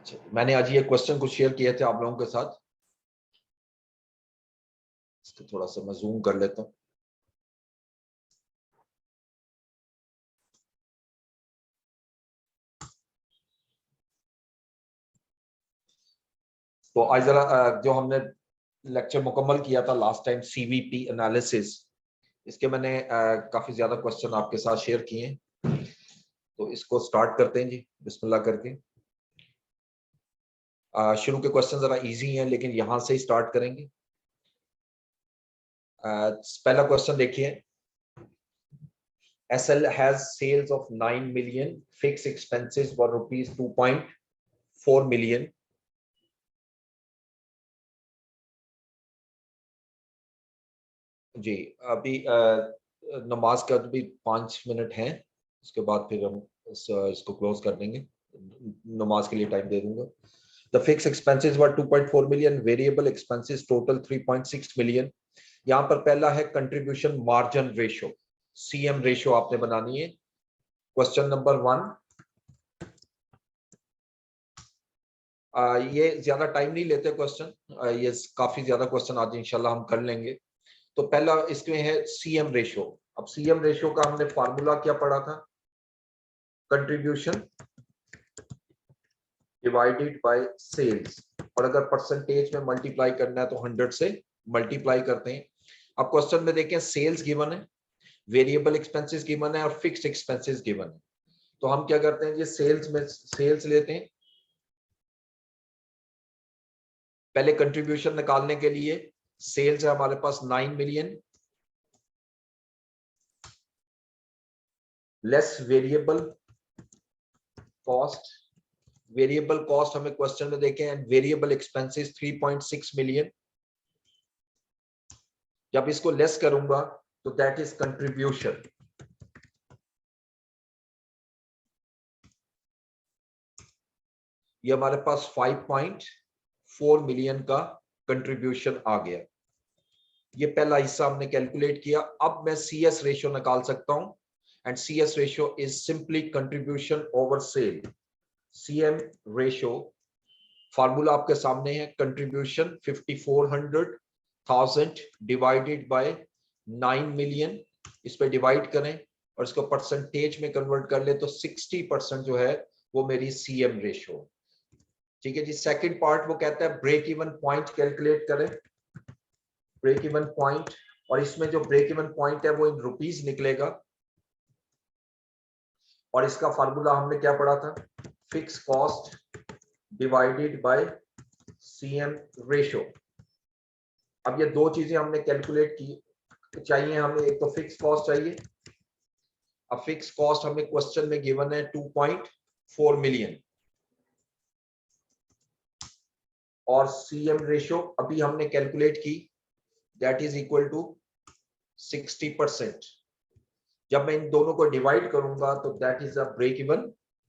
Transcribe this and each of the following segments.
अच्छा, मैंने आज ये क्वेश्चन कुछ शेयर किए थे आप लोगों के साथ, इसको थोड़ा सा मैं जूम कर लेता हूँ। तो आज जरा जो हमने लेक्चर मुकम्मल किया था लास्ट टाइम सीवीपी एनालिसिस, इसके मैंने काफी ज्यादा क्वेश्चन आपके साथ शेयर किए हैं। तो इसको स्टार्ट करते हैं जी, बिस्मिल्लाह करके। शुरू के क्वेश्चन जरा इजी हैं, लेकिन यहां से ही स्टार्ट करेंगे। पहला क्वेश्चन देखिए, SL has sales of 9 million, fixed expenses were rupees 2.4 million. जी, अभी नमाज का भी 5 मिनट हैं, उसके बाद फिर हम इसको क्लोज कर देंगे, नमाज के लिए टाइम दे दूंगा। The fixed expenses were 2.4 million, variable expenses total 3.6 million. यहाँ पर पहला है contribution margin ratio, CM ratio आपने बनानी है। क्वेश्चन नंबर 1, ये ज्यादा टाइम नहीं लेते क्वेश्चन, ये काफी ज्यादा क्वेश्चन आज इंशाल्लाह हम कर लेंगे। तो पहला इसमें है CM रेशो। अब CM रेशो का हमने फार्मूला क्या पढ़ा था? कंट्रीब्यूशन डिवाइडेड बाय सेल्स, और अगर परसेंटेज में मल्टीप्लाई करना है तो 100 से मल्टीप्लाई करते हैं। अब क्वेश्चन में देखें, सेल्स गिवन है, वेरिएबल एक्सपेंसेस गिवन है और फिक्स्ड एक्सपेंसेस गिवन है। तो हम क्या करते हैं, ये सेल्स में सेल्स लेते हैं। पहले कंट्रीब्यूशन निकालने के लिए सेल्स है हमारे पास 9 million less variable cost. Variable cost हमें क्वेश्चन में देखें, एंड वेरिएबल एक्सपेंसेस 3.6 मिलियन। जब इसको लेस करूंगा तो दैट इज कंट्रीब्यूशन। ये हमारे पास 5.4 मिलियन का कंट्रीब्यूशन आ गया। ये पहला हिस्सा हमने कैलकुलेट किया। अब मैं CS रेशियो निकाल सकता हूं, and CS ratio is simply contribution over cell. CM ratio formula आपके सामने है, कंट्रीब्यूशन 5400,000 डिवाइडेड बाय 9 मिलियन। इस पे डिवाइड करें और इसको परसेंटेज में कन्वर्ट कर ले तो 60% जो है वो मेरी CM रेशियो। ठीक है जी। सेकंड पार्ट वो कहता है ब्रेक इवन पॉइंट कैलकुलेट करें, ब्रेक इवन पॉइंट, और इसमें जो ब्रेक इवन पॉइंट है वो इन रुपीस निकलेगा, और इसका फार्मूला हमने क्या पढ़ा था? Fix cost divided by CM ratio. अब ये दो चीजें हमने कैलकुलेट की चाहिए हमें, एक तो फिक्स कॉस्ट चाहिए। अब फिक्स कॉस्ट हमें क्वेश्चन में गिवन है 2.4 मिलियन, और CM रेशियो अभी हमने कैलकुलेट की, दैट इज इक्वल टू 60%। जब मैं इन दोनों को डिवाइड करूंगा तो that is a break even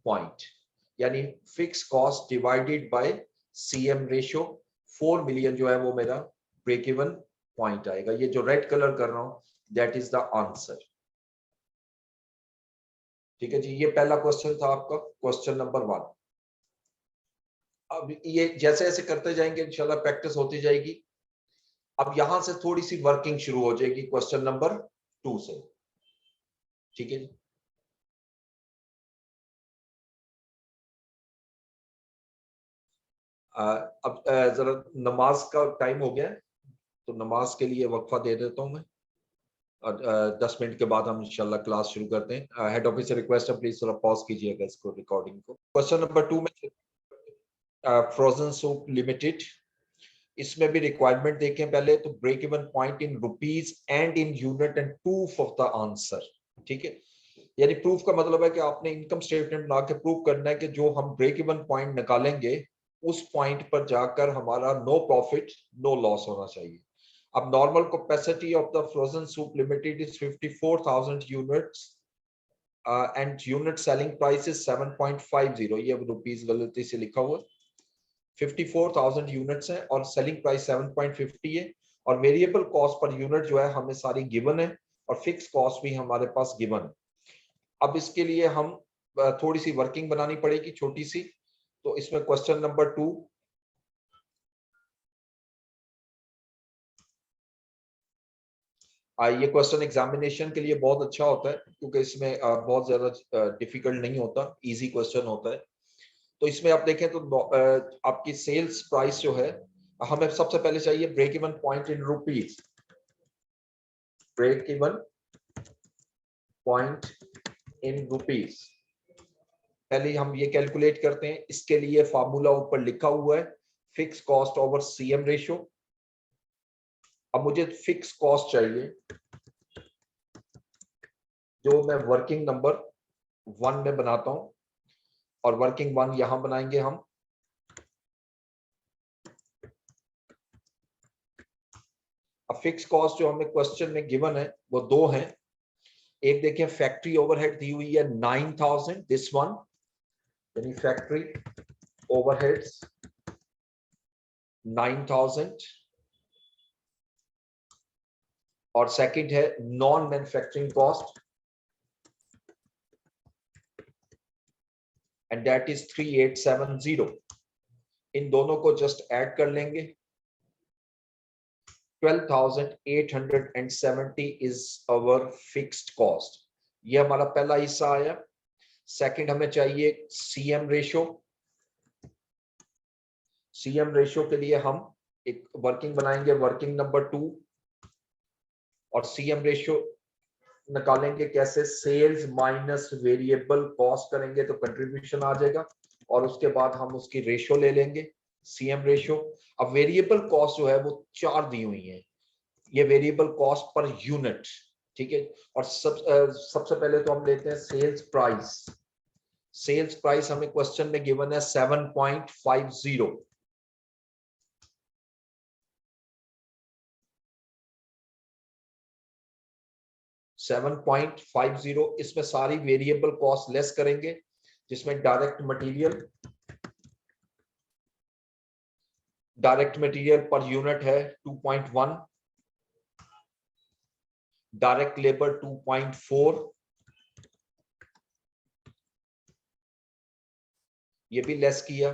point, यानी fix cost divided by CM ratio 4 million जो है वो मेरा ब्रेक इवन पॉइंट आएगा। ये जो रेड कलर कर रहा हूं दैट इज द आंसर। ठीक है जी, ये पहला क्वेश्चन था आपका, क्वेश्चन नंबर 1। अब ये जैसे जैसे करते जाएंगे इंशाल्लाह प्रैक्टिस होती जाएगी। अब यहां से थोड़ी सी वर्किंग शुरू हो जाएगी क्वेश्चन नंबर 2 से। ठीक है जी। अब जरा नमाज का टाइम हो गया है, तो नमाज के लिए वक्फा दे देता हूं मैं, और 10 मिनट के बाद हम इंशाल्लाह क्लास शुरू करते हैं। हेड ऑफिस से रिक्वेस्ट है, प्लीज थोड़ा पॉज कीजिएगा इसको, रिकॉर्डिंग को। क्वेश्चन नंबर 2 में फ्रोजन सूप लिमिटेड, इसमें भी रिक्वायरमेंट देखें पहले तो, break even point in rupees and in unit and proof of the answer. ठीक है, यानी प्रूफ का मतलब है कि आपने इनकम स्टेटमेंट बना के प्रूफ करना है कि जो हम ब्रेक इवन पॉइंट निकालेंगे उस पॉइंट पर जाकर हमारा नो प्रॉफिट नो लॉस होना चाहिए। अब normal capacity of the frozen soup limited is 54,000 units and unit selling price is 7.50। ये रुपीस गलती से लिखा हुआ, 54,000 यूनिट्स हैं और सेलिंग प्राइस 7.50 है, और वेरिएबल कॉस्ट पर यूनिट जो है हमें सारी गिवन है, और फिक्स कॉस्ट भी हमारे पास गिवन है। अब इसके लिए हम थोड़ी सी वर्किंग बनानी पड़ेगी छोटी सी। तो इसमें क्वेश्चन नंबर 2, ये क्वेश्चन एग्जामिनेशन के लिए बहुत अच्छा होता है क्योंकि इसमें बहुत ज्यादा डिफिकल्ट नहीं होता, इजी क्वेश्चन होता है। तो इसमें आप देखें तो आपकी सेल्स प्राइस जो है, हमें सबसे पहले चाहिए break even point in rupees. Break even point in rupees पहले हम ये कैलकुलेट करते हैं। इसके लिए फार्मूला ऊपर लिखा हुआ है, fix cost over CM ratio. अब मुझे फिक्स कॉस्ट चाहिए जो मैं वर्किंग नंबर 1 में बनाता हूं, और वर्किंग 1 यहां बनाएंगे हम। अब फिक्स कॉस्ट जो हमें क्वेश्चन में गिवन है वो 2 हैं। एक देखिए फैक्ट्री ओवरहेड दी हुई है 9000, दिस वन, यानी फैक्ट्री ओवरहेड्स 9000, और सेकंड है non manufacturing cost and that is 3870। इन दोनों को जस्ट ऐड कर लेंगे। 12,870 इज अवर फिक्स्ड कॉस्ट। ये हमारा पहला हिस्सा आया। सेकंड हमें चाहिए सीएम रेशो। सीएम रेशो के लिए हम एक वर्किंग बनाएंगे, वर्किंग नंबर 2, और सीएम रेशो निकालेंगे कैसे, सेल्स माइनस वेरिएबल कॉस्ट करेंगे तो कंट्रीब्यूशन आ जाएगा, और उसके बाद हम उसकी रेशो ले लेंगे, सीएम रेशो। अब वेरिएबल कॉस्ट जो है वो 4 दी हुई है, ये वेरिएबल कॉस्ट पर यूनिट, ठीक है। और सबसे पहले तो हम लेते हैं सेल्स प्राइस। सेल्स प्राइस हमें क्वेश्चन में गिवन है 7.50। 7.50, इसमें सारी वेरिएबल कॉस्ट लेस करेंगे, जिसमें डायरेक्ट मटेरियल पर यूनिट है 2.1, डायरेक्ट लेबर 2.4, ये भी लेस किया।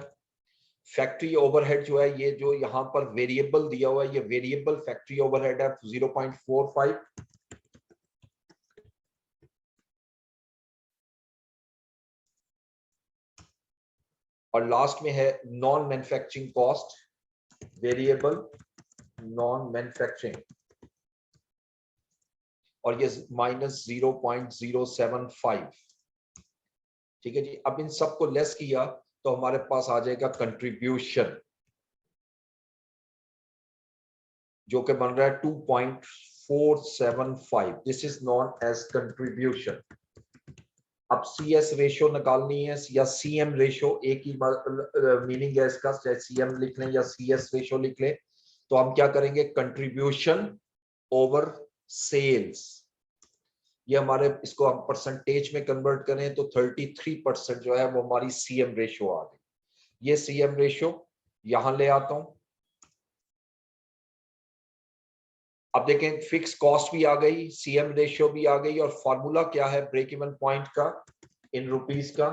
फैक्ट्री ओवरहेड जो है, ये जो यहां पर वेरिएबल दिया हुआ है, ये वेरिएबल फैक्ट्री ओवरहेड है 0.45, और लास्ट में है non manufacturing cost, variable non manufacturing, और ये -0.075। ठीक है जी। अब इन सबको लेस किया तो हमारे पास आ जाएगा कंट्रीब्यूशन, जो कि बन रहा है 2.475। This is known as contribution. अब सीएस रेशियो निकालनी है या सीएम रेशियो, एक ही मीनिंग है इसका, चाहे सीएम लिख लें या सीएस रेशियो लिख लें। तो हम क्या करेंगे, कंट्रीब्यूशन ओवर सेल्स। ये हमारे, इसको हम परसेंटेज में कन्वर्ट करें तो 33% जो है वो हमारी सीएम रेशियो आ गई। ये सीएम रेशियो यहां ले आता हूं। अब देखें फिक्स कॉस्ट भी आ गई, सीएम रेशियो भी आ गई, और फॉर्मूला क्या है ब्रेक इवन पॉइंट का इन रुपीस का,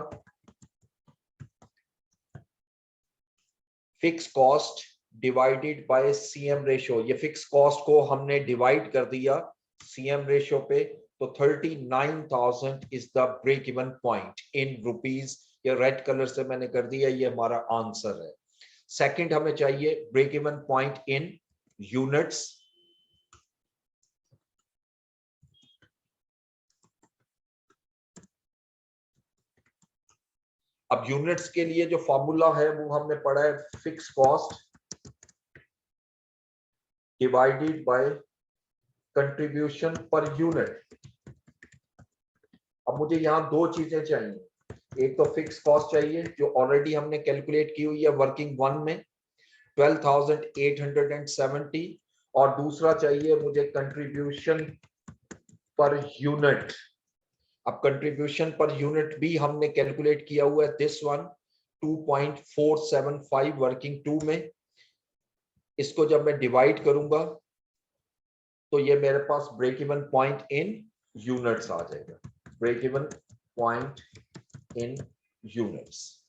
fix cost divided by CM ratio. ये फिक्स कॉस्ट को हमने डिवाइड कर दिया सीएम रेशियो पे, तो 39,000 is the break even point in rupees. ये रेड कलर से मैंने कर दिया, ये हमारा आंसर है। सेकंड हमें चाहिए break even point in units. अब यूनिट्स के लिए जो फॉर्मूला है वो हमने पढ़ा है, fix cost divided by contribution per unit. अब मुझे यहां 2 चीजें चाहिए, एक तो फिक्स कॉस्ट चाहिए जो ऑलरेडी हमने कैलकुलेट की हुई है वर्किंग 1 में 12,870, और दूसरा चाहिए मुझे कंट्रीब्यूशन पर यूनिट। अब कंट्रीब्यूशन पर यूनिट भी हमने कैलकुलेट किया हुआ है, दिस वन 2.475 वर्किंग 2 में। इसको जब मैं डिवाइड करूंगा तो ये मेरे पास break even point in units आ जाएगा, break even point in units.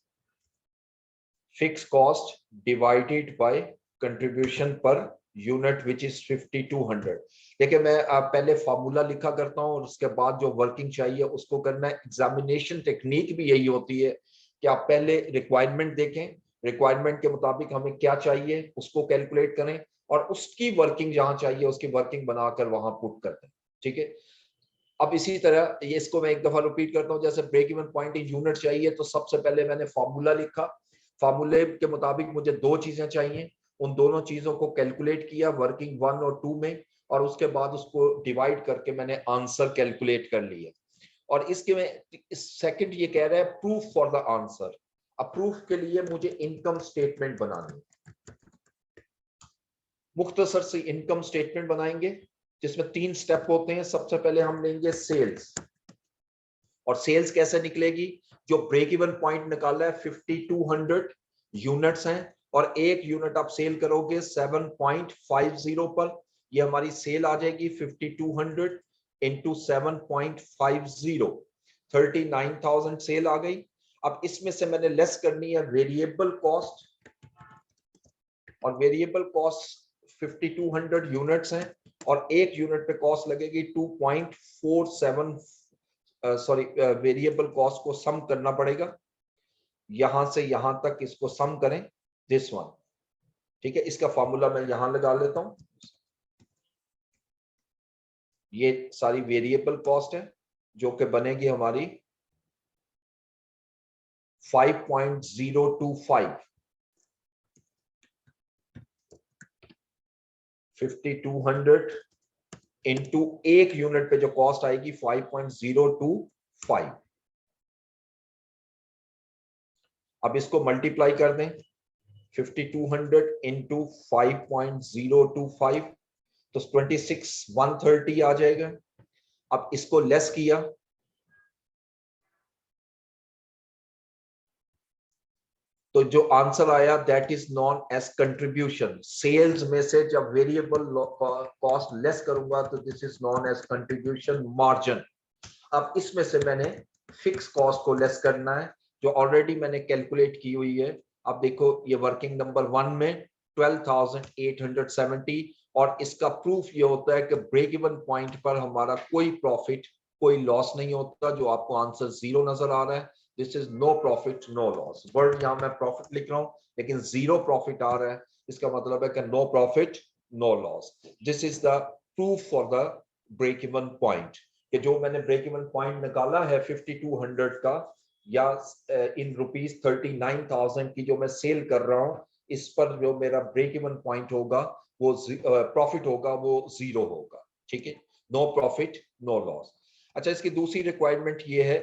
Fix cost divided by contribution per unit which is 5200। देखिए मैं पहले फार्मूला लिखा करता हूँ और उसके बाद जो वर्किंग चाहिए उसको करना है। एग्जामिनेशन टेक्निक भी यही होती है कि आप पहले रिक्वायरमेंट देखें, रिक्वायरमेंट के मुताबिक हमें क्या चाहिए उसको कैलकुलेट करें और उसकी वर्किंग जहां चाहिए उसकी वर्किंग बनाकर वहां पुट कर दें। ठीक है, अब इसी तरह ये इसको मैं एक दफा रिपीट करता हूँ। जैसे break even point in unit चाहिए तो सबसे पहले मैंने फार्मूला लिखा, फार्मूले के मुताबिक मुझे दो चीजें चाहिए, उन दोनों चीजों को कैलकुलेट किया वर्किंग 1 और 2 में, और उसके बाद उसको डिवाइड करके मैंने आंसर कैलकुलेट कर लिया। और इसके में सेकंड ये कह रहा है प्रूफ फॉर द आंसर। अब प्रूफ के लिए मुझे इनकम स्टेटमेंट बनानी है। मुख्तसर से इनकम स्टेटमेंट बनाएंगे जिसमें 3 स्टेप होते हैं। सबसे पहले हम लेंगे सेल्स, और सेल्स कैसे निकलेगी? जो ब्रेक इवन पॉइंट निकाला है 5200 यूनिट्स हैं और एक यूनिट आप सेल करोगे 7.50 पर, ये हमारी सेल आ जाएगी 5200 इंटू 7.50, 39,000 सेल आ गई। अब इसमें से मैंने लेस करनी है वेरिएबल कॉस्ट, और वेरिएबल कॉस्ट 5200 यूनिट्स हैं और एक यूनिट पे कॉस्ट लगेगी 2.47। सॉरी, वेरिएबल कॉस्ट को सम करना पड़ेगा, यहां से यहां तक इसको सम करें, दिस वन। ठीक है, इसका फॉर्मूला मैं यहां लगा लेता हूं। ये सारी वेरिएबल कॉस्ट है जो कि बनेगी हमारी 5.025, 5200 इंटू एक यूनिट पे जो कॉस्ट आएगी 5.025। अब इसको मल्टीप्लाई कर दें, 5200 इंटू 5.025 तो 26,130 आ जाएगा। अब इसको लेस किया तो जो आंसर आया that is known as contribution. Sales में से जब वेरिएबल कॉस्ट लेस करूंगा तो this is known as contribution margin. अब इसमें से मैंने फिक्स कॉस्ट को लेस करना है जो ऑलरेडी मैंने कैलकुलेट की हुई है। अब देखो ये वर्किंग नंबर 1 में 12,870, और इसका प्रूफ ये होता है कि ब्रेक इवन पॉइंट पर हमारा कोई प्रॉफिट कोई लॉस नहीं होता। जो आपको आंसर 0 नजर आ रहा है, this is no profit no loss. Word यहां मैं प्रॉफिट लिख रहा हूं लेकिन 0 प्रॉफिट आ रहा है, इसका मतलब है कि no profit no loss. This is the proof for the break even point, कि जो मैंने ब्रेक इवन पॉइंट निकाला है 5200 का या इन रुपीस 39,000 की जो मैं सेल कर रहा हूं, इस पर जो मेरा ब्रेक इवन पॉइंट होगा वो प्रॉफिट होगा वो 0 होगा। ठीक है, नो प्रॉफिट नो लॉस। अच्छा, इसकी दूसरी रिक्वायरमेंट ये है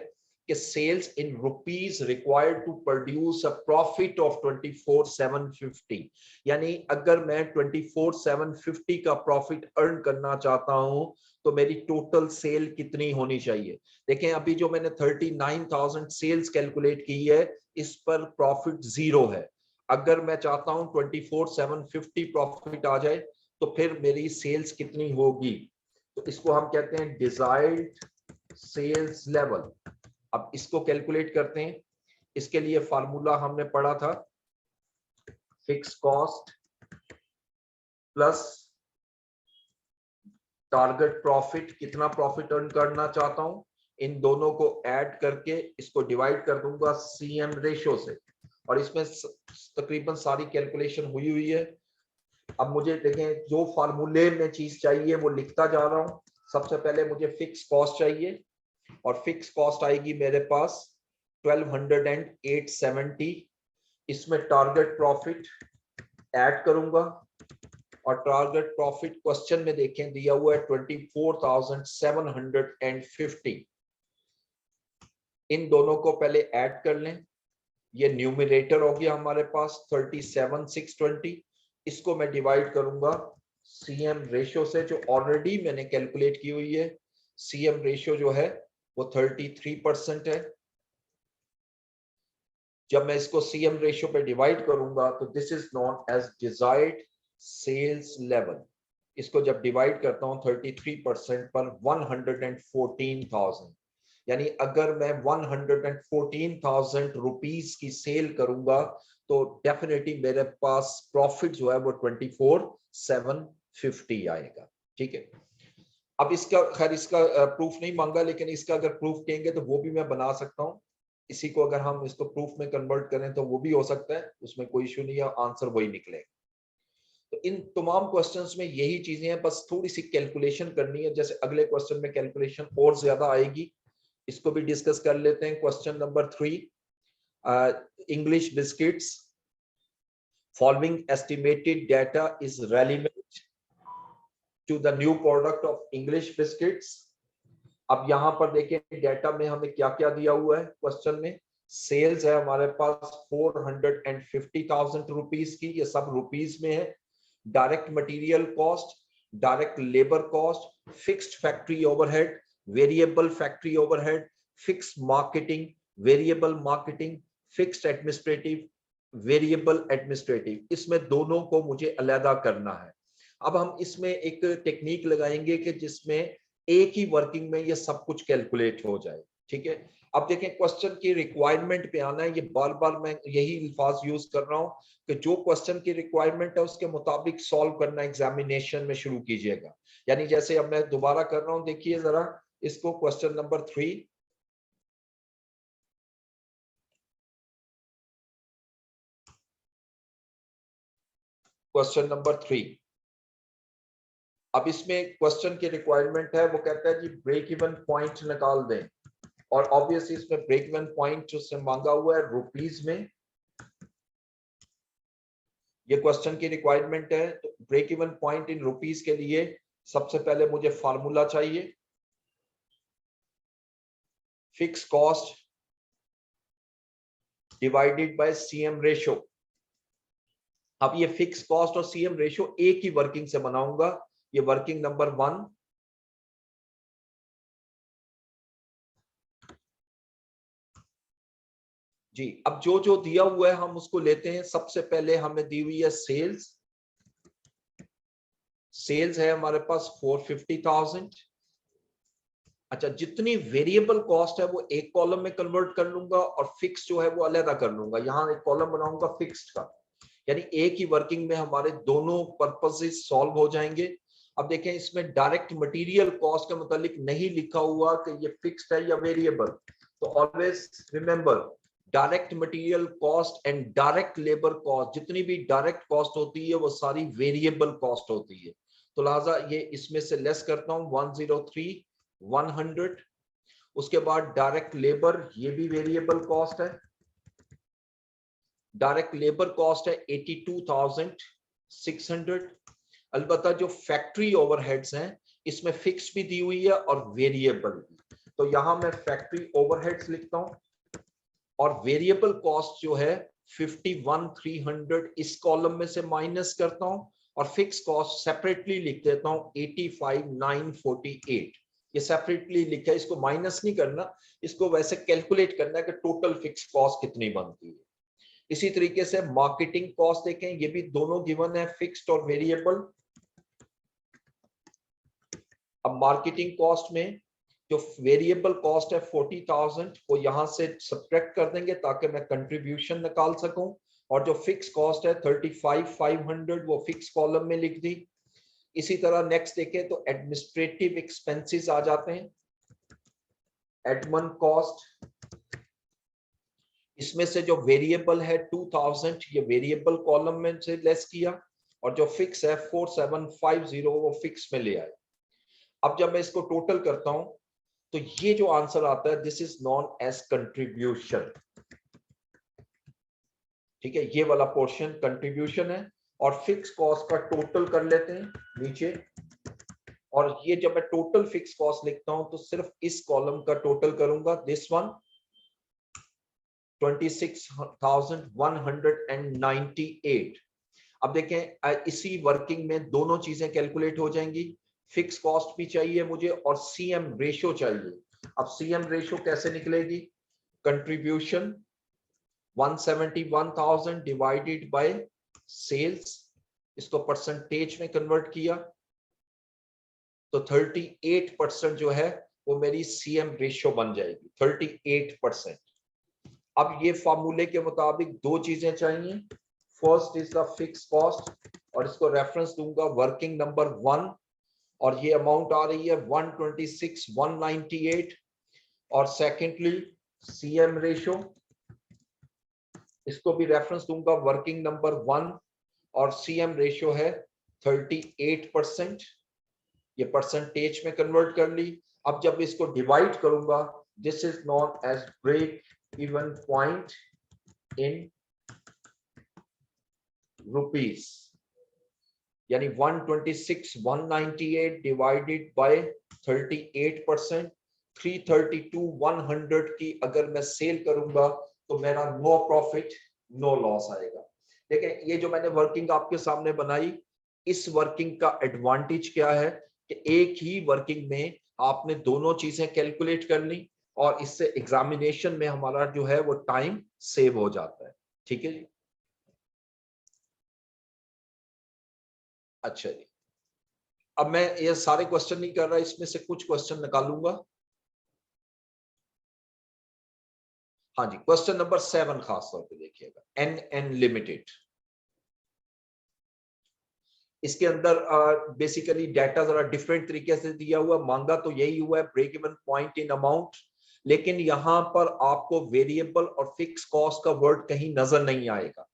कि sales in rupees required to produce a profit of 24,750। यानी अगर मैं 24,750 का प्रॉफिट अर्न करना चाहता हूं तो मेरी टोटल सेल कितनी होनी चाहिए? देखें अभी जो मैंने 39,000 सेल्स कैलकुलेट की है इस पर प्रॉफिट 0 है। अगर मैं चाहता हूं 24,750 प्रॉफिट आ जाए तो फिर मेरी सेल्स कितनी होगी? तो इसको हम कहते हैं डिजायर्ड सेल्स लेवल। अब इसको कैलकुलेट करते हैं। इसके लिए फार्मूला हमने पढ़ा था, fix cost plus target profit, कितना प्रॉफिट अर्न करना चाहता हूं, इन दोनों को ऐड करके इसको डिवाइड कर दूंगा सीएम रेशियो से, और इसमें तकरीबन सारी कैलकुलेशन हुई है। अब मुझे देखें जो फार्मूले में चीज चाहिए वो लिखता जा रहा हूं। सबसे पहले मुझे फिक्स कॉस्ट चाहिए और फिक्स कॉस्ट आएगी मेरे पास 1208.70। इसमें टारगेट प्रॉफिट ऐड करूंगा और टारगेट प्रॉफिट क्वेश्चन में देखें दिया हुआ है 24,750। इन दोनों को पहले ऐड कर लें, ये न्यूमरेटर हो गया हमारे पास 37,620। इसको मैं डिवाइड करूंगा सीएम रेशियो से जो ऑलरेडी मैंने कैलकुलेट की हुई है। सीएम रेशियो जो है वो 33% है। जब मैं इसको सीएम रेशियो पे डिवाइड करूंगा तो this is known as desired sales level. इसको जब डिवाइड करता हूं 33% पर 114,000, यानी अगर मैं 114,000 रुपीस की सेल करूंगा तो डेफिनेटली मेरे पास प्रॉफिट जो है वो 24,750 आएगा। ठीक है, अब इसका खैर इसका प्रूफ नहीं मांगा, लेकिन इसका अगर प्रूफ कहेंगे तो वो भी मैं बना सकता हूँ। इसी को अगर हम इसको प्रूफ में कन्वर्ट करें तो वो भी हो सकता है, उसमें कोई इशू नहीं है, आंसर वही निकलेगा। तो इन तमाम क्वेश्चंस में यही चीजें हैं, बस थोड़ी सी कैलकुलेशन करनी है। जैसे अगले क्वेश्चन में कैलकुलेशन और ज्यादा आएगी, इसको भी डिस्कस कर लेते हैं। Question number 3, English biscuits, following estimated data is relevant to the new product of English biscuits. अब यहां पर देखें डाटा में हमें क्या क्या दिया हुआ है क्वेश्चन में। सेल्स है हमारे पास 450,000 रुपीज की, ये सब रुपीज में है। Direct material cost, direct labour cost, fixed factory overhead, variable factory overhead, fixed marketing, variable marketing, fixed administrative, variable administrative, इसमें दोनों को मुझे अलग करना है। अब हम इसमें एक टेक्निक लगाएंगे कि जिसमें एक ही वर्किंग में ये सब कुछ कैलकुलेट हो जाए। ठीक है, अब देखें क्वेश्चन की रिक्वायरमेंट पे आना है। ये बार बार मैं यही अल्फाज यूज कर रहा हूं कि जो क्वेश्चन की रिक्वायरमेंट है उसके मुताबिक सॉल्व करना एग्जामिनेशन में शुरू कीजिएगा। यानी जैसे अब मैं दोबारा कर रहा हूं, देखिए जरा इसको, क्वेश्चन नंबर 3, क्वेश्चन नंबर 3। अब इसमें क्वेश्चन की रिक्वायरमेंट है, वो कहता है जी ब्रेक इवन पॉइंट निकाल दें, और ऑब्वियसली इसमें ब्रेक इवन पॉइंट उससे मांगा हुआ है रुपीज में। ये क्वेश्चन की रिक्वायरमेंट है, तो break even point in rupees के लिए सबसे पहले मुझे फार्मूला चाहिए, fix cost divided by CM ratio. अब ये फिक्स कॉस्ट और सीएम रेशो एक ही वर्किंग से बनाऊंगा, ये वर्किंग नंबर 1। जी, अब जो जो दिया हुआ है हम उसको लेते हैं। सबसे पहले हमें दी हुई है सेल्स। सेल्स है हमारे पास 450,000। अच्छा, जितनी वेरिएबल कॉस्ट है वो एक कॉलम में कन्वर्ट कर लूंगा और फिक्स जो है वो अलग कर लूंगा। यहां एक कॉलम बनाऊंगा फिक्स्ड का, यानी एक ही वर्किंग में हमारे दोनों पर्पसेस सॉल्व हो जाएंगे। अब देखें इसमें डायरेक्ट मटेरियल कॉस्ट के मुतालिक नहीं लिखा हुआ कि ये फिक्स्ड है या वेरिएबल, तो always remember direct material cost and direct labour cost, जितनी भी डायरेक्ट कॉस्ट होती है वो सारी वेरिएबल कॉस्ट होती है। तो लिहाजा ये इसमें से लेस करता हूं 103 100। उसके बाद डायरेक्ट लेबर, ये भी वेरिएबल कॉस्ट है। डायरेक्ट लेबर कॉस्ट है 82,600। अलबत्ता जो फैक्ट्री ओवरहेड्स हैं इसमें फिक्स भी दी हुई है और वेरिएबल भी, तो यहां मैं फैक्ट्री ओवरहेड्स लिखता हूं और वेरिएबल कॉस्ट जो है 51,300 इस कॉलम में से माइनस करता हूं और फिक्स कॉस्ट सेपरेटली लिख देता हूं 85,948। ये सेपरेटली लिखा है, इसको माइनस नहीं करना, इसको वैसे कैलकुलेट करना है कि टोटल फिक्स कॉस्ट कितनी बनती है। इसी तरीके से मार्केटिंग कॉस्ट देखें, ये भी दोनों गिवन है, फिक्स्ड और वेरिएबल। अब मार्केटिंग कॉस्ट में जो वेरिएबल कॉस्ट है 40,000 वो यहां से सब्ट्रैक्ट कर देंगे ताकि मैं कंट्रीब्यूशन निकाल सकूं, और जो फिक्स कॉस्ट है 35,500 वो फिक्स कॉलम में लिख दी। इसी तरह नेक्स्ट देखें तो एडमिनिस्ट्रेटिव एक्सपेंसेस आ जाते हैं, एडमिन कॉस्ट। इसमें से जो वेरिएबल है 2000 ये वेरिएबल कॉलम में से लेस किया, और जो फिक्स है 4750 वो फिक्स में ले आए। अब जब मैं इसको टोटल करता हूं तो ये जो आंसर आता है this is known as contribution. ठीक है, ये वाला पोर्शन कंट्रीब्यूशन है, और फिक्स कॉस्ट का टोटल कर लेते हैं नीचे। और ये जब मैं टोटल फिक्स कॉस्ट लिखता हूं तो सिर्फ इस कॉलम का टोटल करूंगा, दिस वन 26,198। अब देखें इसी वर्किंग में दोनों चीजें कैलकुलेट हो जाएंगी, फिक्स कॉस्ट भी चाहिए मुझे और सीएम रेशो चाहिए। अब सीएम रेशो कैसे निकलेगी, कंट्रीब्यूशन 171,000 डिवाइडेड बाय सेल्स, इसको परसेंटेज में कन्वर्ट किया तो 38% जो है वो मेरी सीएम रेशो बन जाएगी, 38%। अब ये फार्मूले के मुताबिक दो चीजें चाहिए, first is the fix cost और इसको रेफरेंस दूंगा वर्किंग नंबर 1 और ये अमाउंट आ रही है 126,198 और सेकेंडली सीएम रेशो, इसको भी रेफरेंस दूंगा वर्किंग नंबर 1 और सीएम रेशो है 38%, ये परसेंटेज में कन्वर्ट कर ली। अब जब इसको डिवाइड करूंगा, this is known as break even point in rupees, यानी 126,198 डिवाइडेड बाय 38%, 332,100 की अगर मैं सेल करूंगा तो मेरा नो प्रॉफिट नो लॉस आएगा। देखिए ये जो मैंने वर्किंग आपके सामने बनाई, इस वर्किंग का एडवांटेज क्या है कि एक ही वर्किंग में आपने दोनों चीजें कैलकुलेट कर ली और इससे एग्जामिनेशन में हमारा जो है वो टाइम सेव हो जाता है। ठीक है जी, अच्छा जी। अब मैं ये सारे क्वेश्चन नहीं कर रहा, इसमें से कुछ क्वेश्चन निकालूंगा। हाँ जी, क्वेश्चन नंबर 7 खास तौर पे देखिएगा, एन लिमिटेड। इसके अंदर बेसिकली डाटा जरा डिफरेंट तरीके से दिया हुआ, मांगा तो यही हुआ है break even point in amount, लेकिन यहां पर आपको वेरिएबल और फिक्स कॉस्ट का वर्ड कहीं नजर नहीं आएगा।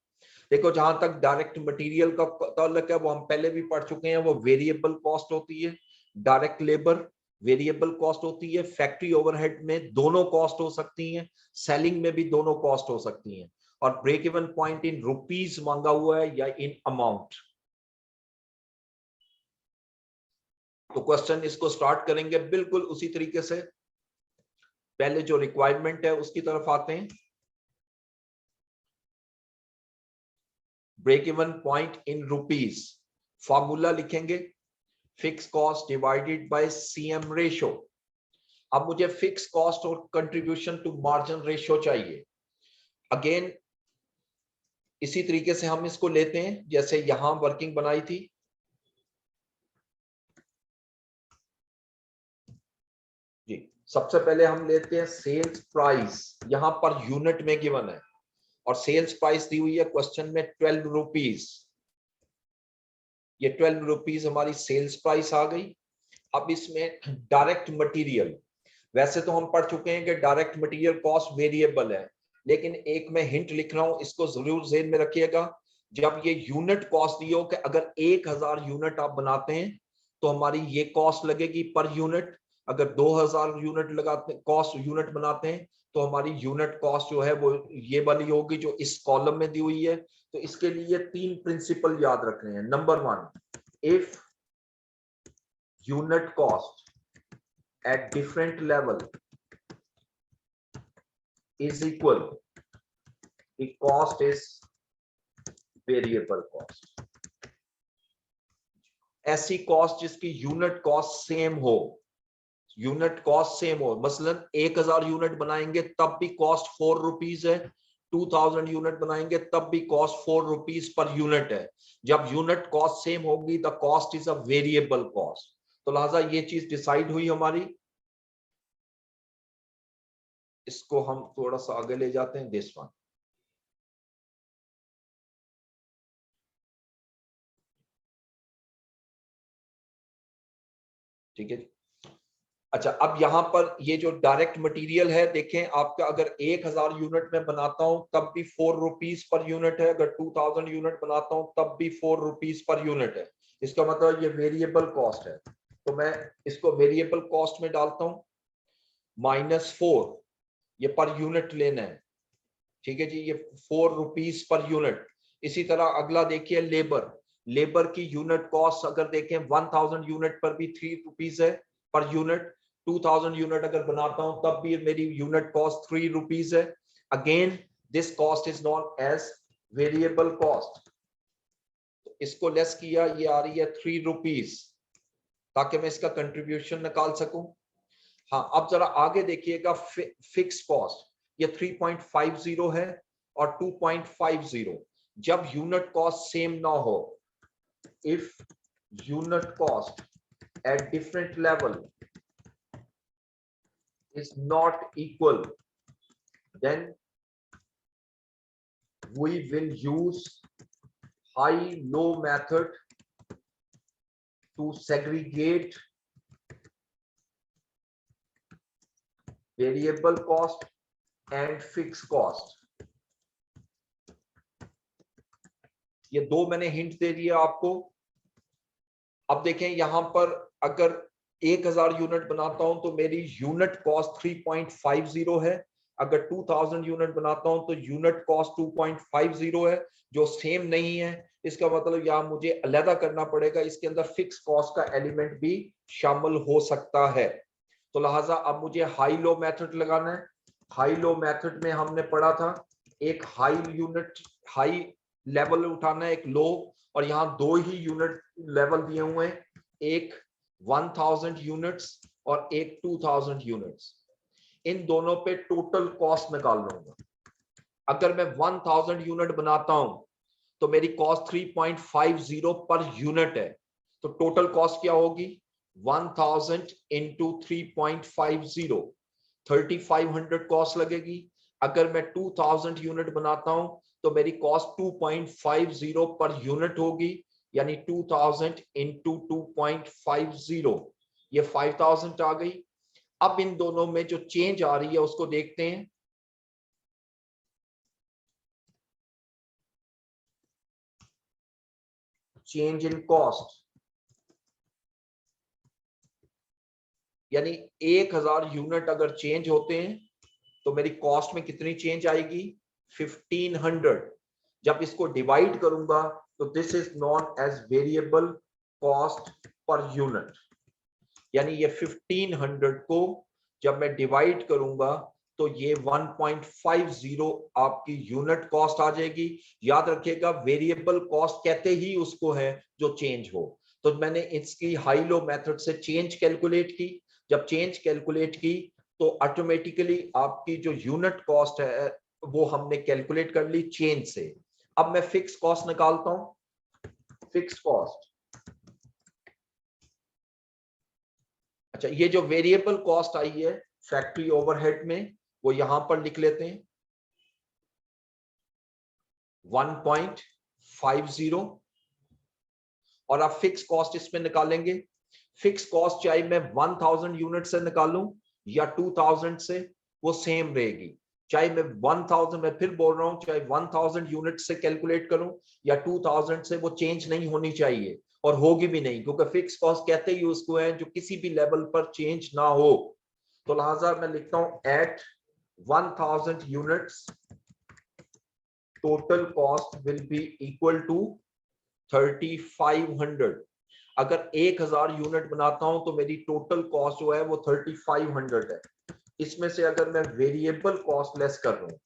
देखो जहां तक डायरेक्ट मटेरियल का ताल्लुक है वो हम पहले भी पढ़ चुके हैं, वो वेरिएबल कॉस्ट होती है, डायरेक्ट लेबर वेरिएबल कॉस्ट होती है, फैक्ट्री ओवरहेड में दोनों कॉस्ट हो सकती हैं, सेलिंग में भी दोनों कॉस्ट हो सकती हैं, और break even point in rupees मांगा हुआ है या इन अमाउंट। तो क्वेश्चन इसको स्टार्ट करेंगे बिल्कुल उसी तरीके से, पहले जो रिक्वायरमेंट है उसकी तरफ आते हैं। Break even point in rupees, formula लिखेंगे fix cost divided by CM ratio. अब मुझे फिक्स कॉस्ट और कंट्रीब्यूशन टू मार्जिन रेशो चाहिए। अगेन इसी तरीके से हम इसको लेते हैं जैसे यहां वर्किंग बनाई थी। जी, सबसे पहले हम लेते हैं सेल्स प्राइस, यहां पर यूनिट में गिवन है और सेल्स प्राइस दी हुई है क्वेश्चन में 12 रुपीज। ये 12 रुपीज हमारी सेल्स प्राइस आ गई। अब इसमें डायरेक्ट मटेरियल, वैसे तो हम पढ़ चुके हैं कि डायरेक्ट मटेरियल कॉस्ट वेरिएबल है, लेकिन एक मैं हिंट लिख रहा हूं, इसको जरूर ज़हन में रखिएगा। जब ये यूनिट कॉस्ट दी हो कि अगर 1000 यूनिट आप बनाते हैं तो हमारी ये कॉस्ट लगेगी पर यूनिट, अगर 2000 यूनिट लगाते कॉस्ट यूनिट बनाते हैं तो हमारी यूनिट कॉस्ट जो है वो ये वाली होगी जो इस कॉलम में दी हुई है। तो इसके लिए 3 प्रिंसिपल याद रखने हैं। Number 1, if unit cost at different level is equal, the cost is variable cost। ऐसी कॉस्ट जिसकी यूनिट कॉस्ट सेम हो, यूनिट कॉस्ट सेम हो, मसलन 1000 यूनिट बनाएंगे तब भी कॉस्ट 4 रुपीज है, 2000 यूनिट बनाएंगे तब भी कॉस्ट 4 रुपीज पर यूनिट है। जब यूनिट कॉस्ट सेम होगी the cost is a variable cost. तो लिहाजा ये चीज डिसाइड हुई हमारी। इसको हम थोड़ा सा आगे ले जाते हैं, दिस वन। ठीक है, अच्छा अब यहां पर ये जो डायरेक्ट मटेरियल है देखें, आपका अगर 1000 यूनिट में बनाता हूं तब भी 4 रुपीज पर यूनिट है, अगर 2000 यूनिट बनाता हूं तब भी 4 रुपीज पर यूनिट है। इसका मतलब ये वेरिएबल कॉस्ट है, तो मैं इसको वेरिएबल कॉस्ट में डालता हूं, -4, ये पर यूनिट लेना है। ठीक है जी, ये 4 रुपीज पर यूनिट। इसी तरह अगला देखिए लेबर, लेबर की यूनिट कॉस्ट अगर देखें 1000 यूनिट पर भी 3 रुपीज है पर यूनिट, 2000 यूनिट अगर बनाता हूं तब भी मेरी यूनिट कॉस्ट 3 रुपीज है। Again this cost is known as variable cost. इसको लेस किया, ये आ रही है 3 रुपीज, ताकि मैं इसका कंट्रीब्यूशन निकाल सकूं। हाँ, अब जरा आगे देखिएगा, फिक्स कॉस्ट ये 3.50 है और 2.50। जब यूनिट कॉस्ट सेम ना हो, if unit cost at different level is not equal, then we will use high-low method to segregate variable cost and fixed cost. ये दो मैंने हिंट दे दिया आपको। अब देखें यहां पर अगर 1000 यूनिट बनाता हूं तो मेरी यूनिट कॉस्ट 3.50 है। अगर 2000 यूनिट बनाता हूं तो यूनिट कॉस्ट 2.50 है, जो सेम नहीं है। इसका मतलब यहां मुझे अलग करना पड़ेगा, इसके अंदर फिक्स कॉस्ट का एलिमेंट भी शामिल हो सकता है। तो लिहाजा अब मुझे हाई लो मेथड लगाना है। हाई लो मेथड में हमने पढ़ा था एक हाई लेवल उठाना है, एक लो, और यहाँ दो ही यूनिट लेवल दिए हुए हैं, एक 1000 यूनिट्स और एक 2000 यूनिट्स। इन दोनों पे टोटल कॉस्ट निकाल लूंगा। अगर मैं 1000 यूनिट बनाता हूं तो मेरी कॉस्ट 3.50 पर यूनिट है, तो टोटल कॉस्ट क्या होगी? 1000 इंटू 3.50, 3500 कॉस्ट लगेगी। अगर मैं 2000 यूनिट बनाता हूं तो मेरी कॉस्ट 2.50 पर यूनिट होगी, यानी 2000 इंटू 2.50, ये 5000 आ गई। अब इन दोनों में जो चेंज आ रही है उसको देखते हैं। चेंज इन कॉस्ट, यानी 1000 यूनिट अगर चेंज होते हैं तो मेरी कॉस्ट में कितनी चेंज आएगी? 1500। जब इसको डिवाइड करूंगा तो this is known as variable cost पर यूनिट, यानी ये 1500 को जब मैं डिवाइड करूंगा तो ये 1.50 आपकी यूनिट कॉस्ट आ जाएगी। याद रखिएगा वेरिएबल कॉस्ट कहते ही उसको है जो चेंज हो। तो मैंने इसकी हाई लो मेथड से चेंज कैलकुलेट की। जब चेंज कैलकुलेट की तो ऑटोमेटिकली आपकी जो यूनिट कॉस्ट है वो हमने कैलकुलेट कर ली चेंज से। अब मैं फिक्स कॉस्ट निकालता हूं। फिक्स कॉस्ट, अच्छा, ये जो वेरिएबल कॉस्ट आई है फैक्ट्री ओवरहेड में वो यहां पर लिख लेते हैं 1.50, और आप फिक्स कॉस्ट इसमें निकालेंगे। फिक्स कॉस्ट चाहे मैं 1000 यूनिट से निकालूं या 2000 से, वो सेम रहेगी। चाहे मैं 1000, मैं फिर बोल रहा हूं, चाहे 1000 यूनिट से कैलकुलेट करूं या 2000 से, वो चेंज नहीं होनी चाहिए और होगी भी नहीं, क्योंकि फिक्स कॉस्ट कहते ही उसको है जो किसी भी लेवल पर चेंज ना हो। तो लिहाजा मैं लिखता हूं at 1000 units total cost will be equal to 3500। अगर 1000 यूनिट बनाता हूं तो मेरी टोटल कॉस्ट जो है वो 3500 है। इसमें से अगर मैं वेरिएबल कॉस्ट लेस कर रहा हूं,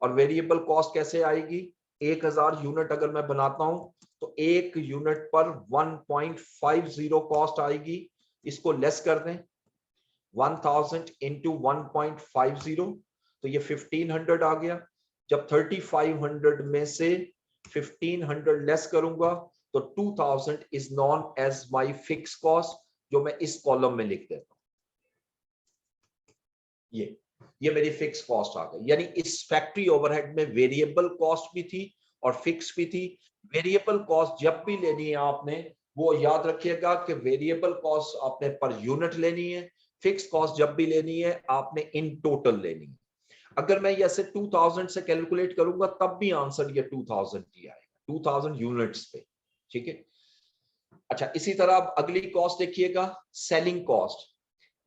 और वेरिएबल कॉस्ट कैसे आएगी? 1000 यूनिट अगर मैं बनाता हूं तो एक यूनिट पर 1.50 कॉस्ट आएगी। इसको लेस कर दें 1000 इंटू 1.50, तो ये 1500 आ गया। जब 3500 में से 1500 लेस करूंगा तो 2000 is known as my fix cost, जो मैं इस कॉलम में लिख देता हूं। ये मेरी फिक्स कॉस्ट आ गई। यानी इस फैक्ट्री ओवरहेड में वेरिएबल कॉस्ट भी थी और फिक्स भी थी। वेरिएबल कॉस्ट जब भी लेनी है आपने, वो याद रखिएगा कि वेरिएबल कॉस्ट आपने पर यूनिट लेनी है, फिक्स कॉस्ट जब भी लेनी है आपने इन टोटल लेनी है। अगर मैं ऐसे 2000 से कैलकुलेट करूंगा तब भी आंसर ये 2000 ही आएगा, 2000 यूनिट्स पे। ठीक है, अच्छा, इसी तरह अब अगली कॉस्ट देखिएगा, सेलिंग कॉस्ट।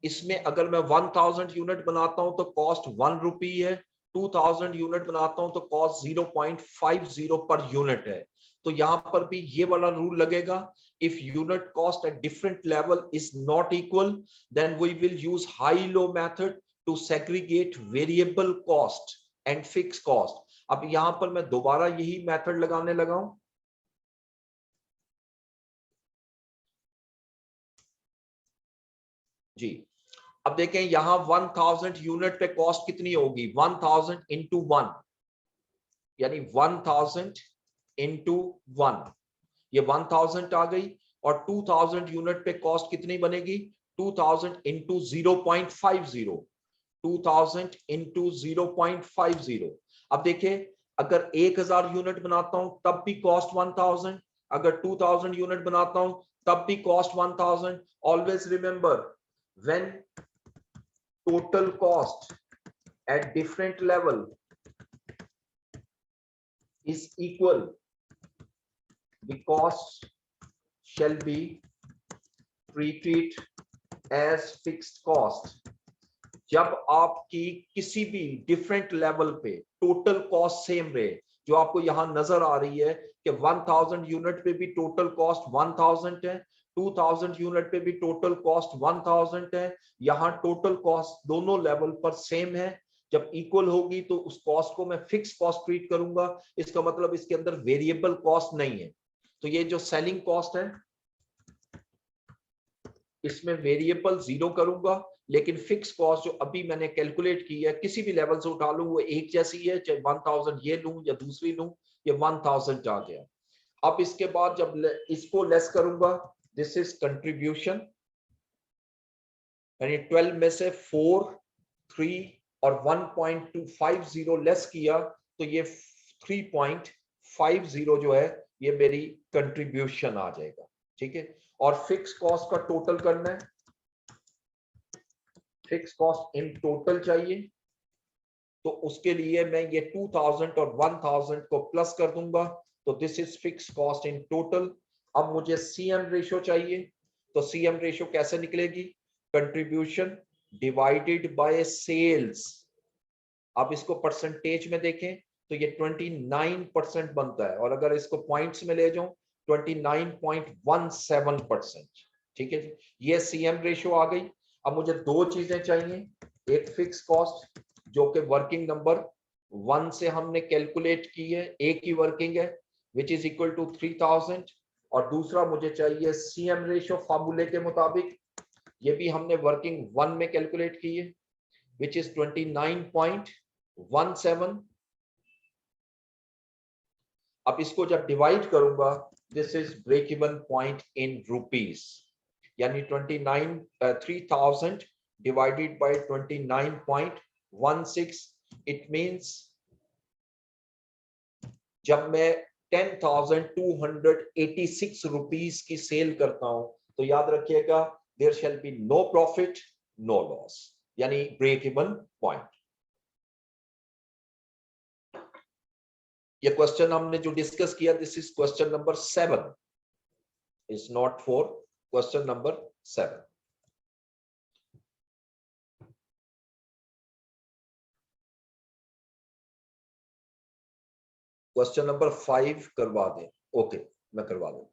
इसमें अगर मैं 1000 यूनिट बनाता हूं तो कॉस्ट 1 रुपी है, 2000 यूनिट बनाता हूं तो कॉस्ट 0.50 पर यूनिट है। तो यहां पर भी ये वाला रूल लगेगा, if unit cost at different level is not equal then we will use high low method to segregate variable cost and fix cost. अब यहां पर मैं दोबारा यही मेथड लगाने लगा हूं। जी, अब देखें यहां 1000 यूनिट पे कॉस्ट कितनी होगी? 1000 इंटू 1, यानी 1000 इंटू 1, ये 1000 आ गई। और 2000 यूनिट पे कॉस्ट कितनी बनेगी? 2000 इंटू 0.50, 2000 इंटू 0.50। अब देखिए अगर 1000 यूनिट बनाता हूं तब भी कॉस्ट 1000, अगर 2000 यूनिट बनाता हूं तब भी cost 1000. Always remember, when total cost at different level is equal, the cost shall be treated as fixed cost. जब आपकी किसी भी डिफरेंट लेवल पे टोटल कॉस्ट सेम रहे, जो आपको यहां नजर आ रही है कि 1000 यूनिट पे भी टोटल कॉस्ट 1000 है, 2000 यूनिट पे भी टोटल कॉस्ट 1000 है, यहां टोटल कॉस्ट दोनों लेवल पर सेम है. जब इक्वल होगी तो उस कॉस्ट को मैं फिक्स कॉस्ट ट्रीट करूंगा. इसका मतलब इसके अंदर वेरिएबल कॉस्ट नहीं है. तो ये जो सेलिंग कॉस्ट है इसमें वेरिएबल 0 करूंगा, लेकिन फिक्स कॉस्ट जो अभी मैंने कैलकुलेट की है किसी भी लेवल से उठा लूं वो एक जैसी है, चाहे 1000 ये लूं या दूसरी लूं, ये 1000 आ गया. अब इसके बाद जब इसको लेस करूंगा, दिस इज कंट्रीब्यूशन, यानी 12 में से 4, 3 और 1.250 लेस किया तो ये 3.50 जो है ये मेरी कंट्रीब्यूशन आ जाएगा. ठीक है. और फिक्स कॉस्ट का टोटल करना है, फिक्स कॉस्ट इन टोटल चाहिए, तो उसके लिए मैं ये 2000 और 1000 को प्लस कर दूंगा, तो this is fix cost in total. अब मुझे सीएम रेशो चाहिए, तो सीएम रेशो कैसे निकलेगी? Contribution divided by sales. अब इसको परसेंटेज में देखें तो ये 29% बनता है, और अगर इसको पॉइंट्स में ले जाऊं 29.17%. ठीक है जी, ये सीएम रेशो आ गई. अब मुझे दो चीजें चाहिए, एक फिक्स कॉस्ट जो कि वर्किंग नंबर 1 से हमने कैलकुलेट की है, एक ही वर्किंग है, विच इज इक्वल टू 3000, और दूसरा मुझे चाहिए सीएम रेशो फार्मूले के मुताबिक, ये भी हमने वर्किंग 1 में कैलकुलेट की है, विच इज 29.17. अब इसको जब डिवाइड करूंगा, this is break even point in rupees, यानी 3000 डिवाइडेड बाय 29.16. इट मींस जब मैं 10,286 रुपीस की सेल करता हूं तो याद रखिएगा, there shall be no profit no loss, यानी ब्रेक इवन पॉइंट. ये क्वेश्चन हमने जो डिस्कस किया, this is question number 7, is not 4, question number 7. Question number 5 करवा दें. ओके, मैं करवा दूं.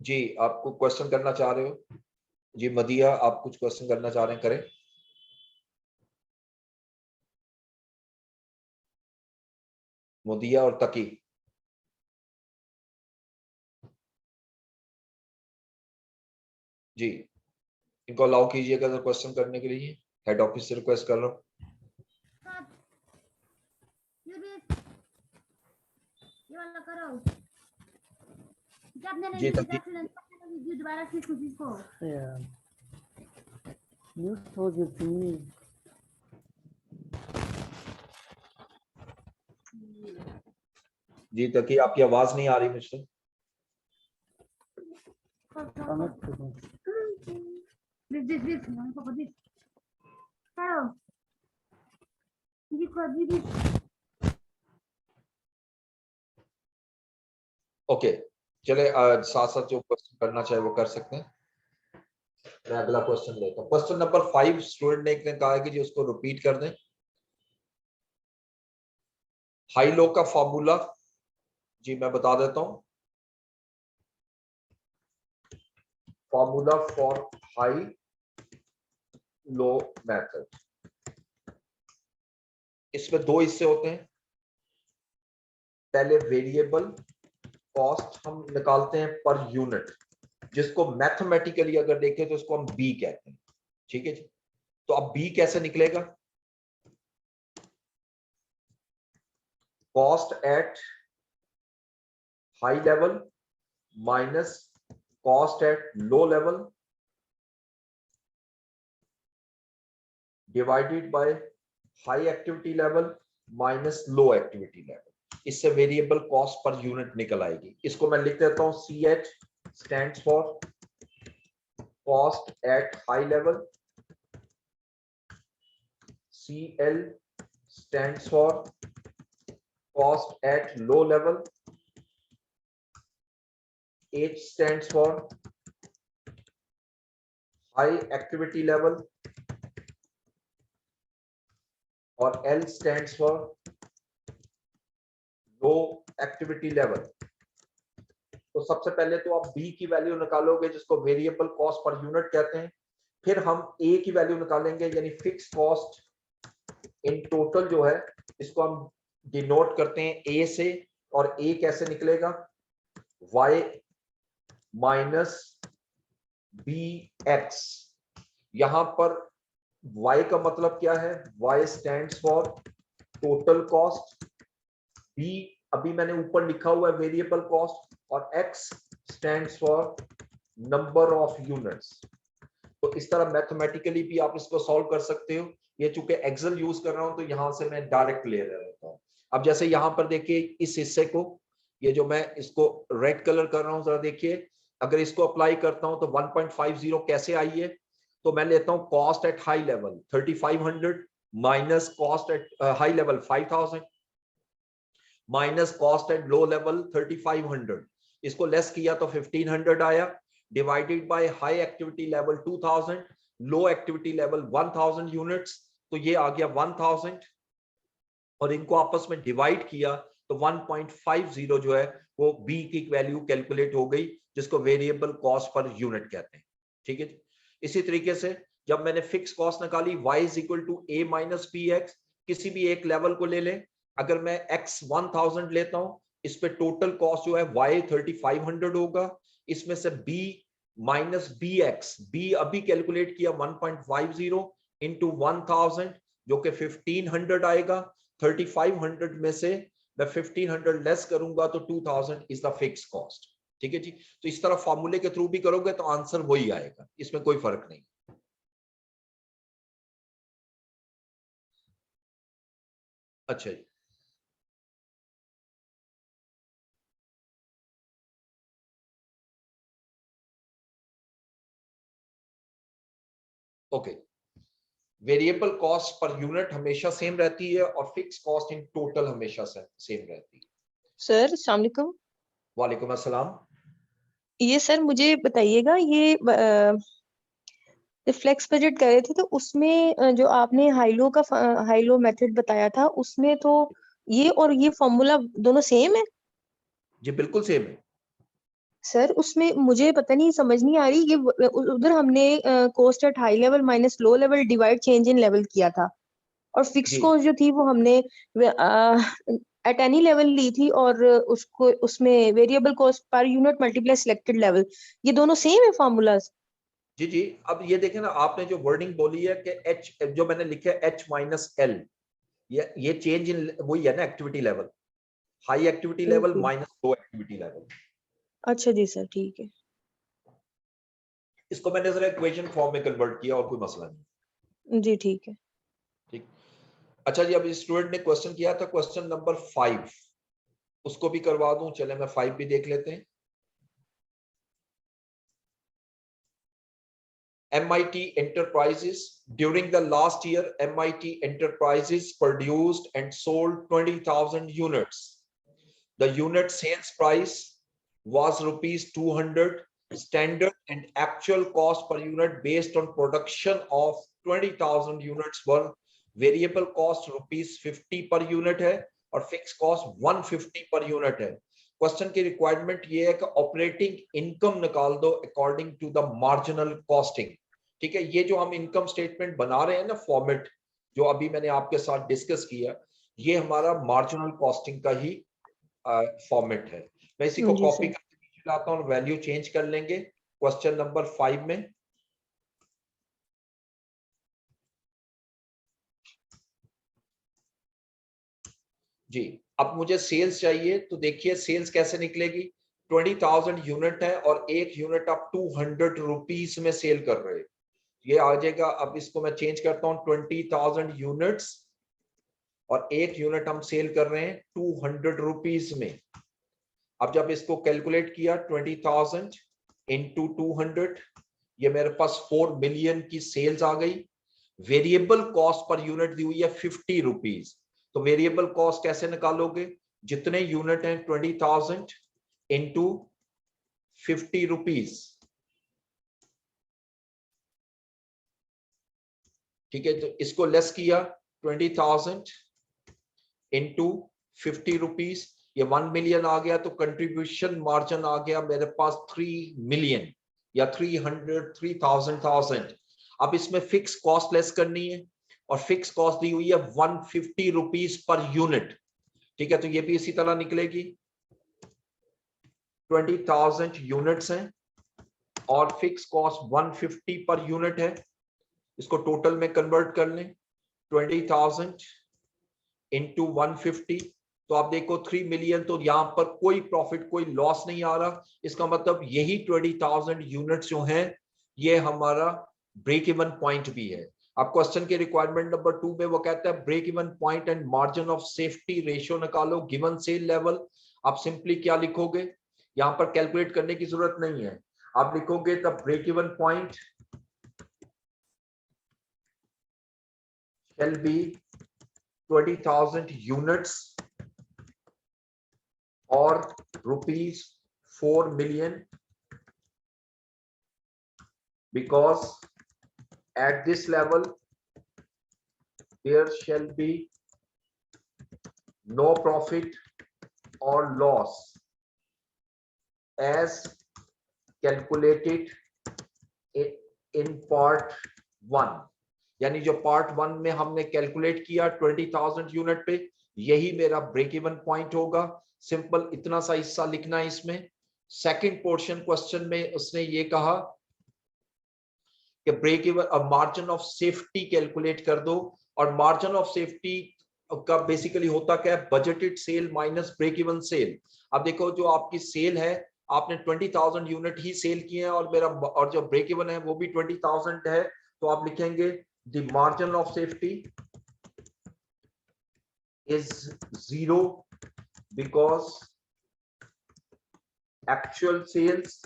जी, आपको क्वेश्चन करना चाह रहे हो? जी मदिया, आप कुछ क्वेश्चन करना चाह रहे हैं, करें. मुदिया और तकी. जी, इनको अलाउ कीजिएगा तो क्वेश्चन करने के लिए. हेड ऑफिस से रिक्वेस्ट कर रहा हूँ. जी तकी. You told it to me. जी तकी, आपकी आवाज नहीं आ रही मुझसे. ओके, चले साथ साथ जो क्वेश्चन करना चाहे वो कर सकते हैं. मैं अगला क्वेश्चन लेता हूँ. क्वेश्चन नंबर 5 स्टूडेंट ने कहा है कि जी उसको रिपीट कर दें. हाई लो का फॉर्मूला जी मैं बता देता हूं. Formula for high low method, इसमें दो हिस्से होते हैं. पहले वेरिएबल कॉस्ट हम निकालते हैं पर यूनिट, जिसको मैथमेटिकली अगर देखें तो इसको हम बी कहते हैं. ठीक है जी. तो अब बी कैसे निकलेगा? Cost at high level minus cost at low level divided by high activity level minus low activity level. इससे वेरिएबल कॉस्ट पर यूनिट निकल आएगी. इसको मैं लिख देता हूं CH stands for cost at high level, CL stands for cost at low level, H stands for high activity level और L stands for low activity level. तो सबसे पहले तो आप B की वैल्यू निकालोगे जिसको वेरिएबल कॉस्ट पर यूनिट कहते हैं. फिर हम A की वैल्यू निकालेंगे यानी फिक्स कॉस्ट इन टोटल जो है इसको हम डिनोट करते हैं A से. और A कैसे निकलेगा? Y minus BX. यहां पर Y का मतलब क्या है? Y stands for total cost, B अभी मैंने ऊपर लिखा हुआ है वेरिएबल कॉस्ट, और X stands for number of units. तो इस तरह मैथमेटिकली भी आप इसको सॉल्व कर सकते हो. ये चूंकि एक्सेल यूज कर रहा हूं तो यहां से मैं डायरेक्ट ले रहता हूं. अब जैसे यहां पर देखिए इस हिस्से को, ये जो मैं इसको रेड कलर कर रहा हूं, जरा देखिए. अगर इसको अप्लाई करता हूं तो 1.50 कैसे आई है? तो मैं लेता हूं cost at high level 3500 minus cost at high level 5000 minus cost at low level 3500. इसको लेस किया तो 1500 आया, divided by high activity level 2000, low activity level 1000 units. तो ये आ गया 1000 और इनको आपस में डिवाइड किया तो 1.50 जो है वो बी की वैल्यू कैलकुलेट हो गई, जिसको वेरिएबल कॉस्ट पर यूनिट कहते हैं. ठीक है. इसी तरीके से जब मैंने फिक्स कॉस्ट निकाली y is equal to a minus b x, किसी भी एक लेवल को ले लें. अगर मैं x 1000 लेता हूं, इस पे टोटल कॉस्ट जो है y 3500 होगा. इसमें से b minus b x, b अभी कैलकुलेट किया 1.50 इंटू 1000 जो कि 1500 आएगा. 3500 में से मैं 1500 लेस करूंगा तो 2000 इज द फिक्स कॉस्ट. ठीक है जी. तो इस तरह फॉर्मूले के थ्रू भी करोगे तो आंसर वही आएगा, इसमें कोई फर्क नहीं. अच्छा जी. ओके. वेरिएबल कॉस्ट पर यूनिट हमेशा सेम रहती है और फिक्स कॉस्ट इन टोटल हमेशा सेम रहती है. सर अस्सलाम वालेकुम. वालेकुम अस्सलाम. ये सर मुझे बताइएगा, ये फ्लेक्स बजट कर रहे थे तो उसमें जो आपने हाइलो मेथड बताया था उसमें तो ये और ये फॉर्मूला दोनों सेम है. जी बिल्कुल सेम है. सर उसमें मुझे पता नहीं, समझ नहीं आ रही. ये उधर हमने cost at high level minus low level divide change in level किया था, और फिक्स जी कॉस्ट जो थी वो हमने एट एनी लेवल ली थी, और उसको उसमें variable cost per unit multiply selected level. ये दोनों सेम है फॉर्मूलाज. जी जी. अब ये देखें ना, आपने जो वर्डिंग बोली है कि एच, जो मैंने लिखा है एच माइनस एल, ये चेंज इन वही है ना, activity level. High activity level okay. Minus low activity level. अच्छा जी सर, ठीक है. इसको मैंने जरा इक्वेशन फॉर्म में कन्वर्ट किया और कोई मसला नहीं. जी ठीक है. ठीक. अच्छा जी. अब इस स्टूडेंट ने क्वेश्चन किया था क्वेश्चन नंबर 5, उसको भी करवा दूं. चले मैं 5 भी देख लेते हैं. MIT Enterprises, during the last year, MIT Enterprises produced and sold 20,000 units. The unit sales price was rupees 200. Standard and actual cost per unit based on production of 20,000 units were variable cost rupees 50 per unit है और fixed cost 150 per unit है. Question की requirement ये है कि operating income निकाल दो according to the marginal costing. ठीक है. ये जो हम इनकम स्टेटमेंट बना रहे हैं ना, फॉर्मेट जो अभी मैंने आपके साथ डिस्कस किया, ये हमारा मार्जिनल कॉस्टिंग का ही फॉर्मेट है. मैं इसी को जी कॉपी सर. करके नीचे लाता हूं और वैल्यू चेंज कर लेंगे क्वेश्चन नंबर 5 में. जी. अब मुझे सेल्स चाहिए, तो देखिए सेल्स कैसे निकलेगी. 20,000 यूनिट है और एक यूनिट आप 200 रुपीस में सेल कर रहे हैं, ये आ जाएगा। अब इसको मैं चेंज करता हूं, 20,000 यूनिट्स और एक यूनिट हम सेल कर रहे हैं 200 रुपीस में। अब जब इसको कैलकुलेट किया 20,000 इंटू 200, ये मेरे पास 4 मिलियन की सेल्स आ गई। वेरिएबल कॉस्ट पर यूनिट दी हुई है 50 रुपीस। तो वेरिएबल कॉस्ट कैसे निकालोगे, जितने यूनिट हैं 20,000 इंटू 50 रुपीस, ठीक है। तो इसको लेस किया 20,000 इंटू 50 रुपीस, ये 1 मिलियन आ गया। तो कंट्रीब्यूशन मार्जिन आ गया मेरे पास 3 मिलियन या 300,000। अब इसमें फिक्स कॉस्ट लेस करनी है और फिक्स कॉस्ट दी हुई है 150 रुपीस पर यूनिट, ठीक है। तो ये भी इसी तरह निकलेगी, 20,000 यूनिट्स हैं और फिक्स कॉस्ट 150 पर यूनिट है। इसको टोटल में कन्वर्ट कर लें, 20,000 इंटू 150, तो आप देखो 3 मिलियन। तो यहां पर कोई प्रॉफिट कोई लॉस नहीं आ रहा। इसका मतलब यही 20,000 यूनिट्स जो हैं ये हमारा ब्रेक इवन पॉइंट भी है। अब क्वेश्चन के रिक्वायरमेंट नंबर 2 में वो कहता है break even point and margin of safety ratio निकालो गिवन सेल लेवल। आप सिंपली क्या लिखोगे, यहां पर कैलकुलेट करने की जरूरत नहीं है, आप लिखोगे the break even point shall be 20,000 units or rupees 4 million, because at this level there shall be no profit or loss as calculated in part 1। यानी जो पार्ट 1 में हमने कैलकुलेट किया 20,000 यूनिट पे, यही मेरा ब्रेक इवन पॉइंट होगा। Simple इतना सा हिस्सा लिखना है इसमें। सेकंड पोर्शन क्वेश्चन में उसने ये कहा कि break even margin of safety calculate कर दो, और मार्जिन ऑफ सेफ्टी का बेसिकली होता क्या है, budgeted sale minus break even sale. अब देखो जो आपकी सेल है, आपने 20,000 यूनिट ही सेल किए हैं और जो ब्रेक इवन है वो भी 20,000 है। तो आप लिखेंगे the margin of safety is 0 because actual sales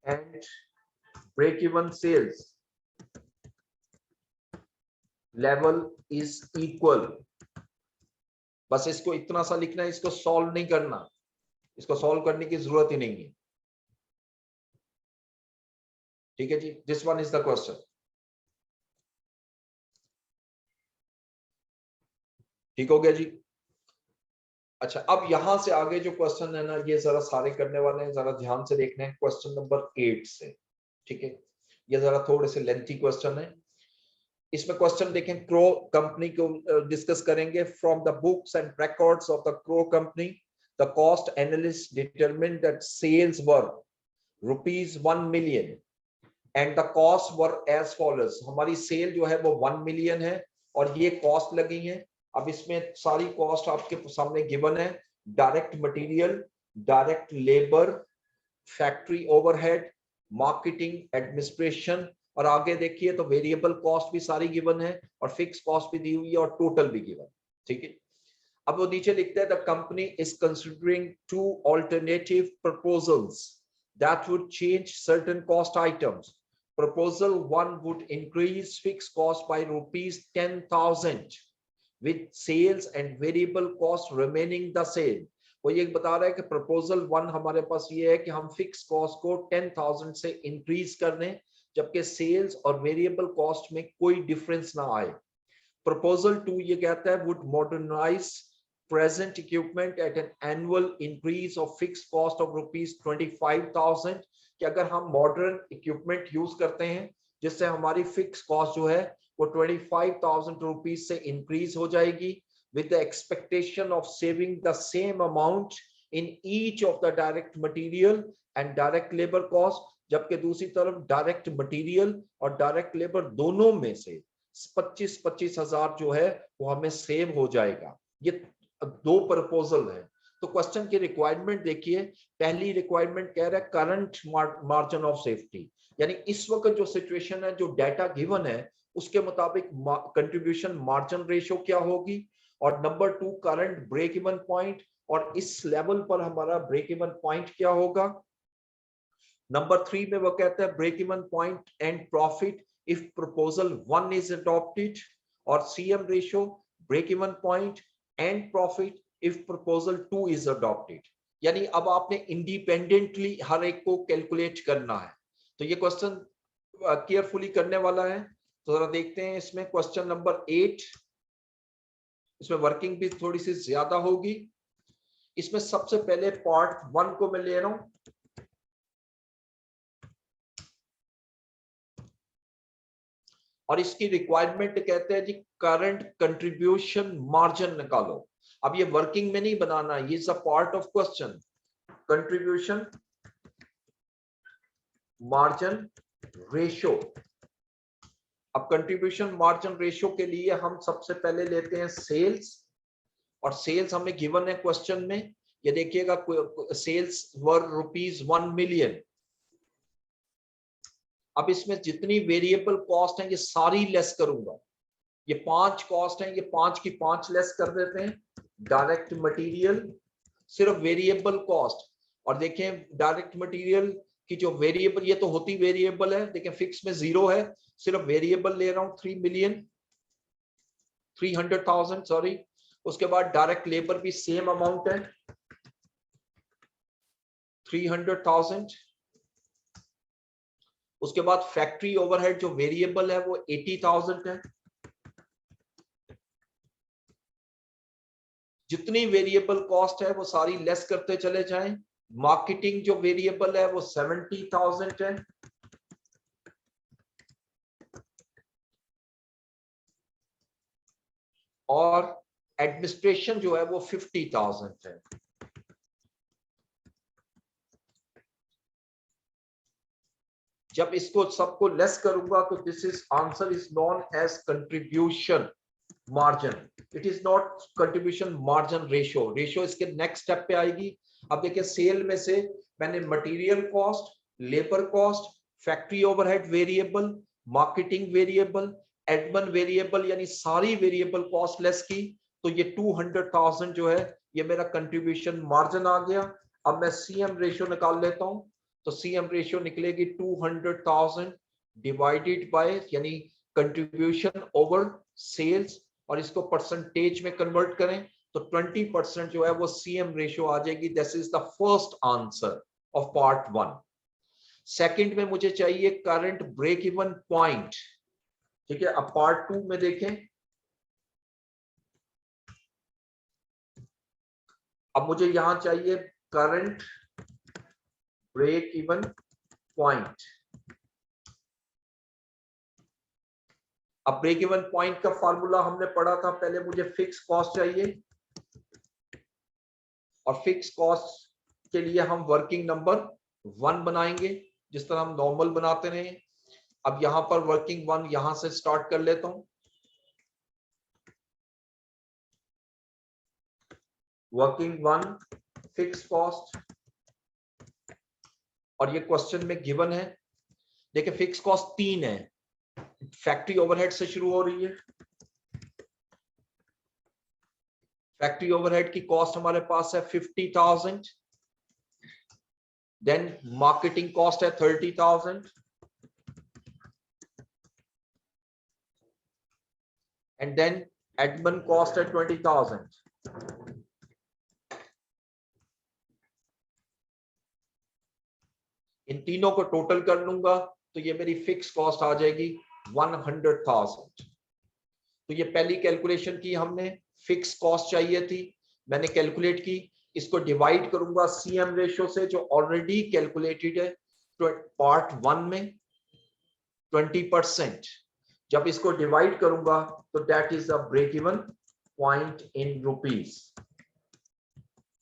and break even sales level is equal। बस इसको इतना सा लिखना है, इसको सॉल्व नहीं करना, इसको सॉल्व करने की जरूरत ही नहीं है, ठीक है जी। This one is the question, ठीक हो गया जी। अच्छा, अब यहां से आगे जो क्वेश्चन है ना, ये जरा सारे करने वाले हैं, जरा ध्यान से देखना है क्वेश्चन नंबर 8 से, ठीक है। ये जरा थोड़े से लेंथी क्वेश्चन है। इसमें क्वेश्चन देखें, क्रो कंपनी को डिस्कस करेंगे। From the books and records of the Crow company the cost analyst determined that sales were ₹1 million and the cost were as follows. हमारी सेल जो है वो 1 मिलियन है और ये कॉस्ट लगी है। अब इसमें सारी कॉस्ट आपके सामने गिवन है, direct material, direct labour, factory overhead, marketing, administration, और आगे देखिए तो वेरिएबल कॉस्ट भी सारी गिवन है और फिक्स कॉस्ट भी दी हुई है और टोटल भी गिवन, ठीक है। अब वो नीचे लिखते हैं the company is considering 2 alternative proposals that would change certain cost items. Proposal 1 would increase fixed cost by ₹10,000 with sales and variable cost remaining the same। वो ये बता रहा है कि प्रपोजल 1 हमारे पास ये है कि हम फिक्स कॉस्ट को 10,000 से इंक्रीज कर दें, जबकि सेल्स और वेरिएबल कॉस्ट में कोई डिफरेंस ना आए। प्रपोजल 2 ये कहता है would modernize present equipment at an annual increase of fixed cost of ₹25,000, कि अगर हम मॉडर्न इक्विपमेंट यूज करते हैं जिससे हमारी फिक्स कॉस्ट जो है वो 25,000 रुपीज से इंक्रीज हो जाएगी, with the expectation of saving the same amount in each of the direct material and direct labour cost. जबकि दूसरी तरफ डायरेक्ट मटेरियल और डायरेक्ट लेबर दोनों में से 25,000 जो है वो हमें सेव हो जाएगा। ये 2 प्रपोजल है। तो क्वेश्चन की रिक्वायरमेंट देखिए, पहली रिक्वायरमेंट कह रहा है करंट मार्जिन ऑफ सेफ्टी, यानी इस वक्त जो सिचुएशन है, जो डाटा गिवन है उसके मुताबिक कंट्रीब्यूशन मार्जिन रेशियो क्या होगी, और number 2 current break even point, और इस लेवल पर हमारा ब्रेक इवन पॉइंट क्या होगा। नंबर 3 में वो कहता है break even point and profit if proposal 1 is adopted, और CM ratio break even point and profit if proposal 2 is adopted. यानी अब आपने इंडिपेंडेंटली हर एक को कैलकुलेट करना है। तो ये क्वेश्चन केयरफुली करने वाला है। तो जरा देखते हैं इसमें क्वेश्चन नंबर 8, इसमें वर्किंग भी थोड़ी सी ज्यादा होगी। इसमें सबसे पहले पार्ट 1 को मैं ले रहा हूं, और इसकी रिक्वायरमेंट कहते हैं जी करंट कंट्रीब्यूशन मार्जिन निकालो। अब ये वर्किंग में नहीं बनाना, ये is a part of question. Contribution margin ratio. अब कंट्रीब्यूशन मार्जिन रेशियो के लिए हम सबसे पहले लेते हैं सेल्स, और सेल्स हमें गिवन है क्वेश्चन में। ये देखिएगा सेल्स वर ₹1 मिलियन। अब इसमें जितनी वेरिएबल कॉस्ट है ये सारी लेस करूंगा। ये 5 कॉस्ट है, ये 5 की 5 लेस कर देते हैं। डायरेक्ट मटेरियल सिर्फ वेरिएबल कॉस्ट, और देखें डायरेक्ट मटेरियल की जो वेरिएबल, ये तो होती वेरिएबल है, देखें फिक्स में 0 है, सिर्फ वेरिएबल ले रहा हूं 300,000 सॉरी। उसके बाद डायरेक्ट लेबर भी सेम अमाउंट है 300,000। उसके बाद फैक्ट्री ओवरहेड जो वेरिएबल है वो 80,000 है। जितनी वेरिएबल कॉस्ट है वो सारी लेस करते चले जाएं। मार्केटिंग जो वेरिएबल है वो 70,000 है। और एडमिनिस्ट्रेशन जो है वो 50,000 है। जब इसको सबको लेस करूंगा तो this is answer is known as contribution margin, it is not contribution margin ratio. Ratio इसके नेक्स्ट स्टेप पे आएगी। अब देखिए सेल में से मैंने material cost, labour cost, factory overhead variable, marketing variable, admin variable, यानी सारी वेरिएबल कॉस्ट लेस की, तो ये 200,000 जो है ये मेरा कंट्रीब्यूशन मार्जिन आ गया। अब मैं सीएम रेशियो निकाल लेता हूं, तो सीएम रेशियो निकलेगी 200,000 डिवाइडेड बाय, यानी कंट्रीब्यूशन ओवर सेल्स, और इसको परसेंटेज में कन्वर्ट करें तो 20% जो है वो सीएम रेशियो आ जाएगी। This is the first answer of part 1। Second में मुझे चाहिए करंट ब्रेक इवन पॉइंट, ठीक है। अब पार्ट 2 में देखें, अब मुझे यहां चाहिए करंट ब्रेक इवन पॉइंट। अब ब्रेक इवन पॉइंट का फार्मूला हमने पढ़ा था पहले, मुझे फिक्स कॉस्ट चाहिए, और फिक्स कॉस्ट के लिए हम वर्किंग नंबर 1 बनाएंगे जिस तरह हम नॉर्मल बनाते रहे। अब यहां पर वर्किंग 1 यहां से स्टार्ट कर लेता हूं। वर्किंग 1 फिक्स कॉस्ट, और ये क्वेश्चन में गिवन है। देखिए फिक्स कॉस्ट 3 है, फैक्ट्री ओवरहेड से शुरू हो रही है। फैक्ट्री ओवरहेड की कॉस्ट हमारे पास है 50,000, देन मार्केटिंग कॉस्ट है 30,000, एंड देन एडमिन कॉस्ट है 20,000। इन तीनों को टोटल कर लूंगा तो ये मेरी फिक्स कॉस्ट आ जाएगी 100,000। तो ये पहली कैलकुलेशन की हमने, फिक्स कॉस्ट चाहिए थी, मैंने कैलकुलेट की। इसको डिवाइड करूंगा सीएम रेशियो से जो ऑलरेडी कैलकुलेटेड है पार्ट 1 में 20%। जब इसको डिवाइड करूंगा तो that is a break even point in rupees.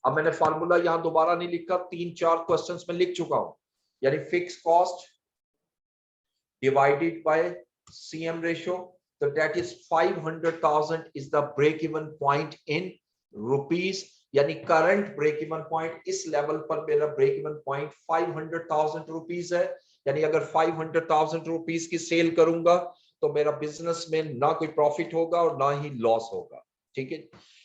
अब मैंने फार्मूला यहां दोबारा नहीं लिखा, 3-4 क्वेश्चंस में लिख चुका हूं, यानी fix cost divided by CM ratio, so that is 500,000 is the break even point in rupees, यानी करंट ब्रेक इवन पॉइंट इस लेवल पर मेरा ब्रेक इवन पॉइंट 500,000 रुपीस है। यानी अगर 500,000 रुपीस की सेल करूंगा तो मेरा बिजनेस में ना कोई प्रॉफिट होगा और ना ही लॉस होगा, ठीक है।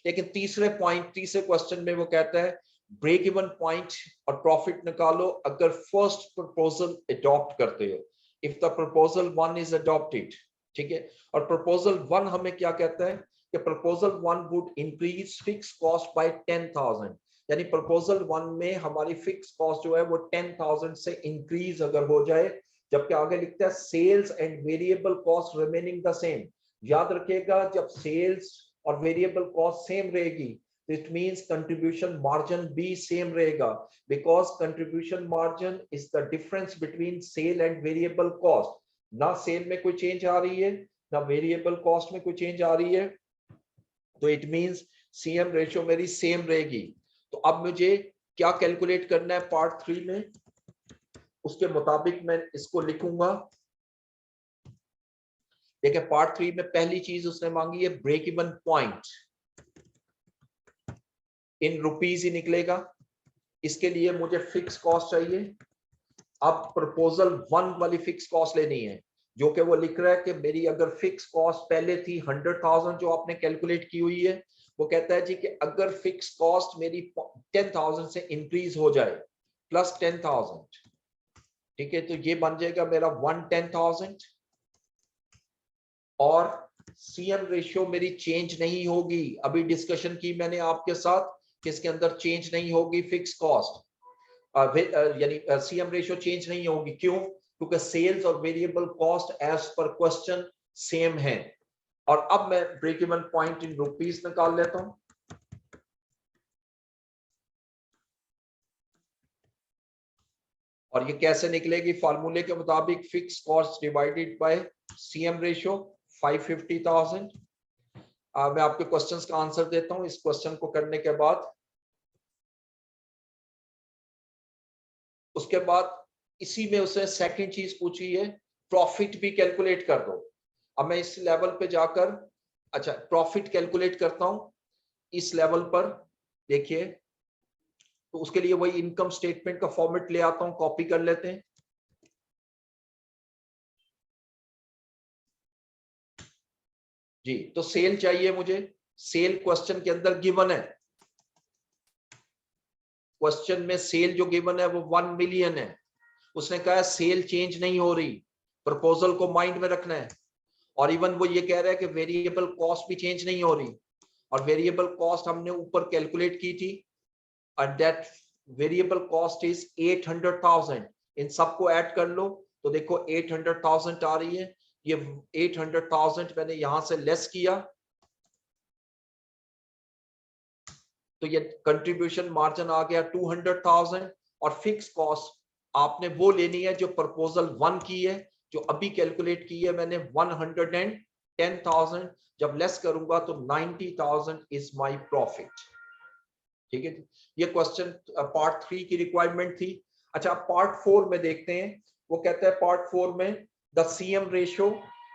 लेकिन तीसरे क्वेश्चन में वो कहता है ब्रेक इवन पॉइंट और प्रॉफिट निकालो अगर फर्स्ट प्रपोजल अडॉप्ट करते हो, if the proposal 1 is adopted, ठीक है। और प्रपोजल 1 हमें क्या कहता है कि proposal 1 would increase fix cost by 10,000, यानी प्रपोजल 1 में हमारी फिक्स कॉस्ट जो है वो 10,000 से इंक्रीज अगर हो जाए, जबकि आगे लिखता है sales and variable cost remaining the same. याद रखिएगा जब सेल्स और वेरिएबल कॉस्ट सेम रहेगी इट मींस कंट्रीब्यूशन मार्जिन भी सेम रहेगा, because contribution margin is the difference between sale and variable cost. ना सेल में कोई चेंज आ रही है ना वेरिएबल कॉस्ट में कोई चेंज आ रही है, तो इट मींस सीएम रेशियो मेरी सेम रहेगी। तो अब मुझे क्या कैलकुलेट करना है पार्ट 3 में, उसके मुताबिक मैं इसको लिखूंगा। देखिए पार्ट 3 में पहली चीज उसने मांगी है break even point in rupees ही निकलेगा, इसके लिए मुझे फिक्स कॉस्ट चाहिए। अब प्रपोजल 1 वाली फिक्स कॉस्ट लेनी है जो कि वो लिख रहा है कि मेरी अगर फिक्स कॉस्ट पहले थी 100,000 जो आपने कैलकुलेट की हुई है, वो कहता है जी कि अगर फिक्स कॉस्ट मेरी 10,000 से इंक्रीज हो जाए प्लस 10,000, ठीक है, तो ये बन जाएगा मेरा 110,000 और सीएम रेशियो मेरी चेंज नहीं होगी। अभी डिस्कशन की मैंने आपके साथ कि इसके अंदर चेंज नहीं होगी फिक्स कॉस्ट, यानी सीएम रेशियो चेंज नहीं होगी। क्यों? क्योंकि सेल्स और variable cost as per question same है। और अब मैं break even point in rupees निकाल लेता हूं। और ये कैसे निकलेगी? फार्मूले के मुताबिक fix cost divided by CM ratio 550,000। मैं आपके क्वेश्चंस का आंसर देता हूं। इस क्वेश्चन को करने के बाद उसके बाद इसी में उसने सेकंड चीज पूछी है प्रॉफिट भी कैलकुलेट कर दो। अब मैं इस लेवल पे जाकर अच्छा प्रॉफिट कैलकुलेट करता हूं इस लेवल पर, देखिए तो उसके लिए वही इनकम स्टेटमेंट का फॉर्मेट ले आता हूं, कॉपी कर लेते हैं। जी तो सेल चाहिए मुझे, सेल क्वेश्चन के अंदर गिवन है, क्वेश्चन में सेल जो गिवन है वो 1 मिलियन है। उसने कहा सेल चेंज नहीं हो रही, प्रपोजल को माइंड में रखना है। और इवन वो ये कह रहा है कि वेरिएबल कॉस्ट भी चेंज नहीं हो रही, और वेरिएबल कॉस्ट हमने ऊपर कैलकुलेट की थी and that variable cost is 800,000। इन सबको ऐड कर लो तो देखो 800,000 आ रही है। ये 800,000 मैंने यहां से लेस किया तो ये कंट्रीब्यूशन मार्जिन आ गया 200,000। और फिक्स कॉस्ट आपने वो लेनी है जो प्रपोजल 1 की है, जो अभी कैलकुलेट की है मैंने 110,000। जब लेस करूंगा तो 90,000 इज माय प्रॉफिट। ठीक है, ये क्वेश्चन पार्ट 3 की रिक्वायरमेंट थी। अच्छा पार्ट 4 में देखते हैं, वो कहता है पार्ट 4 में the CM ratio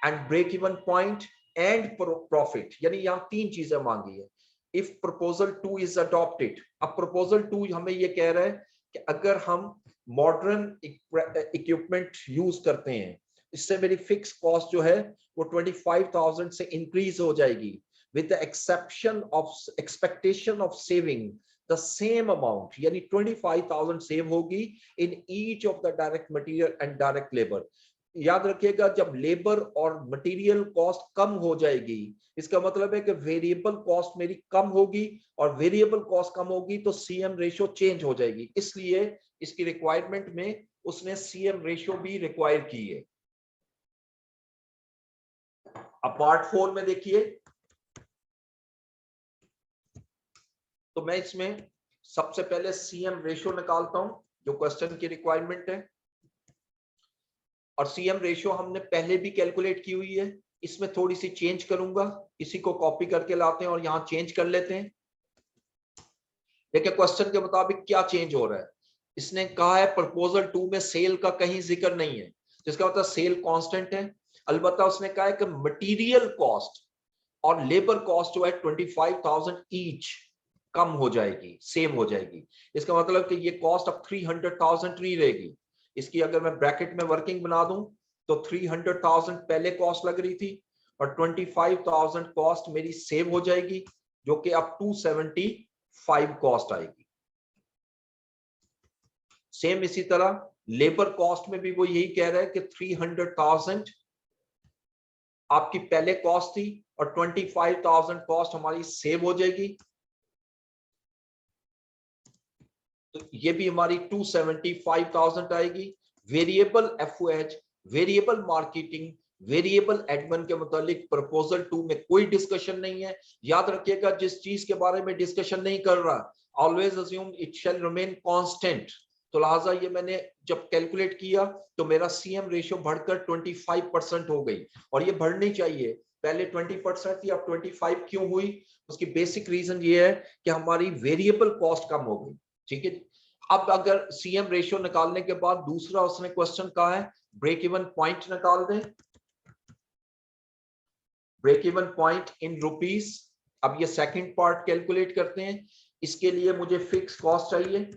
and break even point and profit, यानी यहाँ 3 चीजें मांगी है। इफ प्रपोजल 2 इज अडॉप्टेड, अब प्रपोजल 2 हमें ये कह रहा है कि अगर हम मॉडर्न इक्विपमेंट यूज करते हैं इससे मेरी फिक्स कॉस्ट जो है वो 25,000 से इंक्रीज हो जाएगी, with the exception of expectation of saving the same amount, यानी 25,000 सेव होगी in each of the direct material and direct labor। याद रखिएगा जब लेबर और मटेरियल कॉस्ट कम हो जाएगी इसका मतलब है कि वेरिएबल कॉस्ट मेरी कम होगी, और वेरिएबल कॉस्ट कम होगी तो सीएम रेशियो चेंज हो जाएगी। इसलिए इसकी रिक्वायरमेंट में उसने सीएम रेशियो भी रिक्वायर की है। अब पार्ट 4 में देखिए तो मैं इसमें सबसे पहले सीएम रेशियो निकालता हूं जो क्वेश्चन की रिक्वायरमेंट है। और सीएम रेशियो हमने पहले भी कैलकुलेट की हुई है, इसमें थोड़ी सी चेंज करूंगा, इसी को कॉपी करके लाते हैं और यहां चेंज कर लेते हैं। देखिए क्वेश्चन के मुताबिक क्या चेंज हो रहा है। इसने कहा है प्रपोजल 2 में सेल का कहीं जिक्र नहीं है, जिसका मतलब सेल कांस्टेंट है। अलबत्ता उसने कहा है कि मटेरियल कॉस्ट और लेबर कॉस्ट जो है 25,000 ईच, कम हो जाएगी, सेव हो जाएगी। इसका मतलब कि ये कॉस्ट अब 300,000 नहीं रहेगी। इसकी अगर मैं ब्रैकेट में वर्किंग बना दूं तो 300,000 पहले कॉस्ट लग रही थी और 25,000 कॉस्ट मेरी सेव हो जाएगी, जो कि अब 275 कॉस्ट आएगी। सेम इसी तरह लेबर कॉस्ट में भी वो यही कह रहा है कि 300,000 आपकी पहले कॉस्ट थी और 25,000 कॉस्ट हमारी सेव हो जाएगी, तो ये भी हमारी 275,000 आएगी। Variable FOH, variable marketing, variable admin के मुतालिक प्रपोजल 2 में कोई डिस्कशन नहीं है। याद रखिएगा, जिस चीज के बारे में डिस्कशन नहीं कर रहा, always assume it shall remain constant. तो लिहाजा ये मैंने जब कैलकुलेट किया तो मेरा सीएम रेशियो बढ़कर 25% हो गई, और ये बढ़नी चाहिए। पहले 20% थी, अब 25 क्यों हुई? उसकी बेसिक रीजन ये है कि हमारी वेरिएबल कॉस्ट कम हो गई। ठीक है, अब अगर सीएम रेशियो निकालने के बाद दूसरा उसने क्वेश्चन कहा है ब्रेक इवन पॉइंट निकाल दें, break even point in rupees. अब ये सेकंड पार्ट कैलकुलेट करते हैं। इसके लिए मुझे फिक्स कॉस्ट चाहिए,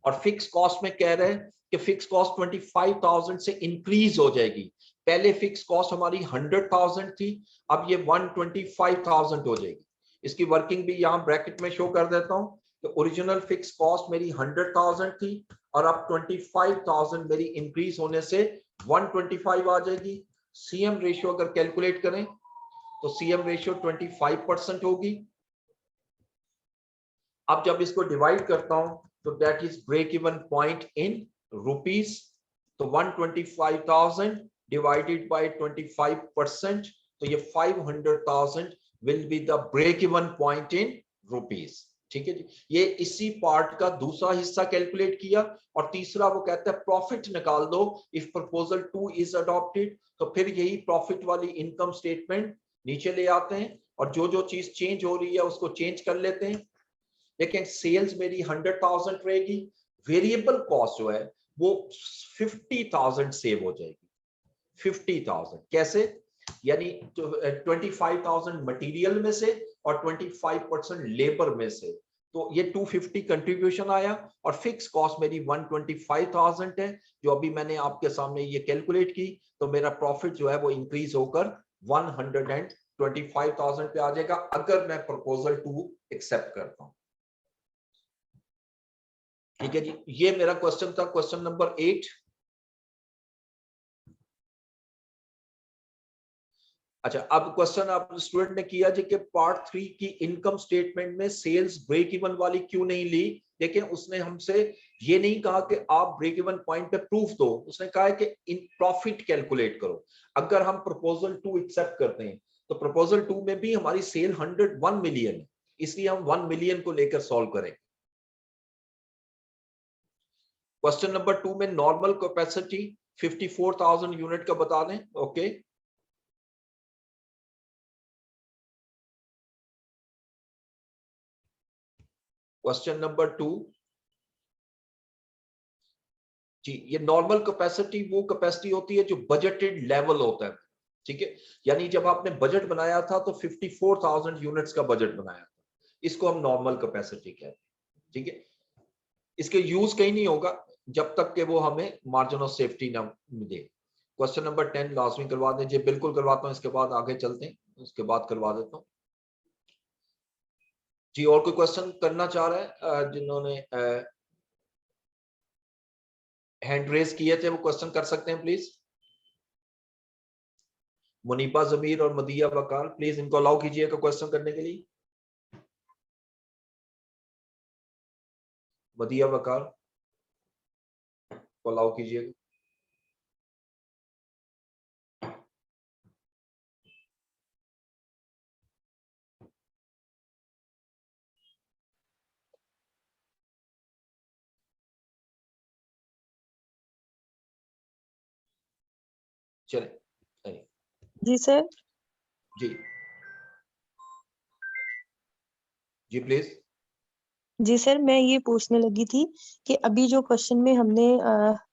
और फिक्स कॉस्ट में कह रहे हैं कि फिक्स कॉस्ट 25,000 से इंक्रीज हो जाएगी। पहले फिक्स कॉस्ट हमारी 100,000 थी, अब ये 125,000 हो जाएगी। इसकी वर्किंग भी यहां ब्रैकेट में शो कर देता हूं। तो ओरिजिनल फिक्स कॉस्ट मेरी 100,000 थी और अब 25,000 मेरी इंक्रीज होने से 125 आ जाएगी। सीएम रेशियो अगर कैलकुलेट करें तो सीएम रेशियो 25% होगी। अब जब इसको डिवाइड करता हूं तो that is break even point in rupees. तो 125,000 डिवाइडेड बाय 25%, तो ये 500,000 will be the break even point in rupees. ठीक है जी, ये इसी पार्ट का दूसरा हिस्सा कैलकुलेट किया। और तीसरा वो कहता है प्रॉफिट निकाल दो इफ प्रपोजल 2 इज अडॉप्टेड। तो फिर यही प्रॉफिट वाली इनकम स्टेटमेंट नीचे ले आते हैं और जो जो चीज चेंज हो रही है उसको चेंज कर लेते हैं। लेकिन सेल्स मेरी 100,000 रहेगी, वेरिएबल कॉस्ट जो है वो 50,000 सेव हो जाएगी। 50,000 कैसे? यानी 25,000 मटेरियल में से और 25% लेबर में से, तो ये 250 कंट्रीब्यूशन आया। और फिक्स कॉस्ट मेरी 125,000 है, जो अभी मैंने आपके सामने ये कैलकुलेट की। तो मेरा प्रॉफिट जो है वो इंक्रीज होकर 125,000 पे आ जाएगा अगर मैं प्रपोजल 2 एक्सेप्ट करता हूं। ठीक है जी, ये मेरा क्वेश्चन था, क्वेश्चन नंबर 8। अच्छा, अब क्वेश्चन आप स्टूडेंट ने किया जी कि पार्ट 3 की इनकम स्टेटमेंट में सेल्स ब्रेक इवन वाली क्यों नहीं ली। लेकिन उसने हमसे ये नहीं कहा कि आप ब्रेक इवन पॉइंट पे प्रूफ दो, उसने कहा है कि इन प्रॉफिट कैलकुलेट करो। अगर हम प्रपोजल 2 एक्सेप्ट करते हैं तो प्रपोजल 2 में भी हमारी सेल 101 मिलियन है, इसलिए हम 1 मिलियन को लेकर सॉल्व करेंगे। क्वेश्चन नंबर 2 में नॉर्मल कैपेसिटी 54,000 यूनिट का बता दें। ओके, क्वेश्चन नंबर 2 जी, ये नॉर्मल कैपेसिटी वो कैपेसिटी होती है जो बजटेड लेवल होता है। ठीक है, यानी जब आपने बजट बनाया था तो 54,000 यूनिट्स का बजट बनाया था, इसको हम नॉर्मल कैपेसिटी कहते हैं। ठीक है, इसके यूज कहीं नहीं होगा जब तक कि वो हमें मार्जिन ऑफ सेफ्टी ना दे। क्वेश्चन नंबर 10 लाजमी करवा दीजिए। बिल्कुल करवाता हूँ, इसके बाद आगे चलते हैं, उसके बाद करवा देता हूँ जी। और कोई क्वेश्चन करना चाह रहा है? जिन्होंने हैंड रेज किए थे वो क्वेश्चन कर सकते हैं प्लीज। मुनीबा जमीर और मदिया वकार, प्लीज इनको अलाउ कीजिएगा क्वेश्चन करने के लिए। मदिया वकार को अलाउ कीजिएगा। चले जी सर। जी जी प्लीज। जी सर, मैं ये पूछने लगी थी कि अभी जो क्वेश्चन में हमने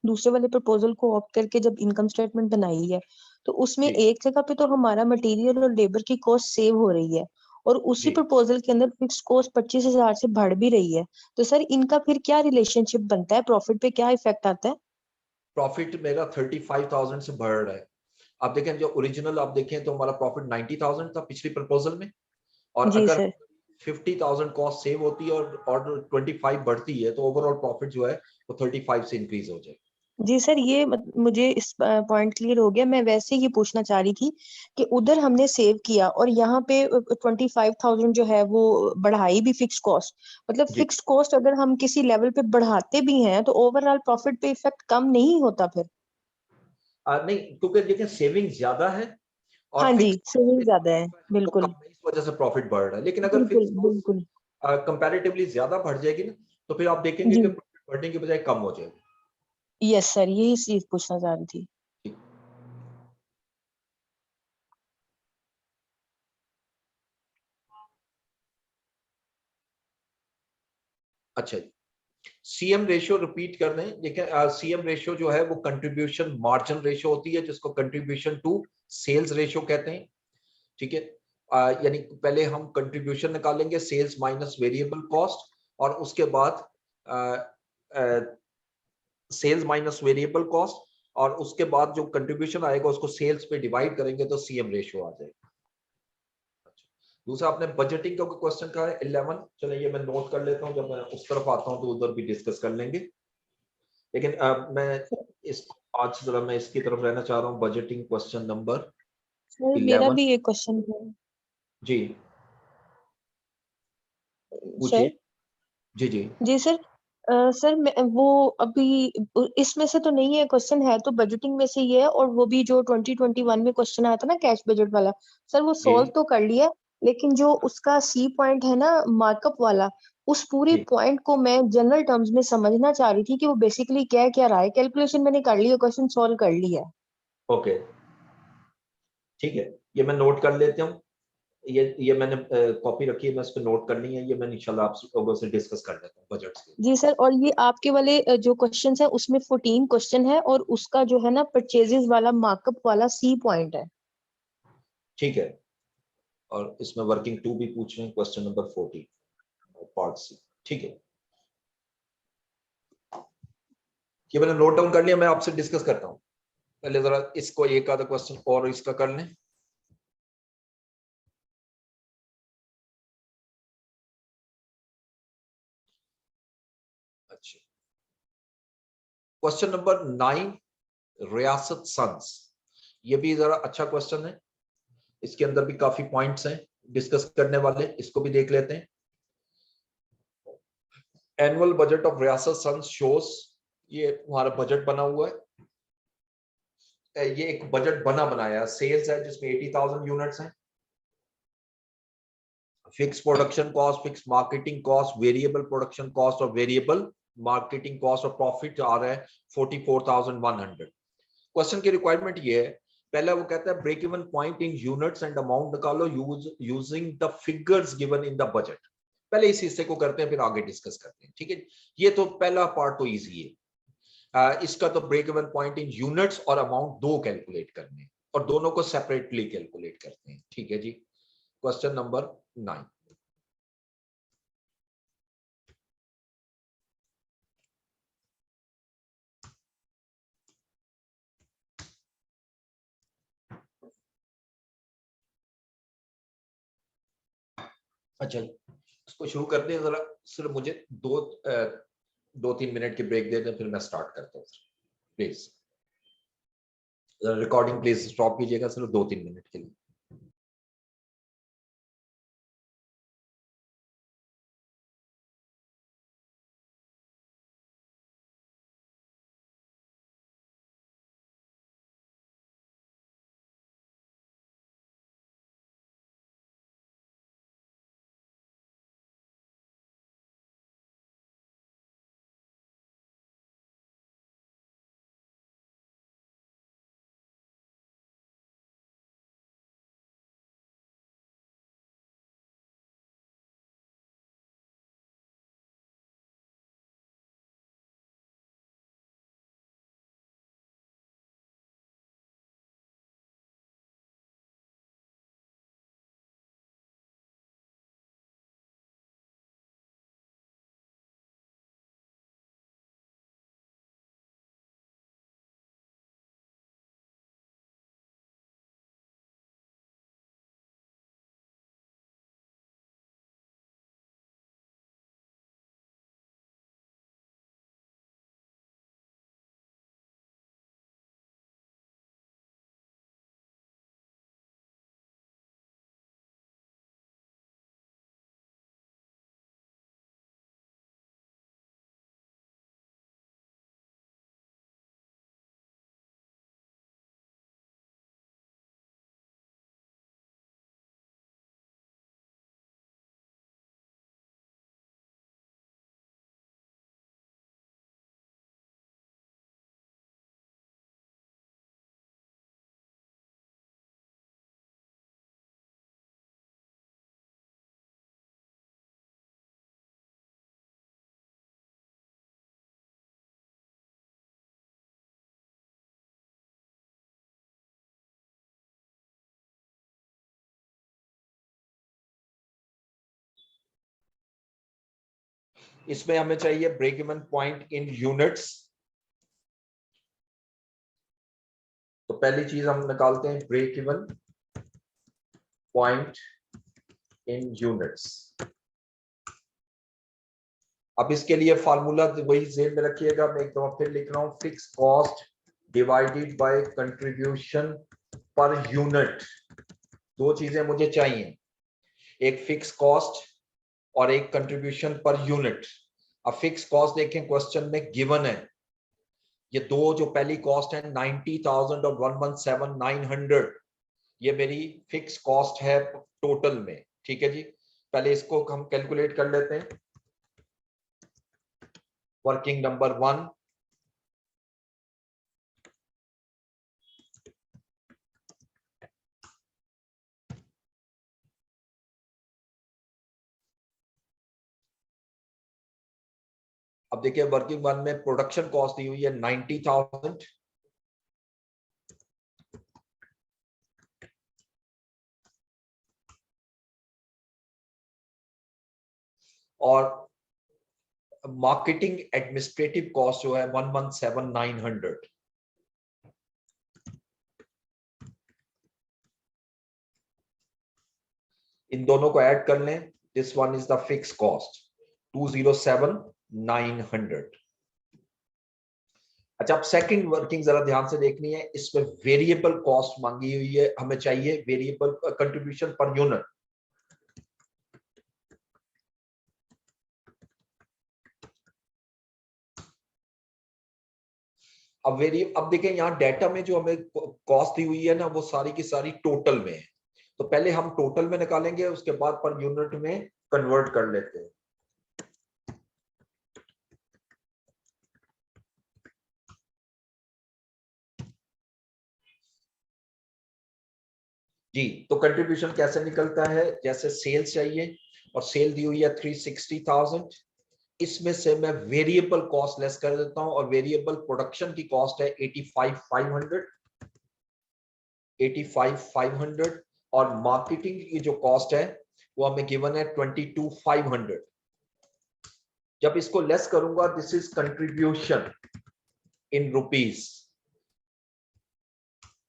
दूसरे वाले प्रपोजल को ऑप्ट करके जब इनकम स्टेटमेंट बनाई है, तो उसमें जी एक जगह पे तो हमारा मटेरियल और लेबर की कॉस्ट सेव हो रही है, और उसी जी प्रपोजल के अंदर फिक्स कॉस्ट 25,000 से बढ़ भी रही है, तो सर इनका फिर क्या रिलेशनशिप बनता है, प्रॉफिट पे क्या इफेक्ट आता है? प्रॉफिट मेरा 35,000 से बढ़ रहा है। आप देखें जो ओरिजिनल आप देखें तो हमारा प्रॉफिट 90,000 था पिछली प्रपोजल में, और जी अगर सर। 50,000 कॉस्ट सेव होती है और 25 बढ़ती है तो ओवरऑल प्रॉफिट जो है वो 35 से इंक्रीज हो जाए। जी सर, ये मुझे इस पॉइंट क्लियर हो गया। मैं वैसे ये पूछना चाह रही थी कि उधर हमने सेव किया और यहाँ पे 25,000 जो है वो बढ़ाई भी फिक्स कॉस्ट, मतलब जी फिक्स कॉस्ट अगर हम किसी लेवल पे बढ़ाते भी हैं तो ओवरऑल प्रॉफिट पे इफेक्ट कम नहीं होता फिर? नहीं, क्योंकि देखिए सेविंग ज्यादा है हाँ और जी, फिक्स सेविंग ज्यादा है, तो बिल्कुल। कम है, इस वजह से प्रॉफिट बढ़ रहा है। लेकिन अगर बिल्कुल फिक्स कॉस्ट बिल्कुल। कंपैरेटिवली ज्यादा बढ़ जाएगी ना, तो फिर आप देखेंगे जी। कि प्रॉफिट बढ़ने की बजाय कम हो जाएगी। यस सर, यही चीज पूछना चाह रही थी। ठीक। अच्छा, सीएम रेशियो रिपीट कर दें। देखिए सीएम रेशियो जो है वो कंट्रीब्यूशन मार्जिन रेशियो होती है, जिसको कंट्रीब्यूशन टू सेल्स रेशियो कहते हैं। ठीक है, यानी पहले हम कंट्रीब्यूशन निकालेंगे, सेल्स माइनस वेरिएबल कॉस्ट, और उसके बाद सेल्स माइनस वेरिएबल कॉस्ट, और उसके बाद जो कंट्रीब्यूशन आएगा उसको सेल्स पे डिवाइड करेंगे तो सीएम रेशियो आ जाएगा। दूसरा आपने बजटिंग का क्वेश्चन कहा है 11, चलो ये मैं नोट कर लेता हूं, जब मैं उस तरफ आता हूं तो उधर भी डिस्कस कर लेंगे। लेकिन मैं इस आज जरा मैं इसकी तरफ रहना चाह रहा हूं, बजटिंग क्वेश्चन नंबर सर मेरा 11। भी एक क्वेश्चन है। जी सर। पूछिए। जी जी जी सर। सर वो अभी इसमें से तो नहीं है, क्वेश्चन है तो बजटिंग में से ही है, और वो भी जो 2021 में क्वेश्चन आया था ना कैश बजट वाला, सर वो जी सॉल्व तो कर लिया, लेकिन जो उसका सी पॉइंट है ना मार्कअप वाला, उस पूरे जी पॉइंट को मैं जनरल टर्म्स में समझना चाह रही थी कि वो बेसिकली क्या क्या रहा है। कैलकुलेशन मैंने कर ली है, क्वेश्चन सॉल्व कर लिया है। ओके, ठीक है, ये मैं नोट कर लेता हूँ। ये मैंने कॉपी रखी है, मैं इस पे नोट करनी है, ये मैं इंशाल्लाह आप लोगों से डिस्कस कर लेता हूँ बजट्स के। जी सर, और ये आपके वाले जो क्वेश्चंस है उसमें 14 क्वेश्चन है, और उसका जो है ना परचेजेस वाला मार्कअप वाला सी पॉइंट है। ठीक है, और इसमें वर्किंग टू भी पूछ रहे हैं, क्वेश्चन नंबर 14 पार्ट सी। ठीक है, ये मैंने नोट डाउन कर लिया, मैं आपसे डिस्कस करता हूँ। पहले जरा इसको एक आधा क्वेश्चन और इसका कर लें। अच्छा, क्वेश्चन नंबर 9, रियासत सन्स। ये भी जरा अच्छा क्वेश्चन है, इसके अंदर भी काफी पॉइंट्स हैं डिस्कस करने वाले, इसको भी देख लेते हैं। एनुअल बजट ऑफ रियासत सन्स शोज, ये हमारा बजट बना हुआ है, ये एक बजट बना बनाया सेल्स है जिसमें 80,000 यूनिट्स हैं। Fix production cost, fix marketing cost, variable production cost और वेरिएबल मार्केटिंग कॉस्ट, और प्रॉफिट आ रहा है 44,100। क्वेश्चन की रिक्वायरमेंट ये है, पहला वो कहता है break even point in units and amount निकालो using the figures given in the budget. पहले इस हिस्से को करते हैं, फिर आगे डिस्कस करते हैं। ठीक है, ये तो पहला पार्ट तो इजी है। इसका तो break even point in units और अमाउंट दो कैलकुलेट करने हैं, और दोनों को सेपरेटली कैलकुलेट करते हैं। ठीक है जी, क्वेश्चन नंबर 9। अच्छा, इसको शुरू करते हैं जरा। सिर्फ मुझे 2-3 मिनट की ब्रेक दे दें, फिर मैं स्टार्ट करता हूँ। प्लीज रिकॉर्डिंग प्लीज स्टॉप कीजिएगा सिर्फ 2-3 मिनट के लिए। इसमें हमें चाहिए break even point in units. तो पहली चीज हम निकालते हैं break even point in units. अब इसके लिए फार्मूला वही जेन में रखिएगा, मैं एक दफा फिर लिख रहा हूं, fix cost divided by contribution per unit. दो चीजें मुझे चाहिए, एक फिक्स कॉस्ट और एक कंट्रीब्यूशन पर यूनिट। अब फिक्स कॉस्ट देखें क्वेश्चन में गिवन है, ये दो जो पहली कॉस्ट है 90,000 और 117,900, ये मेरी फिक्स कॉस्ट है टोटल में। ठीक है जी, पहले इसको हम कैलकुलेट कर लेते हैं। वर्किंग नंबर 1, अब देखिए वर्किंग 1 में प्रोडक्शन कॉस्ट दी हुई है 90,000, और मार्केटिंग एडमिनिस्ट्रेटिव कॉस्ट जो है 117,900। इन दोनों को ऐड कर लें, this one is the fix cost 207,900। अच्छा, अब सेकंड वर्किंग जरा ध्यान से देखनी है, इसमें वेरिएबल कॉस्ट मांगी हुई है, हमें चाहिए वेरिएबल कंट्रीब्यूशन पर यूनिट। अब देखें यहाँ डाटा में जो हमें कॉस्ट दी हुई है ना, वो सारी की सारी टोटल में है। तो पहले हम टोटल में निकालेंगे, उसके बाद पर यूनिट में कन्वर्ट कर लेते हैं। जी, तो कंट्रीब्यूशन कैसे निकलता है, जैसे सेल्स चाहिए और सेल दी हुई है 360,000, इसमें से मैं वेरिएबल कॉस्ट लेस कर देता हूं, और वेरिएबल प्रोडक्शन की कॉस्ट है 85,500, और मार्केटिंग की जो कॉस्ट है वो हमें गिवन है 22,500। जब इसको लेस करूंगा, this is contribution in rupees,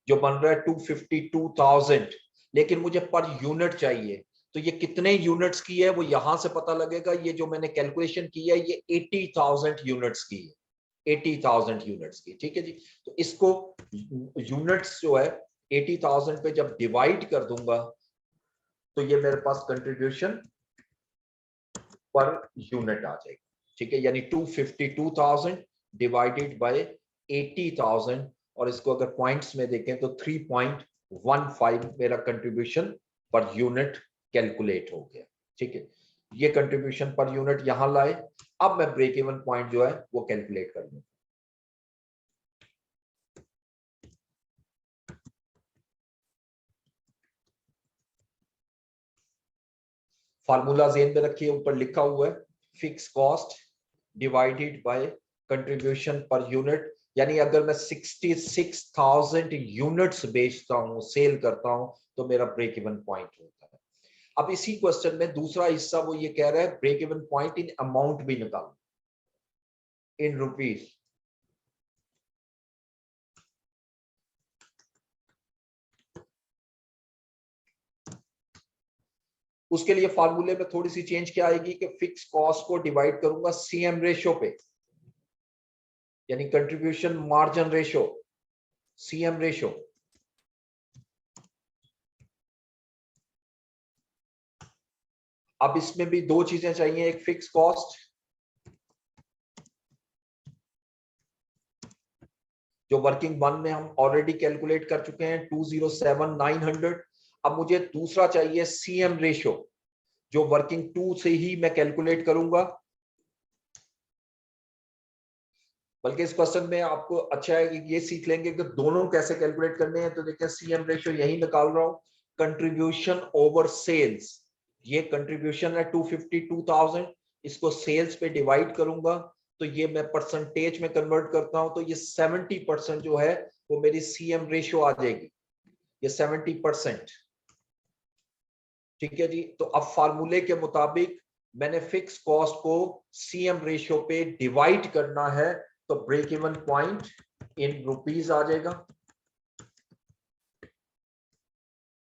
जो बन रहा है 252,000, लेकिन मुझे पर यूनिट चाहिए, तो ये कितने यूनिट्स की है वो यहां से पता लगेगा। ये जो मैंने कैलकुलेशन की है ये 80,000 यूनिट्स की है, 80,000 यूनिट्स की। ठीक है जी, तो इसको यूनिट्स जो है 80,000 पे जब डिवाइड कर दूंगा, तो ये मेरे पास कंट्रीब्यूशन पर यूनिट आ जाएगी। ठीक है, यानी 252,000 डिवाइडेड बाय 80,000, और इसको अगर पॉइंट्स में देखें तो 3.15 मेरा कंट्रीब्यूशन पर यूनिट कैलकुलेट हो गया। ठीक है, ये कंट्रीब्यूशन पर यूनिट यहां लाए। अब मैं ब्रेक इवन पॉइंट जो है वो कैलकुलेट कर लूं। फार्मूला जेन में रखिए, ऊपर लिखा हुआ है fix cost divided by contribution per unit. यानी अगर मैं 66,000 यूनिट्स बेचता हूं, सेल करता हूं, तो मेरा ब्रेक इवन पॉइंट होता है। अब इसी क्वेश्चन में दूसरा हिस्सा वो ये कह रहा है break even point in amount भी निकालो, इन रुपीस। उसके लिए फार्मूले में थोड़ी सी चेंज क्या आएगी कि फिक्स कॉस्ट को डिवाइड करूंगा सीएम रेशो पे, यानी contribution margin ratio, CM ratio. अब इसमें भी दो चीजें चाहिए, एक फिक्स कॉस्ट जो वर्किंग 1 में हम ऑलरेडी कैलकुलेट कर चुके हैं 207,900। अब मुझे दूसरा चाहिए सीएम रेशो, जो वर्किंग 2 से ही मैं कैलकुलेट करूंगा। बल्कि इस क्वेश्चन में आपको अच्छा है कि ये सीख लेंगे कि दोनों कैसे कैलकुलेट करने हैं। तो देखिए सीएम रेशो यही निकाल रहा हूं, कंट्रीब्यूशन ओवर सेल्स। ये कंट्रीब्यूशन है 252,000, इसको सेल्स पे डिवाइड करूंगा, तो ये मैं परसेंटेज में कन्वर्ट करता हूं, तो ये 70% जो है वो मेरी सीएम रेशो आ जाएगी, ये 70%। ठीक है जी, तो अब फार्मूले के मुताबिक मैंने फिक्स कॉस्ट को सीएम रेशियो पे डिवाइड करना है, तो break even point in rupees आ जाएगा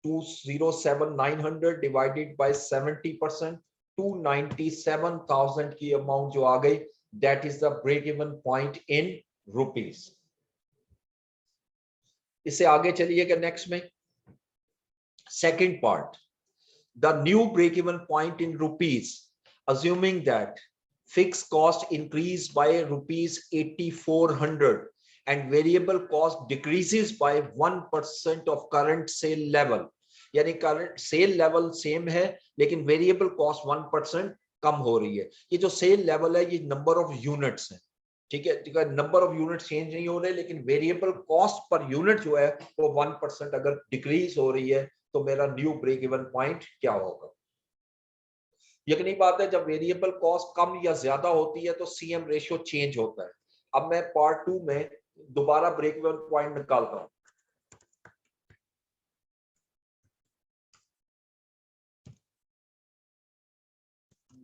207,900 डिवाइडेड बाय 70%, 297,000 की अमाउंट जो आ गई, that is the break even point in rupees. इससे आगे चलिएगा नेक्स्ट में, second part, the new break even point in rupees assuming that fixed cost increased by rupees 8,400 and variable cost decreases by 1% of current sale level, यानी current cell level same है लेकिन variable cost 1% कम हो रही है। ये जो cell level है ये नंबर ऑफ यूनिट्स है, ठीक है, नंबर ऑफ यूनिट चेंज नहीं हो रहे लेकिन वेरिएबल कॉस्ट पर यूनिट जो है वो 1% अगर डिक्रीज हो रही है तो मेरा न्यू ब्रेक इवन पॉइंट क्या होगा। यकीनी बात है, जब वेरिएबल कॉस्ट कम या ज्यादा होती है तो सीएम रेशियो चेंज होता है। अब मैं पार्ट 2 में दोबारा ब्रेक इवन पॉइंट निकालता हूं।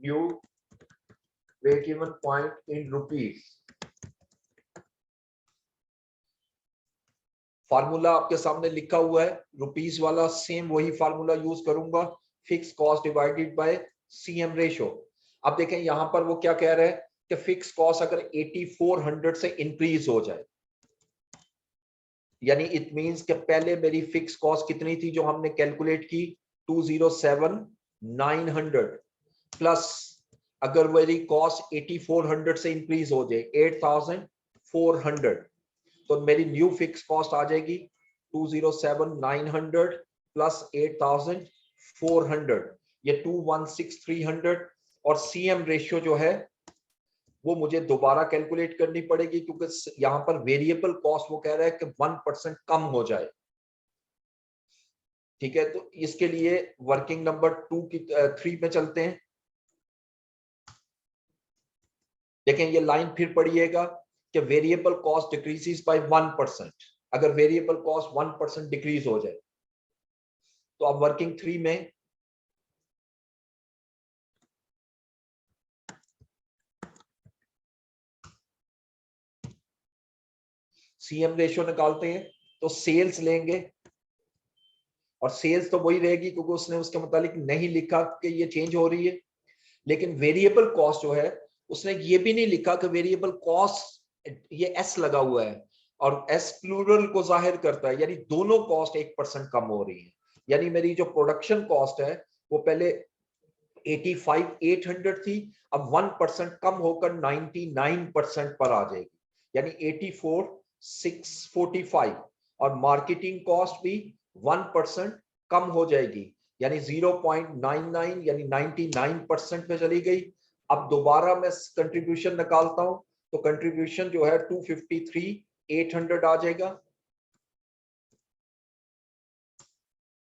New break even point in rupees, formula आपके सामने लिखा हुआ है, रुपीस वाला सेम वही फार्मूला यूज करूंगा, fix cost divided by CM ratio. अब देखें यहां पर वो क्या कह रहे हैं कि फिक्स कॉस्ट अगर 8,400 से इंक्रीज हो जाए, यानी इट मींस कि पहले मेरी फिक्स कॉस्ट कितनी थी जो हमने कैलकुलेट की 207,900 प्लस अगर मेरी कॉस्ट 8,400 से इंक्रीज हो जाए 8,400, तो मेरी न्यू फिक्स कॉस्ट आ जाएगी 207,900 प्लस 8,400, ये 216,300। और सीएम रेशियो जो है वो मुझे दोबारा कैलकुलेट करनी पड़ेगी क्योंकि यहां पर वेरिएबल कॉस्ट वो कह रहा है कि 1% कम हो जाए, ठीक है। तो इसके लिए वर्किंग नंबर 3 में चलते हैं। देखें ये लाइन फिर पढ़िएगा कि वेरिएबल कॉस्ट डिक्रीजेस बाय 1%, अगर वेरिएबल कॉस्ट 1% डिक्रीज हो जाए तो अब वर्किंग 3 में सीएम रेशियो निकालते हैं, तो सेल्स लेंगे और सेल्स तो वही रहेगी क्योंकि उसने उसके मुतालिक नहीं लिखा कि ये चेंज हो रही है, लेकिन वेरिएबल कॉस्ट जो है उसने ये भी नहीं लिखा कि वेरिएबल कॉस्ट, ये एस लगा हुआ है और एस प्लूरल को जाहिर करता है, यानी दोनों कॉस्ट 1% कम हो रही है। यानी मेरी जो प्रोडक्शन कॉस्ट है वो पहले 85,800 थी, अब 1% कम होकर 99% पर आ जाएगी, यानी 84,645। और मार्केटिंग कॉस्ट भी 1% कम हो जाएगी, यानी 0.99 यानी 99% में चली गई। अब दोबारा मैं कंट्रीब्यूशन निकालता हूं तो कंट्रीब्यूशन जो है 253,800 आ जाएगा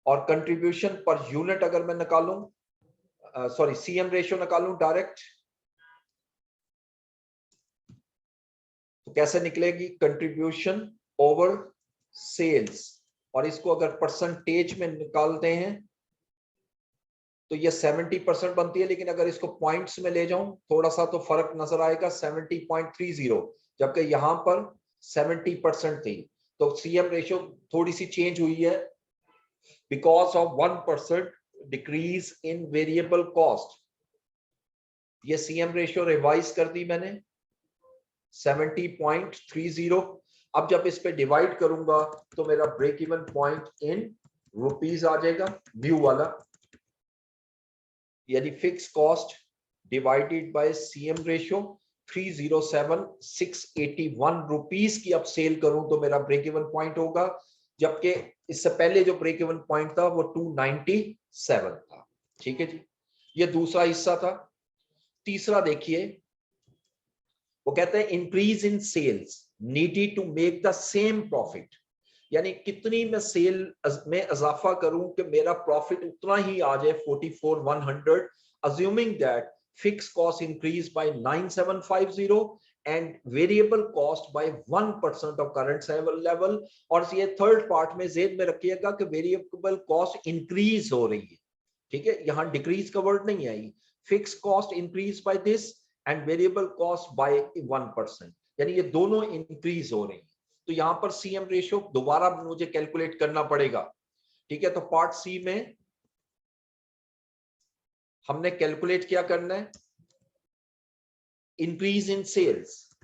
और कंट्रीब्यूशन पर यूनिट अगर मैं निकालूं, सॉरी सीएम रेशियो निकालूं डायरेक्ट, तो कैसे निकलेगी, कंट्रीब्यूशन ओवर सेल्स, और इसको अगर परसेंटेज में निकालते हैं तो ये 70% बनती है, लेकिन अगर इसको पॉइंट्स में ले जाऊं थोड़ा सा तो फर्क नजर आएगा, 70.30, जबकि यहां पर 70% थी। तो सीएम रेशियो थोड़ी सी चेंज हुई है because of 1% decrease in variable cost. ये सीएम रेशियो रिवाइज कर दी मैंने 70.30। अब जब इस पे डिवाइड करूंगा तो मेरा break even point in rupees आ जाएगा, न्यू वाला, यानी fix cost divided by CM ratio 307,681 rupees की अब सेल करूं तो मेरा ब्रेक इवन पॉइंट होगा, जबकि इससे पहले जो ब्रेक इवन पॉइंट था वो 297 था। ठीक है जी, ये दूसरा हिस्सा था। तीसरा देखिए, वो कहते हैं increase in sales needed to make the same profit, यानी कितनी मैं सेल में इजाफा करूं कि मेरा प्रॉफिट उतना ही आ जाए 44,100, assuming that fixed cost increased by 9,750 and variable cost by 1% of current level। और ये थर्ड पार्ट में जेद में रखिएगा कि वेरिएबल कॉस्ट इंक्रीज हो रही है, ठीक है, यहां डिक्रीज का वर्ड नहीं आई, fix cost increase by this and variable cost by 1%, यानी ये दोनों इंक्रीज हो रही हैं। तो यहां पर सीएम रेशियो दोबारा मुझे कैलकुलेट करना पड़ेगा, ठीक है। तो पार्ट सी में हमने कैलकुलेट क्या करना है, इंक्रीज इन सेल्स,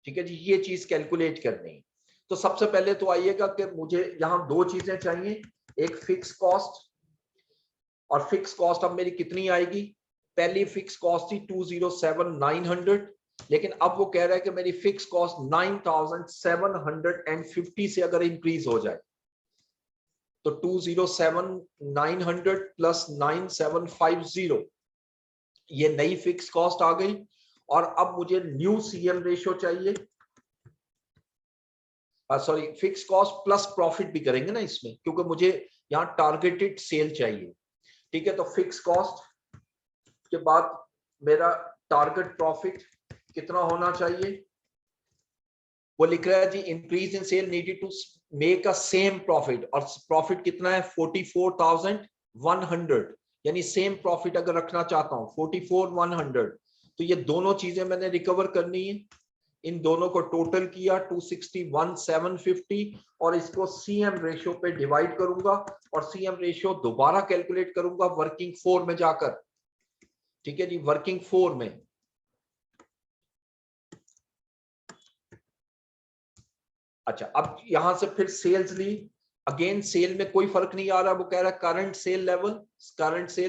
ठीक है जी, ये चीज कैलकुलेट करनी है। तो सबसे पहले तो आइएगा कि मुझे यहां दो चीजें चाहिए, एक फिक्स कॉस्ट, और फिक्स कॉस्ट अब मेरी कितनी आएगी, पहली फिक्स कॉस्ट थी 207,900, लेकिन अब वो कह रहा है कि मेरी फिक्स कॉस्ट 9,750 से अगर इंक्रीज हो जाए, तो 207,900 प्लस 9,750 ये नई फिक्स कॉस्ट आ गई। और अब मुझे न्यू सीएम रेशियो चाहिए, sorry fix cost plus profit भी करेंगे ना इसमें, क्योंकि मुझे यहाँ टारगेटेड सेल चाहिए, ठीक है। तो फिक्स कॉस्ट के बाद मेरा टारगेट प्रॉफिट कितना होना चाहिए, वो लिख रहा है जी increase in sale needed to make a same profit, और प्रॉफिट कितना है 44,100, यानी सेम प्रॉफिट अगर रखना चाहता हूं 44,100, तो ये दोनों चीजें मैंने रिकवर करनी है। इन दोनों को टोटल किया 261,750 और इसको सीएम रेशियो पे डिवाइड करूंगा और सीएम रेशियो दोबारा कैलकुलेट करूंगा वर्किंग 4 में जाकर, ठीक है जी, वर्किंग 4 में। अच्छा, अब यहां से फिर सेल्स ली, अगेन सेल में कोई फर्क नहीं आ रहा, वो कह रहा है करंट सेल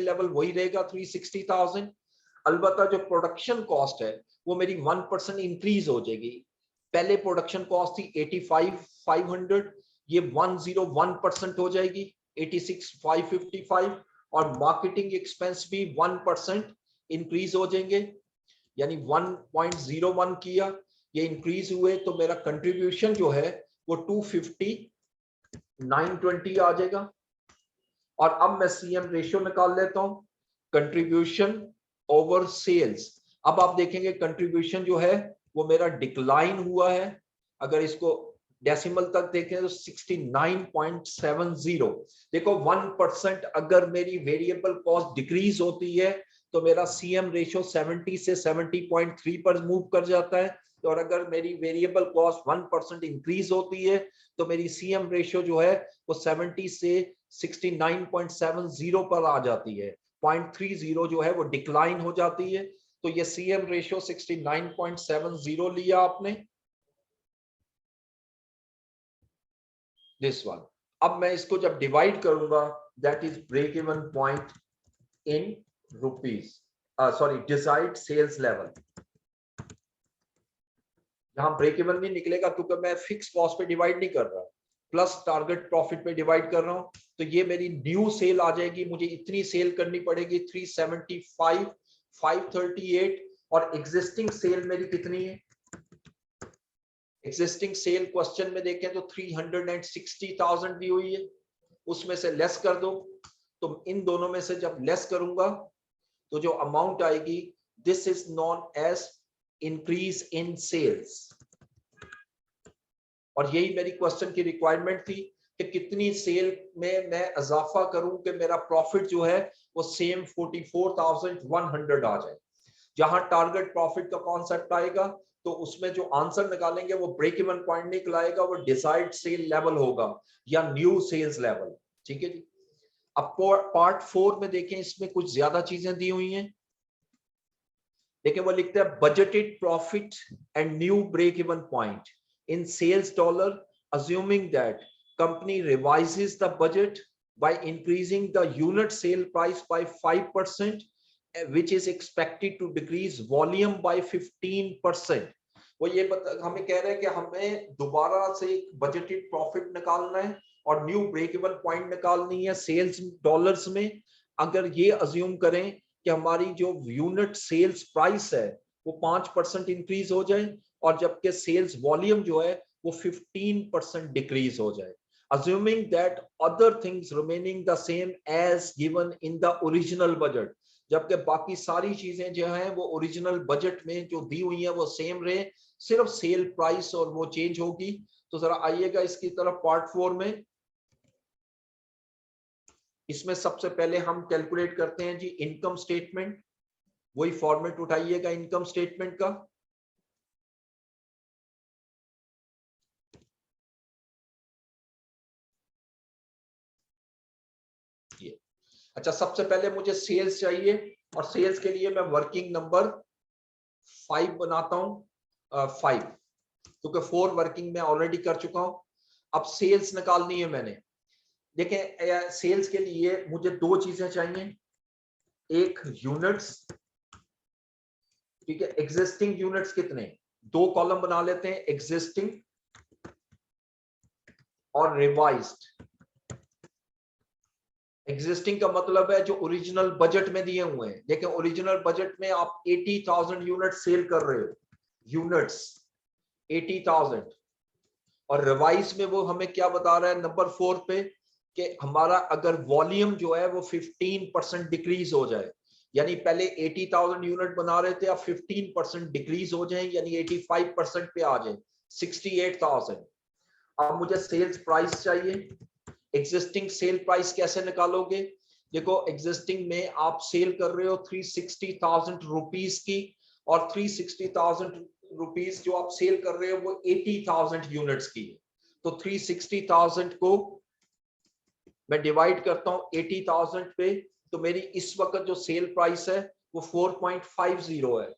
लेवल वही रहेगा 360,000। अलबत्ता जो प्रोडक्शन कॉस्ट है वो मेरी 1% इंक्रीज हो जाएगी। पहले प्रोडक्शन कॉस्ट थी 85,500, ये 101% हो जाएगी 86,555, और मार्केटिंग एक्सपेंस भी 1% इंक्रीज हो जाएंगे, यानी 1.01 किया, ये इंक्रीज हुए, तो मेरा कंट्रीब्यूशन जो है वो 250,920 आ जाएगा। और अब मैं सीएम रेशियो निकाल लेता हूं, कंट्रीब्यूशन ओवर सेल्स। अब आप देखेंगे कंट्रीब्यूशन जो है वो मेरा डिक्लाइन हुआ है, अगर इसको डेसिमल तक देखें तो 69.70। देखो 1% अगर मेरी वेरिएबल कॉस्ट डिक्रीज होती है तो मेरा सीएम रेशियो 70 से 70.3 पर मूव कर जाता है, और अगर मेरी वेरिएबल कॉस्ट 1% इंक्रीज होती है तो मेरी सीएम रेशियो जो है वो 70 से 69.70 पर आ जाती है, 0.30 जो है वो डिक्लाइन हो जाती है। तो ये सीएम रेशियो 69.70 लिया आपने, दिस वन। अब मैं इसको जब डिवाइड करूंगा, that is break even point in rupees, sorry desired sales level. यहां ब्रेक इवन नहीं निकलेगा क्योंकि मैं फिक्स कॉस्ट पे डिवाइड नहीं कर रहा, प्लस टारगेट प्रॉफिट पे डिवाइड कर रहा हूं। तो ये मेरी न्यू सेल आ जाएगी, मुझे इतनी सेल करनी पड़ेगी 375,538, और एग्जिस्टिंग सेल मेरी कितनी है, एग्जिस्टिंग सेल क्वेश्चन में देखें तो 360,000 दी हुई है, उसमें से लेस कर दो। तो इन दोनों में से जब लेस करूंगा तो जो अमाउंट आएगी, this is known as increase in sales. और यही मेरी क्वेश्चन की रिक्वायरमेंट थी कि कितनी सेल में मैं इजाफा करूं कि मेरा प्रॉफिट जो है वो सेम 44,100 आ जाए। जहां टारगेट प्रॉफिट का कॉन्सेप्ट आएगा तो उसमें जो आंसर निकालेंगे वो ब्रेक इवन पॉइंट निकलाएगा, वो डिसाइड सेल लेवल होगा या न्यू सेल्स लेवल, ठीक है जी। अब पार्ट 4 में देखें, इसमें कुछ ज्यादा चीजें दी हुई हैं। देखिए वो लिखते हैं budgeted profit and new break even point in sales dollar, assuming that company revises the budget by increasing the unit sale price by 5%, which is expected to decrease volume by 15%. वो ये हमें कह रहे हैं कि हमें दोबारा से बजटेड प्रॉफिट निकालना है और न्यू ब्रेक इवन पॉइंट निकालनी है सेल्स डॉलर्स में। अगर ये अज्यूम करें कि हमारी जो यूनिट सेल्स प्राइस है वो 5% इंक्रीज हो जाए और जबकि सेल्स वॉल्यूम जो है वो 15% डिक्रीज हो जाए, assuming that other things remaining the same as given in the original budget, जबकि बाकी सारी चीजें जो हैं वो ओरिजिनल बजट में जो दी हुई हैं वो सेम रहे, सिर्फ सेल प्राइस और वो चेंज होगी। तो जरा आइएगा इसकी तरफ पार्ट 4 में। इसमें सबसे पहले हम कैलकुलेट करते हैं जी इनकम स्टेटमेंट। वही फॉर्मेट उठाइएगा इनकम स्टेटमेंट का। ये अच्छा, सबसे पहले मुझे सेल्स चाहिए और सेल्स के लिए मैं वर्किंग नंबर 5 बनाता हूं। 5 क्योंकि 4 वर्किंग में ऑलरेडी कर चुका हूं। अब सेल्स निकालनी है मैंने। देखें सेल्स के लिए मुझे दो चीजें चाहिए, एक यूनिट्स, ठीक है। एग्जिस्टिंग यूनिट्स कितने, दो कॉलम बना लेते हैं, एग्जिस्टिंग और रिवाइज्ड। एग्जिस्टिंग का मतलब है जो ओरिजिनल बजट में दिए हुए हैं। देखिए ओरिजिनल बजट में आप 80,000 यूनिट सेल कर रहे हो, यूनिट्स 80,000, और रिवाइज में वो हमें क्या बता रहा है नंबर 4 पे कि हमारा अगर वॉल्यूम जो है वो 15% डिक्रीज हो जाए, यानी पहले 80,000 यूनिट बना रहे थे, अब 15% डिक्रीज हो जाए, यानी 85% पे आ जाए, 68,000। अब मुझे सेल्स प्राइस चाहिए। एग्जिस्टिंग सेल प्राइस कैसे निकालोगे? देखो एग्जिस्टिंग में आप सेल कर रहे हो 360,000 रुपीस की, और 360,000 रुपीस जो आप सेल कर रहे हो वो 80,000 यूनिट्स की है। तो 360,000 को मैं डिवाइड करता हूं 80,000 पे, तो मेरी इस वक्त जो सेल प्राइस है वो 4.50 है।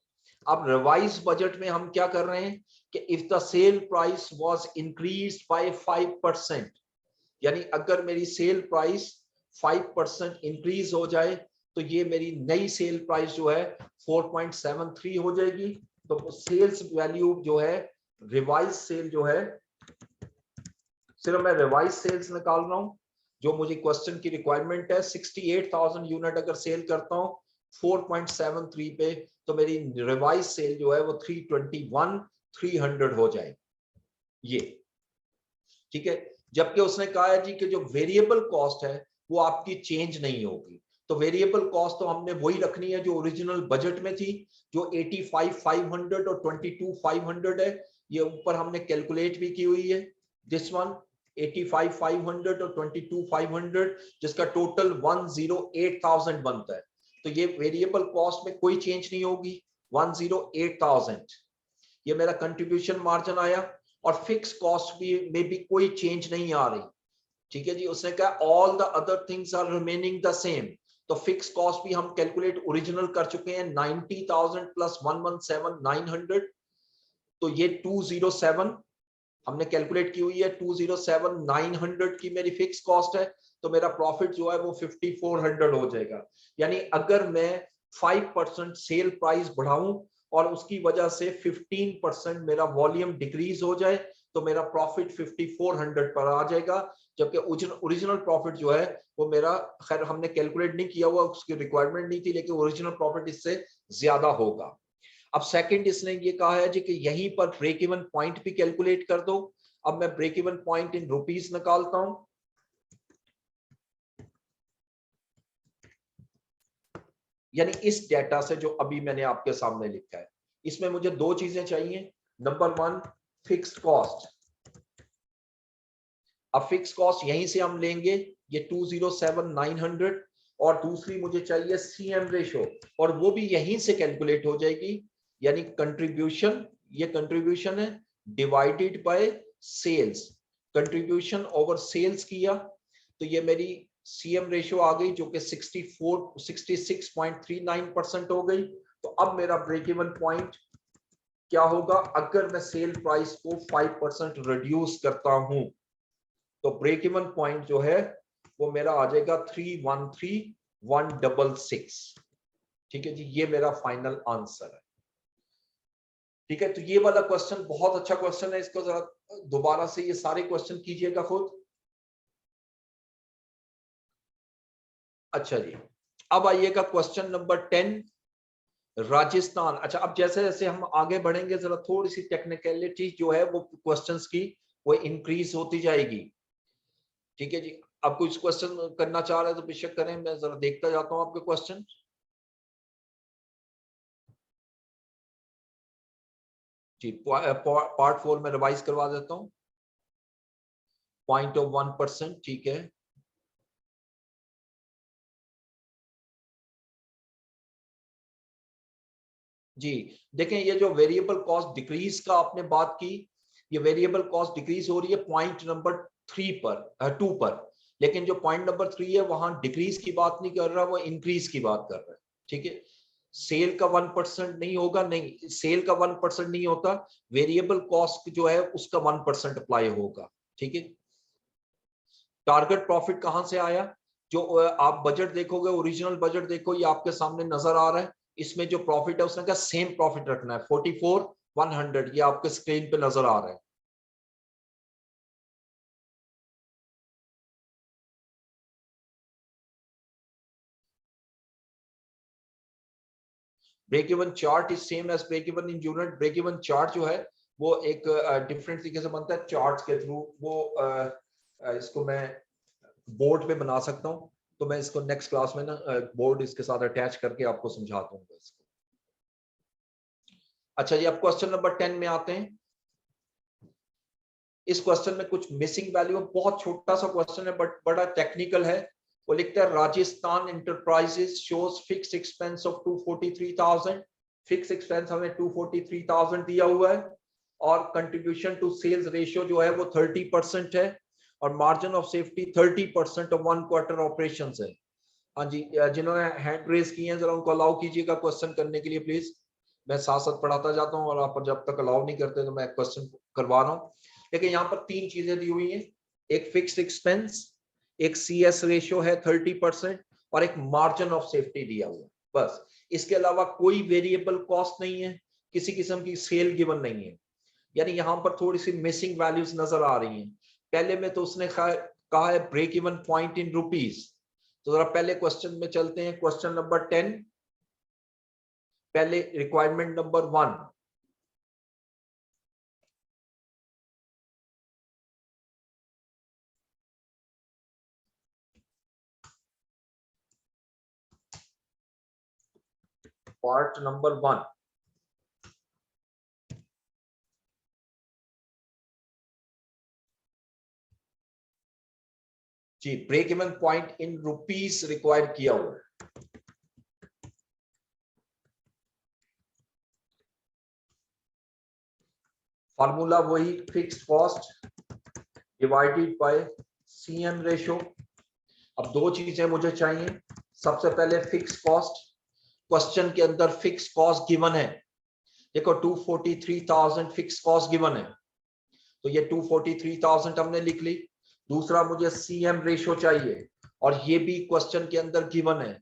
अब रिवाइज बजट में हम क्या कर रहे हैं कि if the sale price was increased by 5%, यानी अगर मेरी सेल प्राइस 5% इंक्रीज हो जाए तो ये मेरी नई सेल प्राइस जो है 4.73 हो जाएगी। तो सेल्स वैल्यू जो है, रिवाइज सेल जो है, सिर्फ मैं रिवाइज सेल्स निकाल रहा हूं जो मुझे क्वेश्चन की रिक्वायरमेंट है। 68,000 यूनिट अगर सेल करता हूं 4.73 पे, तो मेरी रिवाइज सेल जो है वो 321,300 हो जाए, ये ठीक है। जबकि उसने कहा है जी कि जो वेरिएबल कॉस्ट है वो आपकी चेंज नहीं होगी। तो वेरिएबल कॉस्ट तो हमने वही रखनी है जो ओरिजिनल बजट में थी, जो 85,500 और 22,500 है। ये ऊपर हमने कैलकुलेट भी की हुई है, दिस वन 85,500 और 22,500, जिसका टोटल 108,000 बनता है। तो ये वेरिएबल कॉस्ट में कोई चेंज नहीं होगी, 108,000 ये मेरा कंट्रीब्यूशन मार्जिन आया। और फिक्स कॉस्ट भी में भी कोई चेंज नहीं आ रही, ठीक है जी। उसने कहा all the other things are remaining the same. तो फिक्स कॉस्ट भी हम कैलकुलेट ओरिजिनल कर चुके हैं, 90,000 प्लस 117,900, तो ये 207 हमने कैलकुलेट की हुई है। 207,900 की मेरी फिक्स कॉस्ट है, तो मेरा प्रॉफिट जो है वो 5,400 हो जाएगा। यानी अगर मैं 5% सेल प्राइस बढ़ाऊं और उसकी वजह से 15% मेरा वॉल्यूम डिक्रीज हो जाए, तो मेरा प्रॉफिट 5,400 पर आ जाएगा। जबकि ओरिजिनल प्रॉफिट जो है वो मेरा, खैर हमने कैलकुलेट नहीं किया हुआ, उसकी रिक्वायरमेंट नहीं थी, लेकिन ओरिजिनल प्रॉफिट इससे ज्यादा होगा। अब सेकंड इसने ये कहा है जी कि यहीं पर ब्रेक इवन पॉइंट भी कैलकुलेट कर दो। अब मैं break even point in rupees निकालता हूं। यानी इस डेटा से जो अभी मैंने आपके सामने लिखा है, इसमें मुझे दो चीजें चाहिए। Number 1 fixed cost. अब फिक्स कॉस्ट यहीं से हम लेंगे, ये 207,900, और दूसरी मुझे चाहिए सीएम रेशो, और वो भी यहीं से कैलकुलेट हो जाएगी। यानी कंट्रीब्यूशन, ये कंट्रीब्यूशन है divided by sales, contribution over sales किया, तो ये मेरी सीएम रेशो आ गई जो कि 66.39% हो गई। तो अब मेरा ब्रेक इवन पॉइंट क्या होगा अगर मैं सेल प्राइस को 5% रिड्यूस करता हूं? तो ब्रेक इवन पॉइंट जो है वो मेरा आ जाएगा 313,166। ठीक है जी, ये मेरा फाइनल आंसर है। ठीक है, तो ये वाला क्वेश्चन बहुत अच्छा क्वेश्चन है, इसको जरा दोबारा से ये सारे क्वेश्चन कीजिएगा खुद। अच्छा जी, अब आइएगा क्वेश्चन नंबर 10, राजस्थान। अच्छा, अब जैसे जैसे हम आगे बढ़ेंगे जरा थोड़ी सी टेक्निकलिटी जो है वो क्वेश्चंस की वो इंक्रीज होती जाएगी। ठीक है जी, आप कुछ क्वेश्चन करना चाह रहे हैं तो बेशक करें, मैं जरा देखता जाता हूं आपके क्वेश्चन। जी, पार्ट 4 में रिवाइज करवा देता हूं। 0.1%, ठीक है। जी देखें, ये जो वेरिएबल कॉस्ट डिक्रीज का आपने बात की, ये वेरिएबल कॉस्ट डिक्रीज हो रही है पॉइंट नंबर 3 पर 2 पर, लेकिन जो पॉइंट नंबर 3 है वहां डिक्रीज की बात नहीं कर रहा, वो इंक्रीज की बात कर रहा है। ठीक है, सेल का 1% नहीं होगा, नहीं सेल का 1% नहीं होता, वेरिएबल कॉस्ट जो है उसका 1% अप्लाई होगा। ठीक है, टारगेट प्रॉफिट कहां से आया? जो आप बजट देखोगे, ओरिजिनल बजट देखो, ये आपके सामने नजर आ रहा है, इसमें जो प्रॉफिट है उसने कहा सेम प्रॉफिट रखना है 44,100, ये आपके स्क्रीन पे नजर आ रहा है। Break even chart is same as break even in unit. Break even chart जो है वो एक डिफरेंट तरीके से बनता है चार्ट्स के थ्रू, वो इसको मैं बोर्ड पे बना सकता हूँ, तो मैं इसको नेक्स्ट क्लास में ना बोर्ड इसके साथ अटैच करके आपको समझाता हूँ इसको। अच्छा जी, अब क्वेश्चन नंबर 10 में आते हैं। इस क्वेश्चन में कुछ मिसिंग वैल्यू, बहुत छोटा सा क्वेश्चन है बट बड़ा टेक्निकल है। वो लिखता है Rajasthan enterprises shows fix expense of 243,000। Fix expense हमें 243,000 दिया हुआ है और कंट्रीब्यूशन टू सेल्स रेशियो जो है वो 30% है और margin of safety 30% of 1 quarter operation है। हाँ जी, जिन्होंने हैंड रेज किए हैं जरा उनको अलाउ कीजिएगा क्वेश्चन करने के लिए प्लीज। मैं साथ साथ पढ़ाता जाता हूँ और आप जब तक अलाउ नहीं करते तो मैं क्वेश्चन करवा रहा हूँ। लेकिन यहाँ पर 3 चीजें दी हुई हैं, एक फिक्स्ड एक्सपेंस, एक CS रेशियो है 30% और एक मार्जिन ऑफ सेफ्टी दिया हुआ है, बस। इसके अलावा कोई वेरिएबल कॉस्ट नहीं है, किसी किस्म की सेल गिवन नहीं है, यानी यहाँ पर थोड़ी सी मिसिंग वैल्यूज नजर आ रही हैं। पहले में तो उसने कहा है break even point in rupees, तो जरा पहले क्वेश्चन में चलते हैं। क्वेश्चन नंबर 10, पहले रिक्वायरमेंट नंबर 1, पार्ट नंबर 1। जी, break even point in rupees require किया हुआ है। फार्मूला वही, fixed cost divided by CM ratio. अब 2 चीजें मुझे चाहिए, सबसे पहले फिक्स कॉस्ट। क्वेश्चन के अंदर फिक्स कॉस्ट गिवन है, देखो 243,000 फिक्स कॉस्ट गिवन है, तो ये 243,000 हमने लिख ली। दूसरा मुझे CM रेशियो चाहिए और ये भी क्वेश्चन के अंदर गिवन है।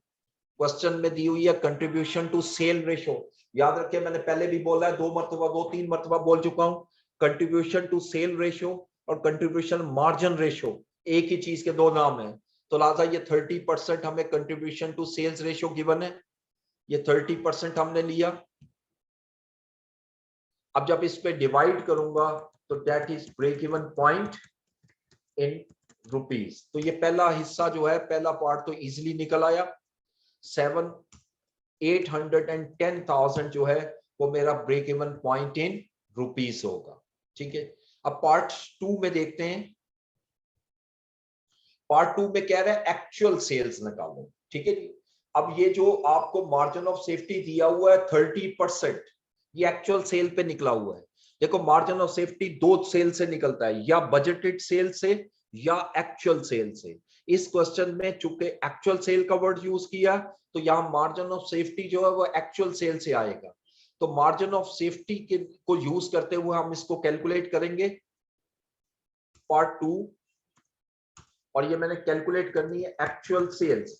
क्वेश्चन में दी हुई है कंट्रीब्यूशन टू सेल रेशियो। याद रखिए मैंने पहले भी बोला है, 2-3 मरतबा बोल चुका हूं, कंट्रीब्यूशन टू सेल रेशियो और कंट्रीब्यूशन मार्जिन रेशियो एक ही चीज के 2 नाम है। तो लिहाजा ये 30% हमें contribution to sales ratio given है, ये 30% हमने लिया। अब जब इस पे डिवाइड करूंगा तो that is break even point in rupees. तो ये पहला हिस्सा जो है, पहला पार्ट तो इजीली निकल आया। 810,000 जो है वो मेरा break even point in rupees होगा। ठीक है, अब पार्ट 2 में देखते हैं। पार्ट 2 में कह रहा है एक्चुअल सेल्स निकालो। ठीक है जी, अब ये जो आपको मार्जिन ऑफ सेफ्टी दिया हुआ है 30%, ये एक्चुअल सेल पे निकला हुआ है। देखो मार्जिन ऑफ सेफ्टी 2 सेल से निकलता है, या बजटेड सेल से या एक्चुअल सेल से। इस क्वेश्चन में चूंकि एक्चुअल सेल का वर्ड यूज किया तो यहाँ मार्जिन ऑफ सेफ्टी जो है वो एक्चुअल सेल से आएगा। तो मार्जिन ऑफ सेफ्टी को यूज करते हुए हम इसको कैलकुलेट करेंगे पार्ट 2, और ये मैंने कैलकुलेट करनी है एक्चुअल सेल्स।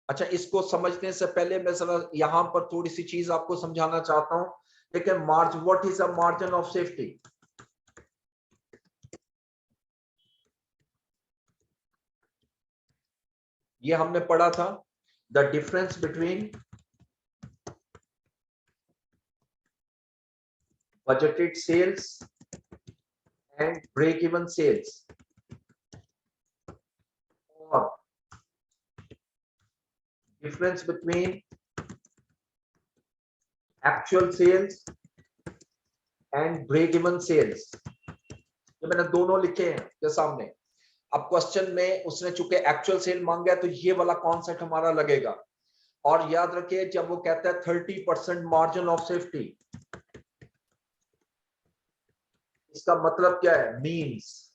अच्छा, इसको समझने से पहले मैं जरा यहां पर थोड़ी सी चीज आपको समझाना चाहता हूं। देखिए margin, what is a margin of safety? ये हमने पढ़ा था, the difference between budgeted sales and break even sales, और difference between actual sales and break even sales। ये मैंने दोनों लिखे हैं के सामने। अब क्वेश्चन में उसने चूंकि एक्चुअल सेल मांगा है तो ये वाला कॉन्सेप्ट हमारा लगेगा, और याद रखिए जब वो कहता है 30% मार्जिन ऑफ सेफ्टी, इसका मतलब क्या है? Means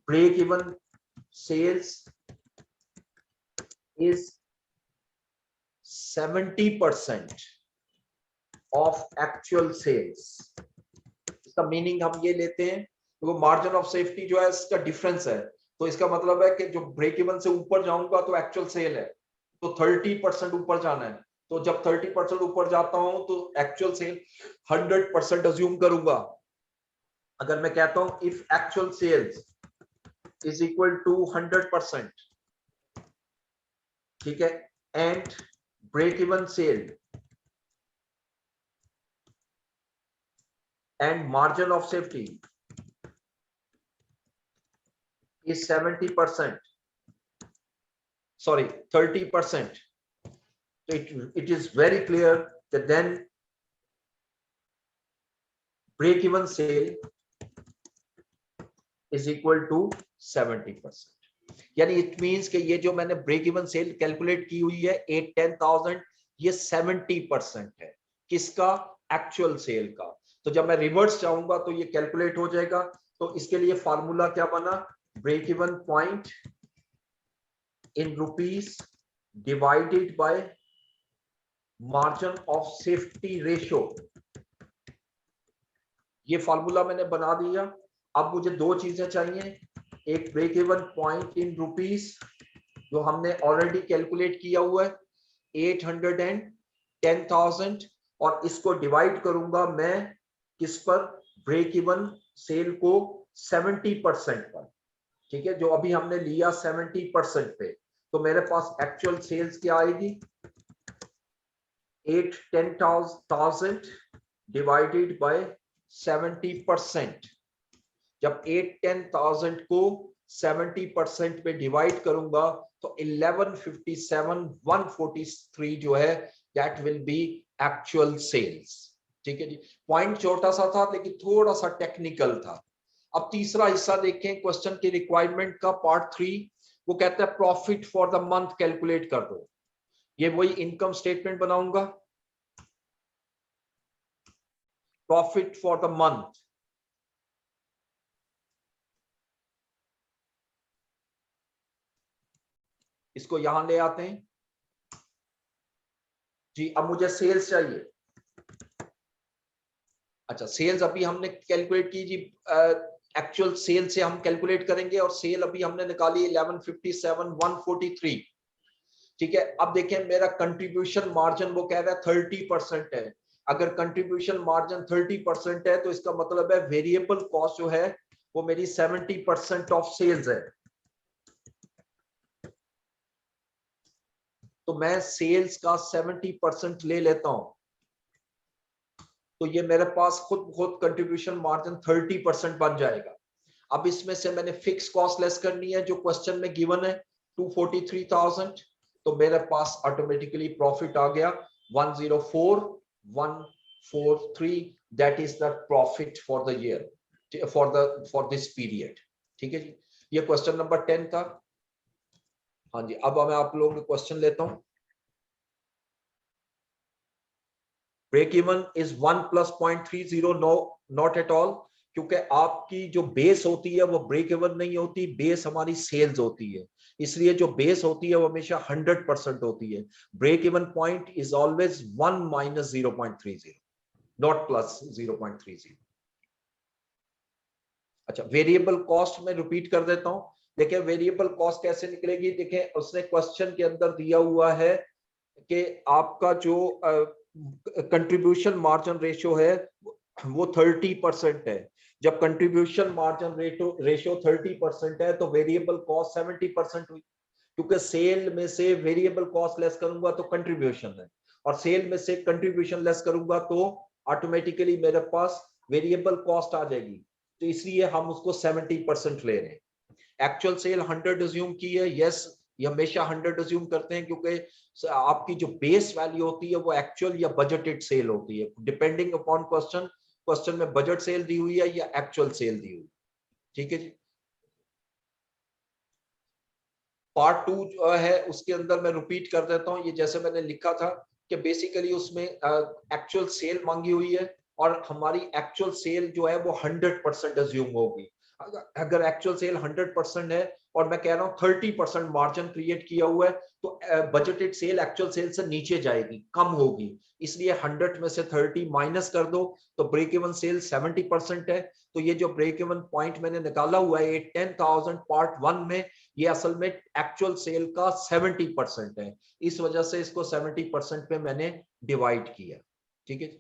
break even sales is 70% of actual sales. इसका मीनिंग हम ये लेते हैं, तो मार्जिन ऑफ सेफ्टी जो है इसका डिफरेंस है, तो इसका मतलब है कि जो ब्रेक इवन से ऊपर जाऊंगा तो एक्चुअल सेल है, तो 30% ऊपर जाना है। तो जब 30% ऊपर जाता हूं तो एक्चुअल सेल 100% अज्यूम करूंगा। अगर मैं कहता हूं if actual sales is equal to 100%, ठीक है, and break even sale and margin of safety is 70%, sorry 30%, so it is very clear that then break even sale is equal to 70%। यानी it means कि ये जो मैंने break even cell calculate की हुई है 8-10,000, ये 70% है किसका? एक्चुअल सेल का। तो जब मैं रिवर्स चाहूंगा तो ये कैलकुलेट हो जाएगा। तो इसके लिए फार्मूला क्या बना? Break even point in rupees divided by margin of safety ratio, ये फार्मूला मैंने बना दिया। अब मुझे दो चीजें चाहिए, एक break even point in rupees जो हमने ऑलरेडी कैलकुलेट किया हुआ है 810,000, और इसको डिवाइड करूंगा मैं किस पर? ब्रेक इवन सेल को 70% पर, ठीक है, जो अभी हमने लिया 70% पे। तो मेरे पास एक्चुअल सेल्स क्या आएगी? 810,000 डिवाइडेड बाय 70%। जब 810,000 को 70% पे डिवाइड करूंगा तो 1157,143 जो है that will be actual sales. ठीक है जी, पॉइंट छोटा सा था लेकिन थोड़ा सा टेक्निकल था। अब तीसरा हिस्सा देखें क्वेश्चन की रिक्वायरमेंट का, पार्ट 3। वो कहता है profit for the month calculate कर दो। ये वही इनकम स्टेटमेंट बनाऊंगा, प्रॉफिट फॉर द मंथ। इसको यहां ले आते हैं जी। अब मुझे सेल्स चाहिए। अच्छा, सेल्स अभी हमने कैलकुलेट की जी, एक्चुअल सेल से हम कैलकुलेट करेंगे, और सेल अभी हमने निकाली 1157,143। ठीक है, अब देखें मेरा कंट्रीब्यूशन मार्जिन वो कह रहा है 30% है। अगर कंट्रीब्यूशन मार्जिन 30% है तो इसका मतलब है वेरिएबल कॉस्ट जो है वो मेरी 70% ऑफ सेल्स है। तो मैं सेल्स का 70% ले लेता हूं, तो ये मेरे पास खुद कंट्रीब्यूशन मार्जिन 30% बन जाएगा। अब इसमें से मैंने फिक्स कॉस्ट लेस करनी है जो क्वेश्चन में गिवन है 243,000, तो मेरे पास ऑटोमेटिकली प्रॉफिट आ गया 104,143। That is the profit for the year for this period. ठीक है जी, ये क्वेश्चन नंबर 10 था। हाँ जी, अब मैं आप लोगों के क्वेश्चन लेता हूं। Break even is 1 + 0.30, no not at all, क्योंकि आपकी जो बेस होती है वो ब्रेक इवन नहीं होती, बेस हमारी सेल्स होती है। इसलिए जो बेस होती है वो हमेशा 100% होती है। Break even point is always 1 - 0.30, not plus 0.30। अच्छा, वेरिएबल कॉस्ट में रिपीट कर देता हूं। देखिए वेरिएबल कॉस्ट कैसे निकलेगी। देखिए उसने क्वेश्चन के अंदर दिया हुआ है कि आपका जो कंट्रीब्यूशन मार्जिन रेशियो है वो 30% है। जब कंट्रीब्यूशन मार्जिन रेशियो 30% है तो वेरिएबल कॉस्ट 70% हुई, क्योंकि सेल में से वेरिएबल कॉस्ट लेस करूंगा तो कंट्रीब्यूशन है, और सेल में से कंट्रीब्यूशन लेस करूंगा तो ऑटोमेटिकली मेरे पास वेरिएबल कॉस्ट आ जाएगी। तो इसलिए हम उसको 70% ले रहे हैं। एक्चुअल सेल 100 अज्यूम की है, यस, ये हमेशा 100 अज्यूम करते हैं क्योंकि आपकी जो बेस वैल्यू होती है वो एक्चुअल या बजटेड सेल होती है, डिपेंडिंग अपॉन क्वेश्चन। क्वेश्चन में बजट सेल दी हुई है या एक्चुअल सेल दी हुई। ठीक है जी, पार्ट 2 जो है उसके अंदर मैं रिपीट कर देता हूँ, ये जैसे मैंने लिखा था कि बेसिकली उसमें एक्चुअल सेल मांगी हुई है और हमारी एक्चुअल सेल जो है वो 100% अज्यूम होगी। अगर एक्चुअल सेल 100% है और मैं कह रहा हूँ 30% मार्जिन क्रिएट किया हुआ है, तो बजटेड सेल एक्चुअल सेल से नीचे जाएगी, कम होगी। इसलिए 100 में से 30 माइनस कर दो तो ब्रेक इवन सेल 70% है। तो ये जो ब्रेक इवन पॉइंट मैंने निकाला हुआ है 10,000 पार्ट 1 में, ये असल में एक्चुअल सेल का 70% है। इस वजह से इसको 70% पे मैंने डिवाइड किया। ठीक है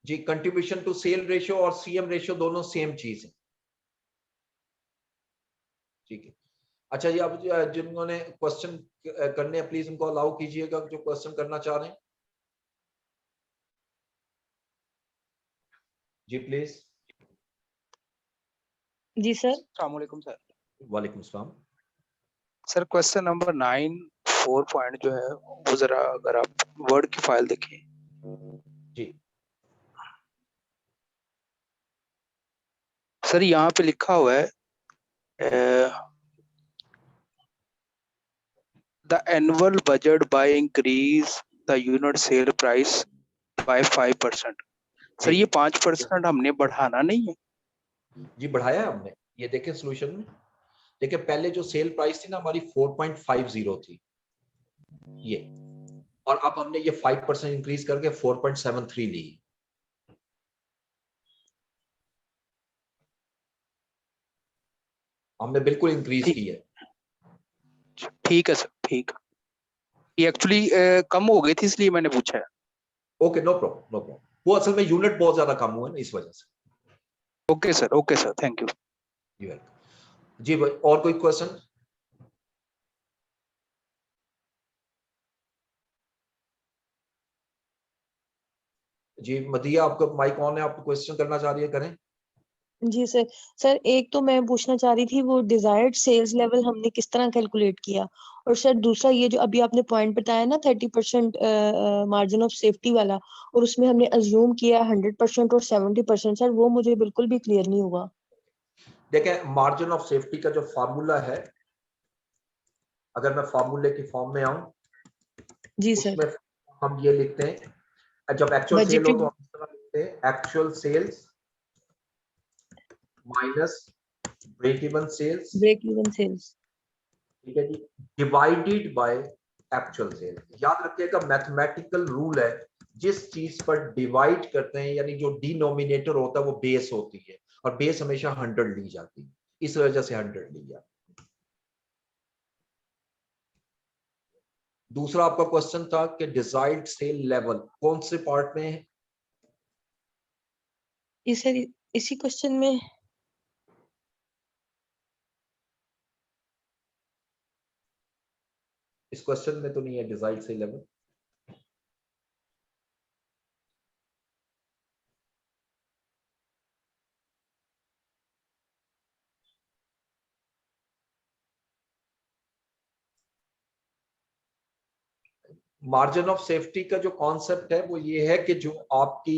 जी। कंट्रीब्यूशन टू सेल रेशियो और सीएम रेशियो दोनों सेम चीज है। ठीक है। अच्छा जी, अब जिन्होंने क्वेश्चन करने हैं प्लीज उनको अलाउ कीजिएगा, जो क्वेश्चन करना चाह रहे हैं जी प्लीज। जी सर। अस्सलाम वालेकुम सर। वालेकुम सलाम। सर क्वेश्चन नंबर 9 4 पॉइंट जो है वो जरा अगर आप वर्ड की फाइल देखें जी सर, यहाँ पे लिखा हुआ है the annual budget by increase the unit sale price by 5%। Sir ये 5% हमने बढ़ाना नहीं है? जी बढ़ाया हमने, ये देखें सोल्यूशन में। देखिए पहले जो सेल प्राइस थी ना हमारी 4.50 थी ये, और अब हमने ये 5% इंक्रीज करके 4.73 ली। हमने बिल्कुल इंक्रीज की है। ठीक है सर, ठीक। ये एक्चुअली कम हो गई थी इसलिए मैंने पूछा है। Okay no problem, no problem. वो असल में यूनिट बहुत ज्यादा कम हुआ है ना इस वजह से। Okay sir, thank you. You welcome जी। भाई और कोई क्वेश्चन? जी मदिया आपका माइक ऑन है, आप क्वेश्चन करना चाह रही है, करें। जी सर। सर एक तो मैं पूछना चाह रही थी वो डिजायर्ड सेल्स लेवल हमने किस तरह कैलकुलेट किया, और सर दूसरा ये जो अभी आपने पॉइंट बताया ना 30% मार्जिन ऑफ सेफ्टी वाला, और उसमें हमने अज्यूम किया 100% और 70%, सर वो मुझे बिल्कुल भी क्लियर नहीं हुआ। देखें मार्जिन ऑफ सेफ्टी का जो फार्मूला है, अगर मैं फार्मूले की फॉर्म में आऊं जी उसमें सर। हम ये लिखते हैं, जब एक्चुअल सेल हो तो बजटेड हम इस तरह लिखते हैं actual sales minus break even sales, break even sales. ठीक है जी, डिवाइडेड बाय एक्चुअल सेल। याद रखिएगा मैथमेटिकल रूल है, जिस चीज पर डिवाइड करते हैं यानी जो डिनोमिनेटर होता है वो बेस होती है, और बेस हमेशा 100 ली जाती है, इस वजह से 100 ली जाती है। दूसरा आपका क्वेश्चन था कि डिजायर्ड सेल लेवल कौन से पार्ट में है? ये सर इसी क्वेश्चन में। इस क्वेश्चन में तो नहीं है desired sale level. Margin of safety का जो कॉन्सेप्ट है वो ये है कि जो आपकी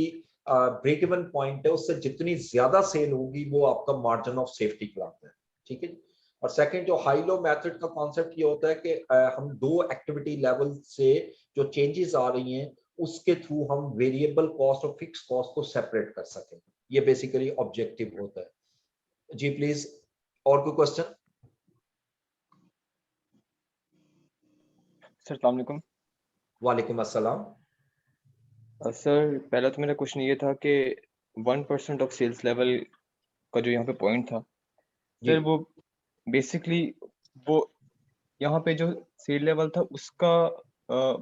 ब्रेक इवन पॉइंट है उससे जितनी ज्यादा सेल होगी वो आपका मार्जिन ऑफ सेफ्टी कहलाता है। ठीक है। और सेकंड जो हाई लो मेथड का कॉन्सेप्ट ये होता है कि हम दो एक्टिविटी लेवल से जो चेंजेस आ रही हैं उसके थ्रू हम वेरिएबल कॉस्ट और फिक्स कॉस्ट को सेपरेट कर सकें। ये बेसिकली ऑब्जेक्टिव होता है। जी प्लीज और कोई क्वेश्चन? सर अस्सलाम वालेकुम। वालेकुम अस्सलाम। सर पहला तो मेरा क्वेश्चन ये था कि 1% ऑफ सेल्स लेवल का जो यहाँ पे पॉइंट था जी सर, वो बेसिकली वो यहाँ पे जो सेल लेवल था उसका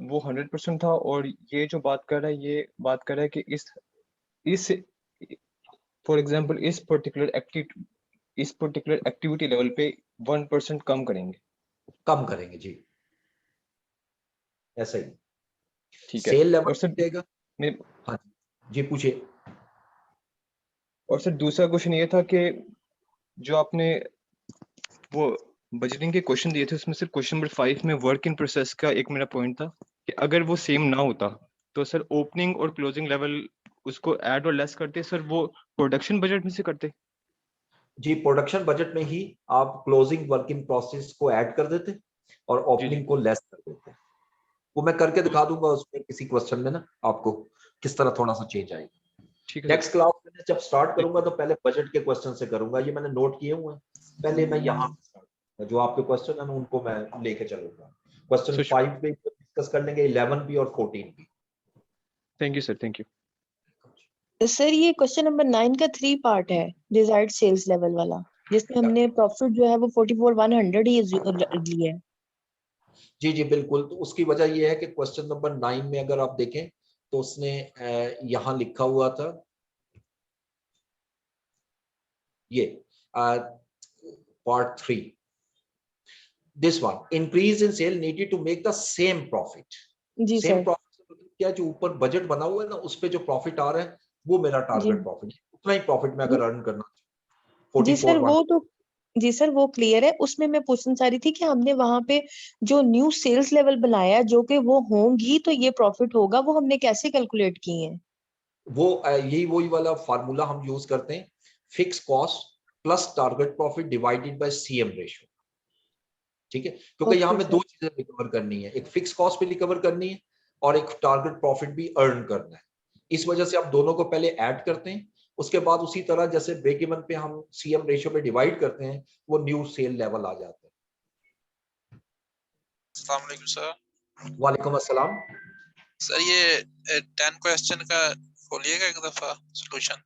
वो 100% था, और ये जो बात कर रहा है ये बात कर रहा है कि इस फॉर एग्जांपल इस पर्टिकुलर एक्टिविटी लेवल पे 1% कम करेंगे। कम करेंगे जी, ऐसा ही ठीक है। सेल लेवल और सर देगा। मेरे हाँ जी पूछिए। और सर दूसरा क्वेश्चन ये था कि जो आपने वो बजटिंग के क्वेश्चन दिए थे उसमें से क्वेश्चन नंबर 5 में वर्क इन प्रोसेस का एक मेरा पॉइंट था कि अगर वो सेम ना होता तो सर ओपनिंग और क्लोजिंग लेवल उसको ऐड और लेस करते सर, वो प्रोडक्शन बजट में से करते? जी, प्रोडक्शन बजट में ही आप क्लोजिंग वर्क इन प्रोसेस को ऐड कर देते और जी ओपनिंग को लेस कर देते। वो मैं करके दिखा दूंगा उसमें किसी क्वेश्चन में ना आपको किस तरह थोड़ा सा चेंज आएगा। ठीक है नेक्स्ट क्लास में जब स्टार्ट करूंगा तो पहले बजट के क्वेश्चन से करूंगा, ये मैंने नोट किए हुए हैं। पहले मैं यहाँ जो आपके क्वेश्चन है ना उनको मैं लेके चलूंगा। क्वेश्चन 5 पे डिस्कस कर लेंगे, 11 भी और 14 भी। Thank you sir, thank you. Sir ये क्वेश्चन नंबर 9 का 3 पार्ट है, डिजायर्ड सेल्स लेवल वाला, जिसमें हमने प्रॉफिट जो है वो 44,100 ही लिया है। जी जी बिल्कुल। तो उसकी वजह ये है कि क्वेश्चन नंबर 9 में अगर आप देखें तो उसने यहाँ लिखा हुआ था ये part 3, this one, increase in sale needed to make the same profit. जी सेम सर। प्रॉफिट क्या, जो ऊपर बजट बना हुआ है ना उस पे जो प्रॉफिट आ रहा है वो मेरा जी टारगेट प्रॉफिट, उतना ही प्रॉफिट में अगर अर्न करना जी सर, 44,100। वो तो जी सर वो क्लियर है। उसमें मैं पूछना चाह रही थी कि हमने वहां पे जो न्यू सेल्स लेवल बनाया जो कि वो होंगी तो ये प्रॉफिट होगा, वो हमने कैसे कैलकुलेट किए हैं? वो यही वही वाला फार्मूला हम यूज करते हैं, fix cost plus target profit divided by CM ratio. ठीक है, क्योंकि यहाँ ओके में सर। दो चीजें रिकवर करनी है, एक फिक्स कॉस्ट भी रिकवर करनी है और एक टारगेट प्रॉफिट भी अर्न करना है। इस वजह से आप दोनों को पहले ऐड करते हैं, उसके बाद उसी तरह जैसे ब्रेक इवन पे हम सीएम रेशियो पे डिवाइड करते हैं वो न्यू सेल लेवल आ जाता है। अस्सलाम वालेकुम सर। वालेकुम अस्सलाम। सर ये 10 क्वेश्चन का खोलिएगा एक दफा सॉल्यूशन।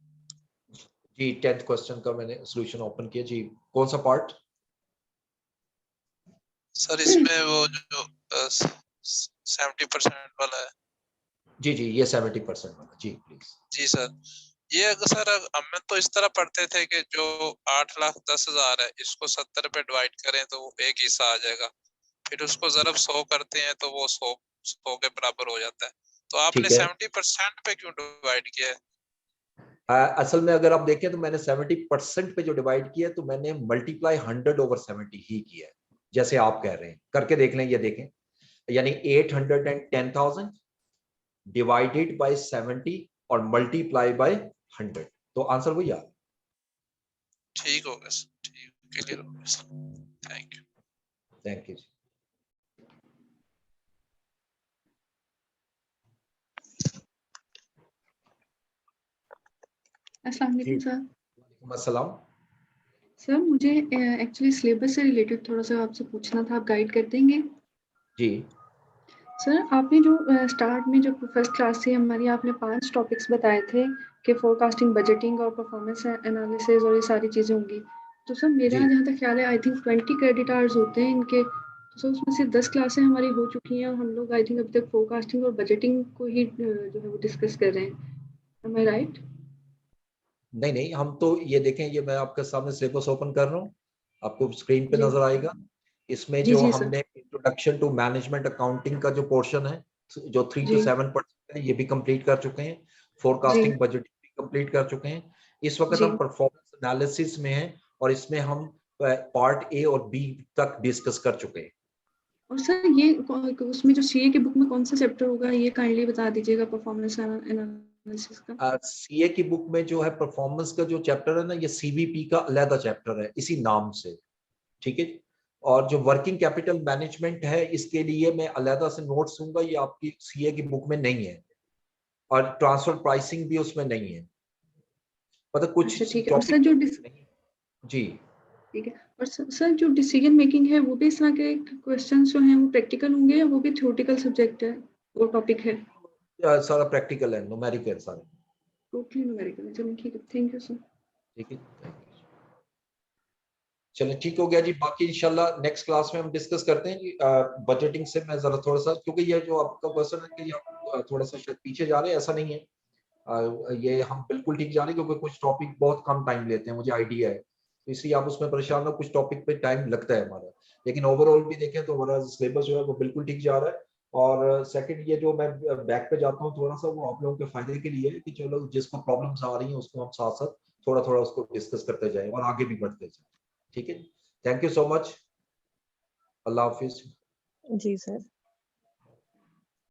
जी 10th क्वेश्चन का मैंने सॉल्यूशन ओपन किया जी। कौन सा पार्ट? सर इसमें वो जो 70% वाला है। जी जी ये 70% वाला जी प्लीज। जी सर, ये अगर सर हम तो इस तरह पढ़ते थे कि जो 8,10,000 है इसको 70 पे डिवाइड करें तो वो एक हिस्सा आ जाएगा, फिर उसको ज़रब 100 करते हैं तो वो 100 के बराबर हो जाता है। तो आपने ठीक है। 70% पे क्यों डिवाइड किया है? असल में अगर आप देखें तो मैंने 70% पे जो डिवाइड किया तो मैंने मल्टीप्लाई 100/70 ही किया है, जैसे आप कह रहे हैं। करके देख लें, ये देखें, यानी 810,000 डिवाइडेड बाय 70 और मल्टीप्लाई बाय 100, तो आंसर वही आ। ठीक हो गया सर, ठीक, क्लियर हो गया sir, thank you. Thank you. अस्सलाम वालेकुम सर। वालेकुम अस्सलाम। सर मुझे एक्चुअली सिलेबस से रिलेटेड थोड़ा सा आपसे पूछना था, आप गाइड कर देंगे? जी सर आपने जो स्टार्ट में जो फर्स्ट क्लास थी हमारी, आपने 5 टॉपिक्स बताए थे कि फोरकास्टिंग, बजटिंग और परफॉर्मेंस एनालिसिस और ये सारी चीज़ें होंगी। तो सर मेरा जी जहाँ तक ख्याल है आई थिंक 20 क्रेडिट आवर्स होते हैं इनके, तो सर उसमें से 10 क्लासें हमारी हो चुकी हैं और हम लोग आई थिंक अभी तक फोरकास्टिंग और बजटिंग को ही जो है वो डिस्कस कर रहे हैं। एम आई राइट? नहीं नहीं, हम तो ये देखें, ये मैं आपके सामने सिलेबस ओपन कर रहा हूँ, आपको स्क्रीन पे जी नजर आएगा। इसमें जी जो जी सर। हमने इंट्रोडक्शन टू मैनेजमेंट अकाउंटिंग का जो पोर्शन है, जो 3 जी to 7% है, ये भी कंप्लीट कर चुके हैं। जी फोरकास्टिंग बजटिंग भी कंप्लीट कर चुके हैं। इस वक्त जी। हम परफॉर्मेंस एनालिसिस में हैं और इसमें हम पार्ट ए और बी तक डिस्कस कर चुके हैं। और सर ये उसमें जो सीए की बुक में कौन सा चैप्टर होगा ये काइंडली बता दीजिएगा, परफॉर्मेंस एनालिसिस का। सीए की बुक में जो है परफॉर्मेंस का जो चैप्टर है ना, ये सीवीपी का अलग चैप्टर है इसी नाम से। ठीक है, और जो वर्किंग कैपिटल मैनेजमेंट है इसके लिए मैं अलग से नोट्स दूंगा, ये आपकी सीए की बुक में नहीं है। और ट्रांसफर प्राइसिंग भी उसमें नहीं है, मतलब कुछ अच्छा ठीक है। और सर टॉपिक जो नहीं। जी ठीक है। और सर जो डिसीजन मेकिंग है वो भी इस तरह के क्वेश्चंस जो हैं वो प्रैक्टिकल होंगे या वो भी थ्योरेटिकल सब्जेक्ट है, वो टॉपिक है? सारा प्रैक्टिकल है, न्यूमेरिक है सारे। टोटली न्यूमेरिकल है। चलो ठीक है, थैंक यू सर। ठीक है, चलिए ठीक हो गया जी। बाकी इंशाल्लाह नेक्स्ट क्लास में हम डिस्कस करते हैं जी। बजटिंग से मैं जरा थोड़ा सा, क्योंकि ये जो आपका क्वेश्चन है कि आप थोड़ा सा शायद पीछे जा रहे हैं, ऐसा नहीं है। ये हम बिल्कुल ठीक जा रहे हैं, क्योंकि कुछ टॉपिक बहुत कम टाइम लेते हैं, मुझे आइडिया है, तो इसलिए आप उसमें परेशान हो। कुछ टॉपिक पे टाइम लगता है हमारा, लेकिन ओवरऑल भी देखें तो हमारा सिलेबस जो है वो बिल्कुल ठीक जा रहा है। और सेकंड, ये जो मैं बैक पे जाता हूँ थोड़ा सा, वो आप लोगों के फायदे के लिए है कि चलो जिसको प्रॉब्लम्स आ रही हैं उसको हम साथ साथ थोड़ा थोड़ा उसको डिस्कस करते जाएं और आगे भी बढ़ते जाएं। ठीक है, थैंक यू सो मच। अल्लाह हाफिज। जी सर।